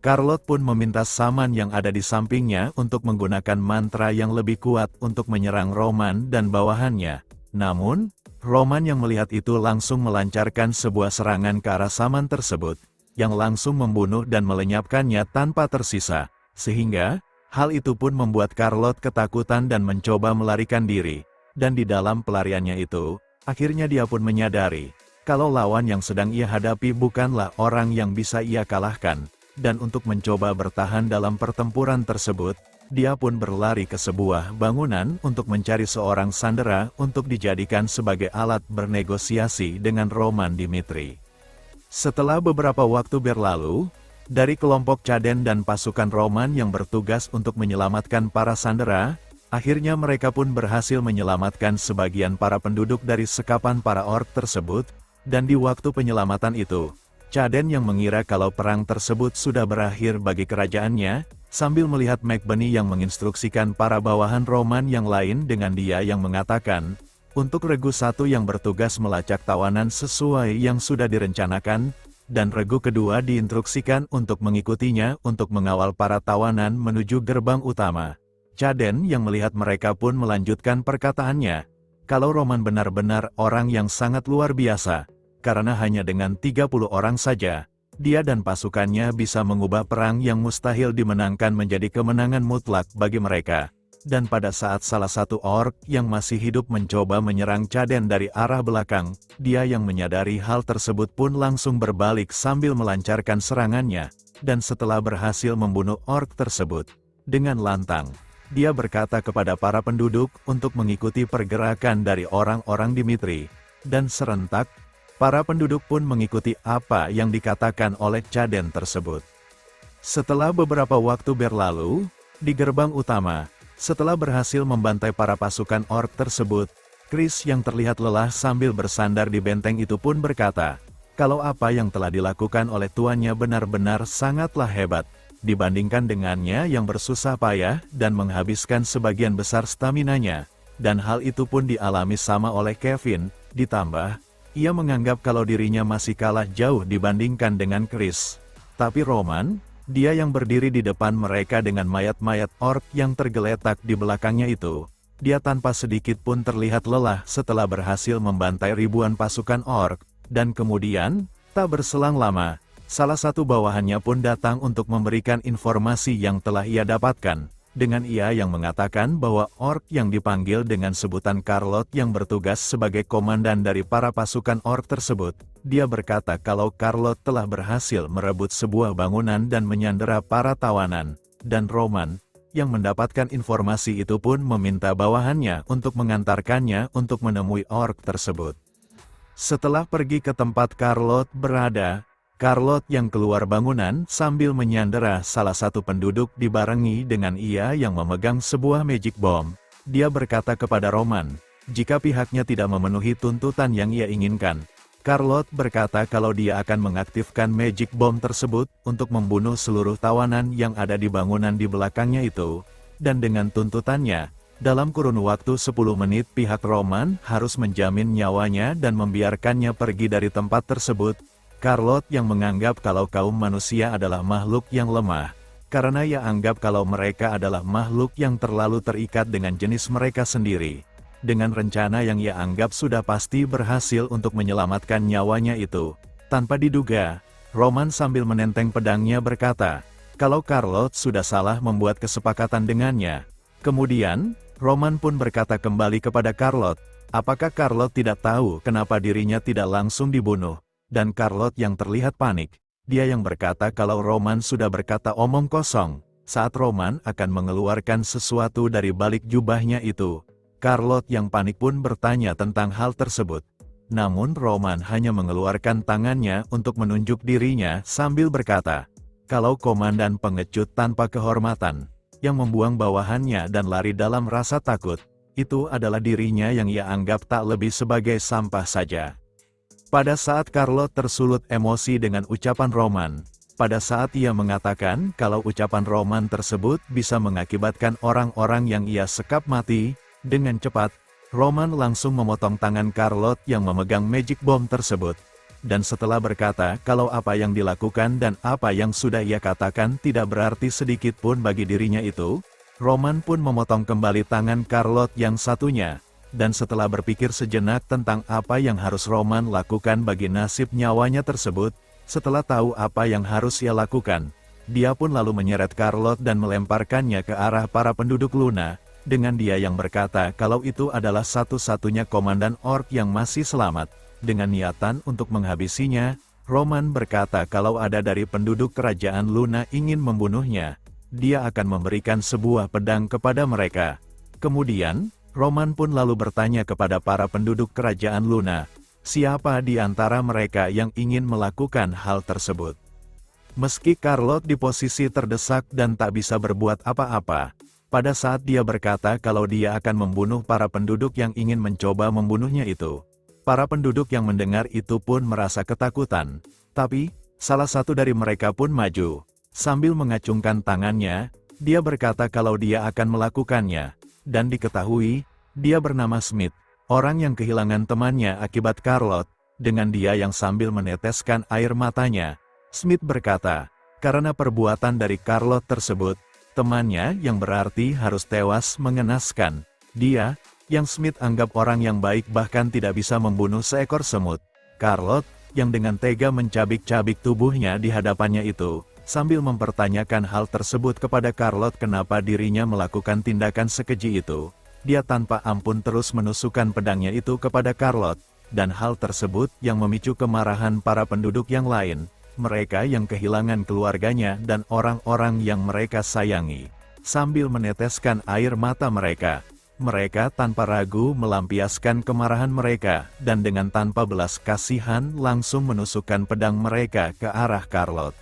Charlotte pun meminta Saman yang ada di sampingnya untuk menggunakan mantra yang lebih kuat untuk menyerang Roman dan bawahannya. Namun, Roman yang melihat itu langsung melancarkan sebuah serangan ke arah Saman tersebut, yang langsung membunuh dan melenyapkannya tanpa tersisa, sehingga hal itu pun membuat Charlotte ketakutan dan mencoba melarikan diri. Dan di dalam pelariannya itu, akhirnya dia pun menyadari, kalau lawan yang sedang ia hadapi bukanlah orang yang bisa ia kalahkan, dan untuk mencoba bertahan dalam pertempuran tersebut, dia pun berlari ke sebuah bangunan untuk mencari seorang sandera untuk dijadikan sebagai alat bernegosiasi dengan Roman Dimitri. Setelah beberapa waktu berlalu, dari kelompok Caden dan pasukan Roman yang bertugas untuk menyelamatkan para sandera, akhirnya mereka pun berhasil menyelamatkan sebagian para penduduk dari sekapan para orc tersebut, dan di waktu penyelamatan itu, Caden yang mengira kalau perang tersebut sudah berakhir bagi kerajaannya, sambil melihat McBurney yang menginstruksikan para bawahan Roman yang lain dengan dia yang mengatakan, Untuk regu satu yang bertugas melacak tawanan sesuai yang sudah direncanakan, dan regu kedua diinstruksikan untuk mengikutinya untuk mengawal para tawanan menuju gerbang utama. Chaden yang melihat mereka pun melanjutkan perkataannya. Kalau Roman benar-benar orang yang sangat luar biasa, karena hanya dengan 30 orang saja, dia dan pasukannya bisa mengubah perang yang mustahil dimenangkan menjadi kemenangan mutlak bagi mereka. Dan pada saat salah satu orc yang masih hidup mencoba menyerang Chaden dari arah belakang, dia yang menyadari hal tersebut pun langsung berbalik sambil melancarkan serangannya, dan setelah berhasil membunuh orc tersebut dengan lantang, dia berkata kepada para penduduk untuk mengikuti pergerakan dari orang-orang Dimitri, dan serentak, para penduduk pun mengikuti apa yang dikatakan oleh Chaden tersebut. Setelah beberapa waktu berlalu, di gerbang utama, setelah berhasil membantai para pasukan orc tersebut, Chris yang terlihat lelah sambil bersandar di benteng itu pun berkata, kalau apa yang telah dilakukan oleh tuannya benar-benar sangatlah hebat, dibandingkan dengannya yang bersusah payah dan menghabiskan sebagian besar staminanya, dan hal itu pun dialami sama oleh Kevin, ditambah, ia menganggap kalau dirinya masih kalah jauh dibandingkan dengan Chris. Tapi Roman, dia yang berdiri di depan mereka dengan mayat-mayat orc yang tergeletak di belakangnya itu, dia tanpa sedikit pun terlihat lelah setelah berhasil membantai ribuan pasukan orc, dan kemudian, tak berselang lama, salah satu bawahannya pun datang untuk memberikan informasi yang telah ia dapatkan, dengan ia yang mengatakan bahwa orc yang dipanggil dengan sebutan Carlot yang bertugas sebagai komandan dari para pasukan orc tersebut, dia berkata kalau Carlot telah berhasil merebut sebuah bangunan dan menyandera para tawanan, dan Roman, yang mendapatkan informasi itu pun meminta bawahannya untuk mengantarkannya untuk menemui orc tersebut. Setelah pergi ke tempat Carlot berada, Carlot yang keluar bangunan sambil menyandera salah satu penduduk dibarengi dengan ia yang memegang sebuah magic bomb. Dia berkata kepada Roman, jika pihaknya tidak memenuhi tuntutan yang ia inginkan, Carlot berkata kalau dia akan mengaktifkan magic bomb tersebut untuk membunuh seluruh tawanan yang ada di bangunan di belakangnya itu. Dan dengan tuntutannya, dalam kurun waktu 10 menit pihak Roman harus menjamin nyawanya dan membiarkannya pergi dari tempat tersebut. Carlot yang menganggap kalau kaum manusia adalah makhluk yang lemah, karena ia anggap kalau mereka adalah makhluk yang terlalu terikat dengan jenis mereka sendiri. Dengan rencana yang ia anggap sudah pasti berhasil untuk menyelamatkan nyawanya itu, tanpa diduga, Roman sambil menenteng pedangnya berkata, kalau Carlot sudah salah membuat kesepakatan dengannya. Kemudian, Roman pun berkata kembali kepada Carlot, apakah Carlot tidak tahu kenapa dirinya tidak langsung dibunuh? Dan Carlot yang terlihat panik, dia yang berkata kalau Roman sudah berkata omong kosong, saat Roman akan mengeluarkan sesuatu dari balik jubahnya itu. Carlot yang panik pun bertanya tentang hal tersebut. Namun Roman hanya mengeluarkan tangannya untuk menunjuk dirinya sambil berkata, kalau komandan pengecut tanpa kehormatan, yang membuang bawahannya dan lari dalam rasa takut, itu adalah dirinya yang ia anggap tak lebih sebagai sampah saja. Pada saat Carlot tersulut emosi dengan ucapan Roman, pada saat ia mengatakan kalau ucapan Roman tersebut bisa mengakibatkan orang-orang yang ia sekap mati, dengan cepat, Roman langsung memotong tangan Carlot yang memegang magic bomb tersebut. Dan setelah berkata kalau apa yang dilakukan dan apa yang sudah ia katakan tidak berarti sedikit pun bagi dirinya itu, Roman pun memotong kembali tangan Carlot yang satunya. Dan setelah berpikir sejenak tentang apa yang harus Roman lakukan bagi nasib nyawanya tersebut, setelah tahu apa yang harus ia lakukan, dia pun lalu menyeret Carlot dan melemparkannya ke arah para penduduk Luna, dengan dia yang berkata kalau itu adalah satu-satunya komandan orc yang masih selamat. Dengan niatan untuk menghabisinya, Roman berkata kalau ada dari penduduk kerajaan Luna ingin membunuhnya, dia akan memberikan sebuah pedang kepada mereka. Kemudian, Roman pun lalu bertanya kepada para penduduk kerajaan Luna, siapa di antara mereka yang ingin melakukan hal tersebut. Meski Carlot di posisi terdesak dan tak bisa berbuat apa-apa, pada saat dia berkata kalau dia akan membunuh para penduduk yang ingin mencoba membunuhnya itu, para penduduk yang mendengar itu pun merasa ketakutan. Tapi, salah satu dari mereka pun maju, sambil mengacungkan tangannya, dia berkata kalau dia akan melakukannya. Dan diketahui, dia bernama Smith, Orang yang kehilangan temannya akibat Carlotte, dengan dia yang sambil meneteskan air matanya, Smith berkata, karena perbuatan dari Carlotte tersebut, temannya yang berarti harus tewas mengenaskan. Dia, yang Smith anggap orang yang baik bahkan tidak bisa membunuh seekor semut. Carlotte, yang dengan tega mencabik-cabik tubuhnya di hadapannya itu, sambil mempertanyakan hal tersebut kepada Carlotte kenapa dirinya melakukan tindakan sekeji itu. Dia tanpa ampun terus menusukkan pedangnya itu kepada Carlotte, dan hal tersebut yang memicu kemarahan para penduduk yang lain, mereka yang kehilangan keluarganya dan orang-orang yang mereka sayangi. Sambil meneteskan air mata mereka, mereka tanpa ragu melampiaskan kemarahan mereka, dan dengan tanpa belas kasihan langsung menusukkan pedang mereka ke arah Carlotte.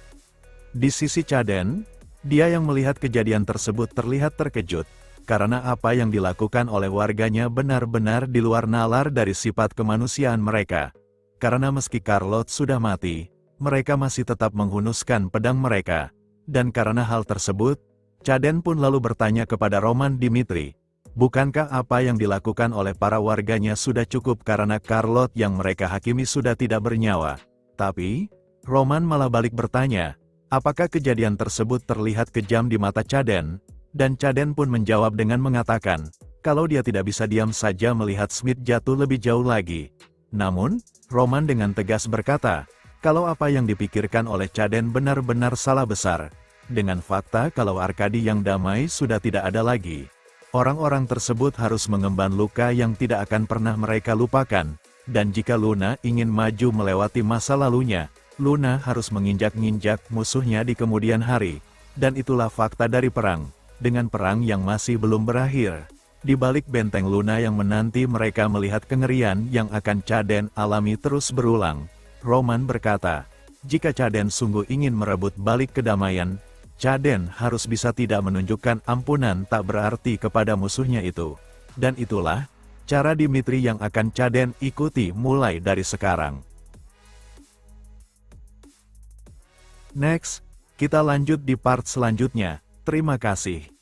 Di sisi Chaden, dia yang melihat kejadian tersebut terlihat terkejut, karena apa yang dilakukan oleh warganya benar-benar di luar nalar dari sifat kemanusiaan mereka. Karena meski Carlotte sudah mati, mereka masih tetap menghunuskan pedang mereka. Dan karena hal tersebut, Chaden pun lalu bertanya kepada Roman Dimitri, bukankah apa yang dilakukan oleh para warganya sudah cukup karena Carlotte yang mereka hakimi sudah tidak bernyawa? Tapi, Roman malah balik bertanya, apakah kejadian tersebut terlihat kejam di mata Chaden? Dan Chaden pun menjawab dengan mengatakan, kalau dia tidak bisa diam saja melihat Smith jatuh lebih jauh lagi. Namun, Roman dengan tegas berkata, kalau apa yang dipikirkan oleh Chaden benar-benar salah besar. Dengan fakta kalau Arkadi yang damai sudah tidak ada lagi. Orang-orang tersebut harus mengemban luka yang tidak akan pernah mereka lupakan. Dan jika Luna ingin maju melewati masa lalunya, Luna harus menginjak-injak musuhnya di kemudian hari. Dan itulah fakta dari perang. Dengan perang yang masih belum berakhir, di balik benteng Luna yang menanti mereka melihat kengerian yang akan Chaden alami terus berulang. Roman berkata, jika Chaden sungguh ingin merebut balik kedamaian, Chaden harus bisa tidak menunjukkan ampunan tak berarti kepada musuhnya itu. Dan itulah cara Dimitri yang akan Chaden ikuti mulai dari sekarang. Next, kita lanjut di part selanjutnya. Terima kasih.